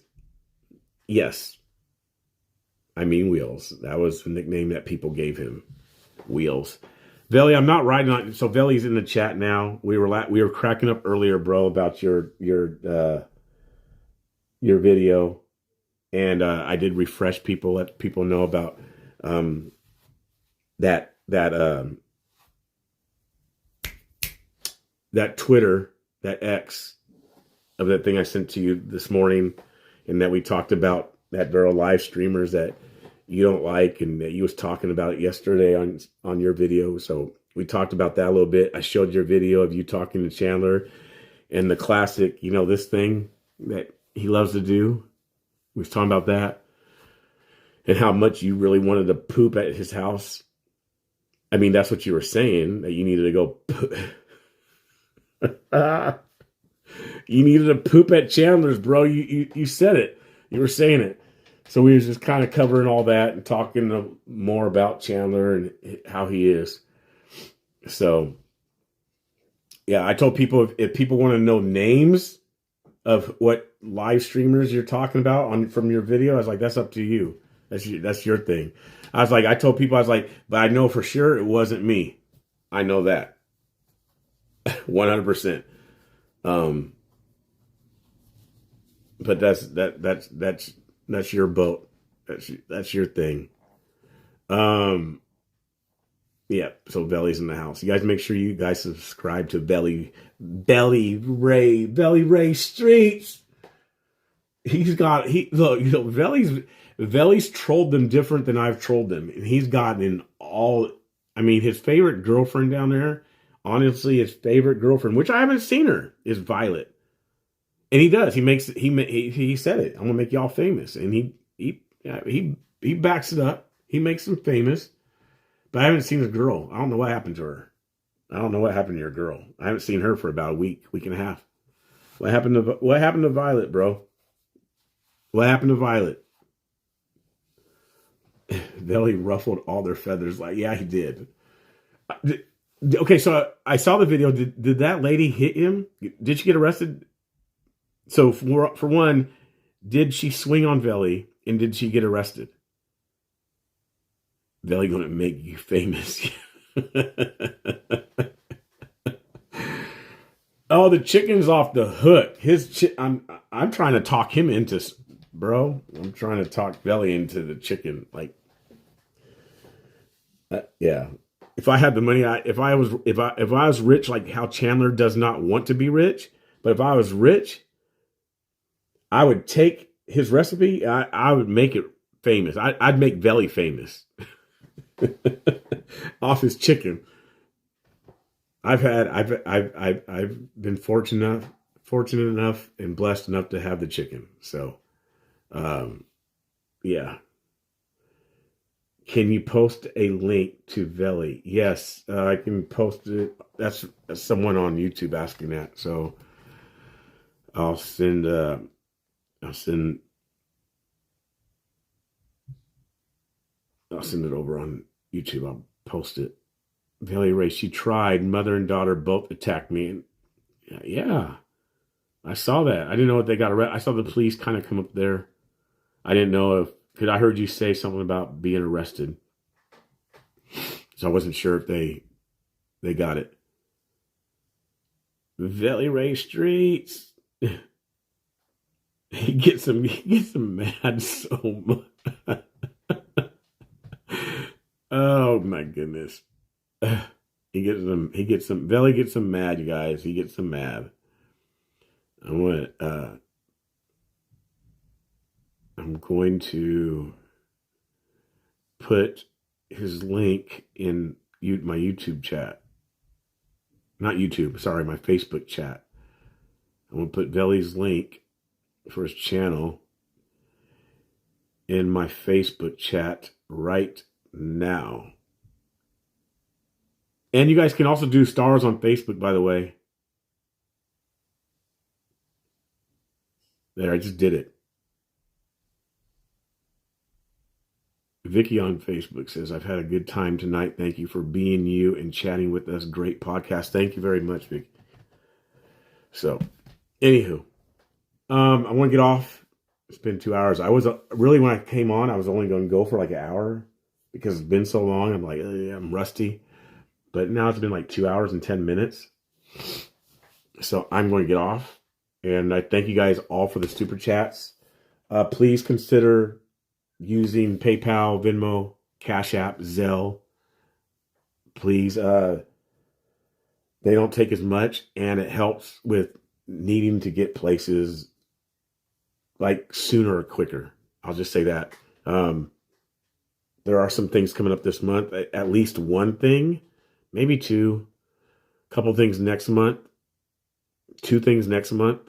Speaker 1: Yes, I mean Wheels. That was the nickname that people gave him. Wheels. Veli, I'm not riding on. So Veli's in the chat now. We were cracking up earlier, bro, about your video, and I did refresh people, let people know about that Twitter, that X of that thing I sent to you this morning, and that we talked about that there are live streamers that you don't like, and that you was talking about it yesterday on your video. So we talked about that a little bit. I showed your video of you talking to Chandler and the classic, this thing that he loves to do. We was talking about that and how much you really wanted to poop at his house. I mean, that's what you were saying, that you needed to go you needed to poop at Chandler's, bro. You said it. You were saying it. So we was just kind of covering all that and talking more about Chandler and how he is. So, yeah, I told people if people want to know names of what live streamers you're talking about from your video, I was like, that's up to you. That's your thing. I told people, but I know for sure it wasn't me. I know that. 100%. But that's your boat. That's your thing. Yeah. So Belly's in the house. You guys make sure you guys subscribe to Belly Ray Streets. Belly's trolled them different than I've trolled them, and he's gotten in all. I mean, his favorite girlfriend down there. Honestly, his favorite girlfriend, which I haven't seen her, is Violet. And he does. He said it. I'm gonna make y'all famous, and he backs it up. He makes them famous, but I haven't seen his girl. I don't know what happened to her. I don't know what happened to your girl. I haven't seen her for about a week and a half. What happened to Violet, bro? What happened to Violet? Velly ruffled all their feathers. Like, yeah, he did. Okay, so I saw the video. Did that lady hit him? Did she get arrested? So for one, did she swing on Velly, and did she get arrested? Velly gonna make you famous. Oh, the chicken's off the hook. I'm trying to talk him into, bro. I'm trying to talk Velly into the chicken. Like, yeah. If I had the money, if I was rich, like how Chandler does not want to be rich, but if I was rich, I would take his recipe. I would make it famous. I'd make Velly famous off his chicken. I've been fortunate enough and blessed enough to have the chicken. So, yeah. Can you post a link to Velly? Yes, I can post it. That's someone on YouTube asking that. So I'll send it over on YouTube. I'll post it. Velly Ray, she tried. Mother and daughter both attacked me. Yeah, I saw that. I didn't know if they got arrested. I saw the police kind of come up there. I didn't know because I heard you say something about being arrested. So I wasn't sure if they got it. Velly Ray Streets. He gets him mad so much. Oh my goodness. He gets them. Velly gets them mad, you guys. He gets them mad. I'm going to put his link in my YouTube chat. Not YouTube, sorry, my Facebook chat. I'm going to put Velly's link for his channel in my Facebook chat right now. And you guys can also do stars on Facebook, by the way. There, I just did it. Vicky on Facebook says, I've had a good time tonight. Thank you for being you and chatting with us. Great podcast. Thank you very much, Vicky. So, anywho, I want to get off. It's been 2 hours. I was really, when I came on, I was only going to go for like an hour because it's been so long. I'm like, I'm rusty. But now it's been like 2 hours and 10 minutes. So I'm going to get off. And I thank you guys all for the super chats. Please consider using PayPal, Venmo, Cash App, Zelle. Please. They don't take as much. And it helps with needing to get places like sooner or quicker. I'll just say that. There are some things coming up this month. At least one thing. Maybe two. A couple things next month. 2 things next month.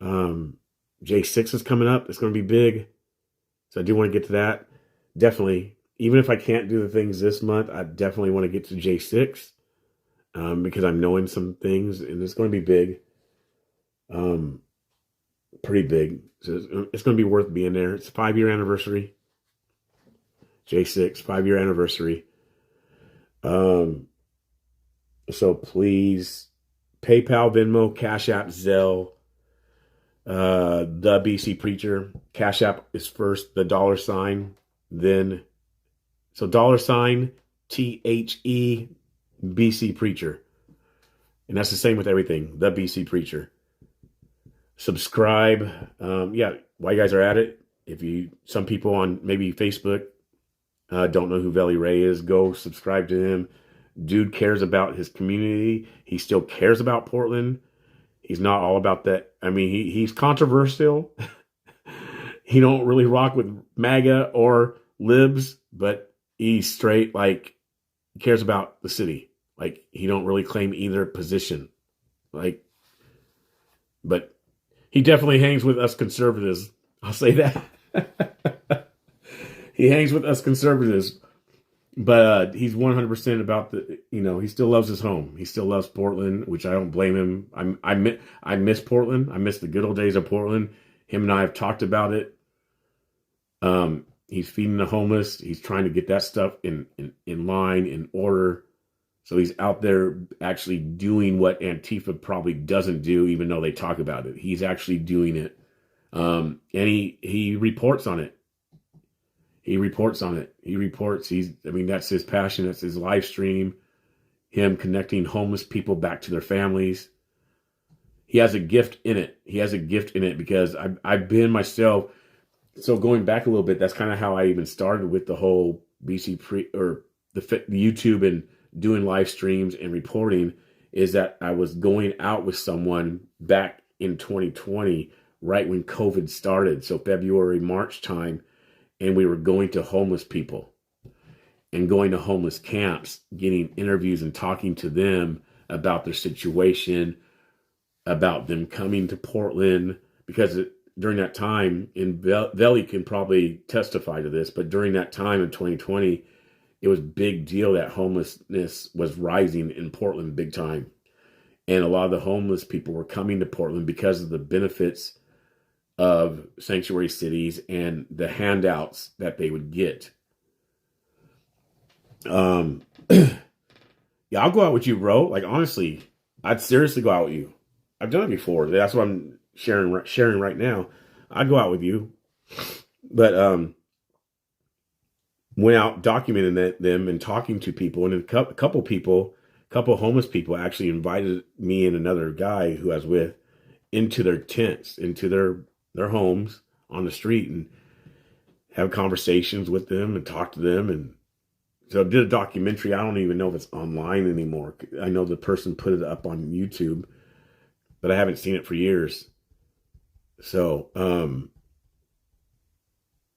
Speaker 1: J6 is coming up. It's going to be big. So I do want to get to that. Definitely. Even if I can't do the things this month, I definitely want to get to J6. Because I'm knowing some things. And it's going to be big. Pretty big. So it's going to be worth being there. It's a 5-year anniversary. J6, 5-year anniversary. So please, PayPal, Venmo, Cash App, Zelle, TheBCPreacher. Cash App is first, the $, then, so $, THE, BC Preacher. And that's the same with everything, The BC Preacher. Subscribe. Yeah, while you guys are at it, some people on maybe Facebook don't know who Velly Ray is, go subscribe to him. Dude cares about his community. He still cares about Portland. He's not all about that. I mean, he's controversial. He don't really rock with MAGA or libs, but he's straight, like, he cares about the city. Like, he don't really claim either position. Like, but he definitely hangs with us conservatives. I'll say that. He hangs with us conservatives. But he's 100% about he still loves his home. He still loves Portland, which I don't blame him. I miss Portland. I miss the good old days of Portland. Him and I have talked about it. He's feeding the homeless. He's trying to get that stuff in line, in order. So he's out there actually doing what Antifa probably doesn't do, even though they talk about it. He's actually doing it. And he reports on it. He reports on it. He reports. That's his passion. That's his live stream. Him connecting homeless people back to their families. He has a gift in it. He has a gift in it because I've been myself. So going back a little bit, that's kind of how I even started with the whole the YouTube and doing live streams and reporting, is that I was going out with someone back in 2020, right when COVID started. So February, March time. And we were going to homeless people and going to homeless camps, getting interviews and talking to them about their situation, about them coming to Portland, because during that time, and Veli can probably testify to this, but during that time in 2020, it was a big deal that homelessness was rising in Portland big time. And a lot of the homeless people were coming to Portland because of the benefits of sanctuary cities and the handouts that they would get. Yeah, I'll go out with you, bro. Like, honestly, I'd seriously go out with you. I've done it before. That's what I'm sharing right now. I'd go out with you. But went out documenting them and talking to people. And a couple homeless people actually invited me and another guy who I was with into their tents, into their homes on the street, and have conversations with them and talk to them. And so I did a documentary. I don't even know if it's online anymore. I know the person put it up on YouTube, but I haven't seen it for years. So,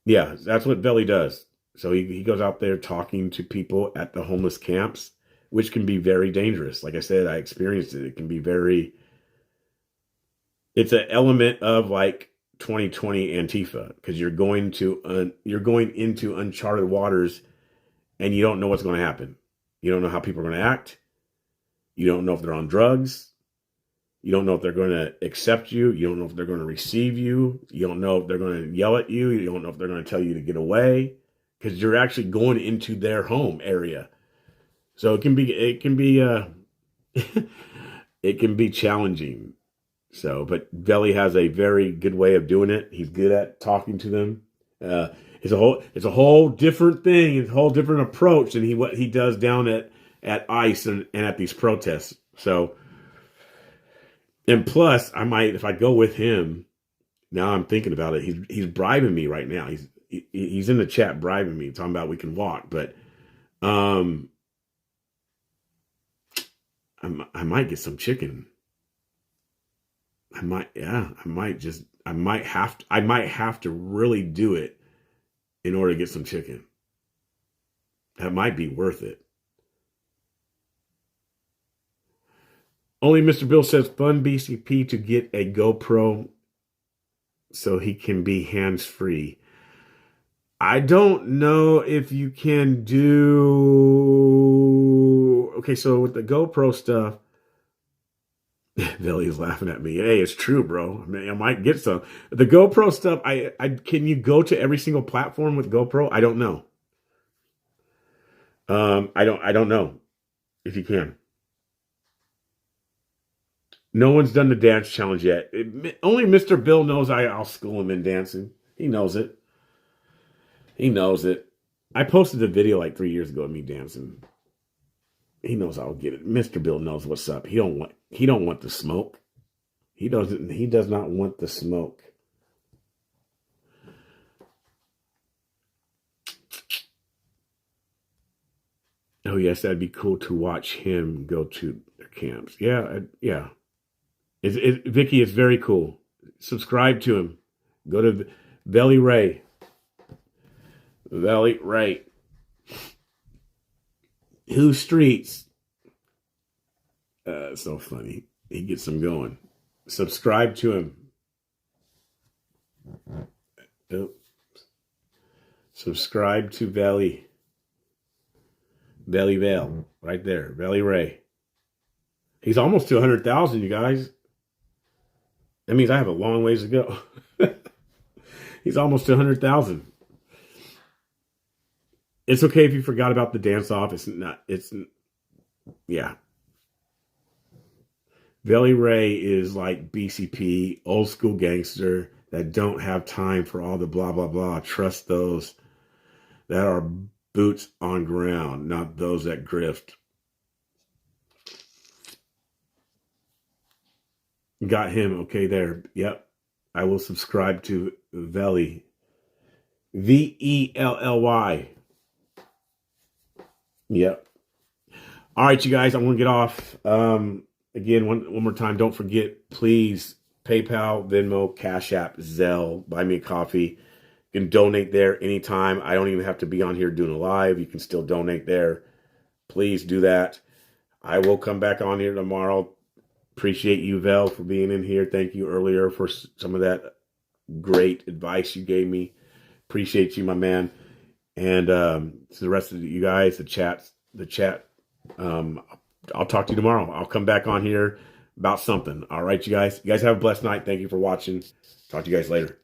Speaker 1: yeah, that's what Veli does. So he goes out there talking to people at the homeless camps, which can be very dangerous. Like I said, I experienced it. It can be it's an element of like 2020 Antifa, because you're going into uncharted waters and you don't know what's going to happen. You don't know how people are going to act. You don't know if they're on drugs. You don't know if they're going to accept you. You don't know if they're going to receive you. You don't know if they're going to yell at you. You don't know if they're going to tell you to get away, because you're actually going into their home area. So it can be it can be challenging. So, but Veli has a very good way of doing it. He's good at talking to them. It's a whole different thing. It's a whole different approach than what he does down at ICE and at these protests. So, and plus, I might, if I go with him, now I'm thinking about it. He's bribing me right now. He's in the chat bribing me, talking about we can walk. But I might get some chicken. I might have to really do it in order to get some chicken. That might be worth it. Only Mr. Bill says fund BCP to get a GoPro so he can be hands-free. I don't know if you can do... Okay, so with the GoPro stuff, Veli is laughing at me. Hey, it's true, bro. I mean, I might get some. The GoPro stuff, can you go to every single platform with GoPro? I don't know. I don't know if you can. No one's done the dance challenge yet. Only Mr. Bill knows I'll school him in dancing. He knows it. He knows it. I posted a video like 3 years ago of me dancing. He knows I'll get it. Mr. Bill knows what's up. He don't want the smoke. He does not want the smoke. Oh yes, that'd be cool to watch him go to their camps. Yeah. Vicky, it's very cool. Subscribe to him. Go to Veli Ray. Veli Ray. Who streets? So funny. He gets them going. Subscribe to him. Oh. Subscribe to Veli. Veli Vale. Right there. Veli Ray. He's almost to 100,000, you guys. That means I have a long ways to go. He's almost to 100,000. It's okay if you forgot about the dance off. Yeah. Velly Ray is like BCP, old school gangster that don't have time for all the blah, blah, blah. Trust those that are boots on ground, not those that grift. Got him. Okay, there. Yep. I will subscribe to Velly. Vellly. Yep. All right, you guys, I'm going to get off. Again, one more time, don't forget, please, PayPal, Venmo, Cash App, Zelle, buy me a coffee. You can donate there anytime. I don't even have to be on here doing a live. You can still donate there. Please do that. I will come back on here tomorrow. Appreciate you, Vel, for being in here. Thank you earlier for some of that great advice you gave me. Appreciate you, my man. And to the rest of you guys, the chat. I'll talk to you tomorrow. I'll come back on here about something. All right, you guys. You guys have a blessed night. Thank you for watching. Talk to you guys later.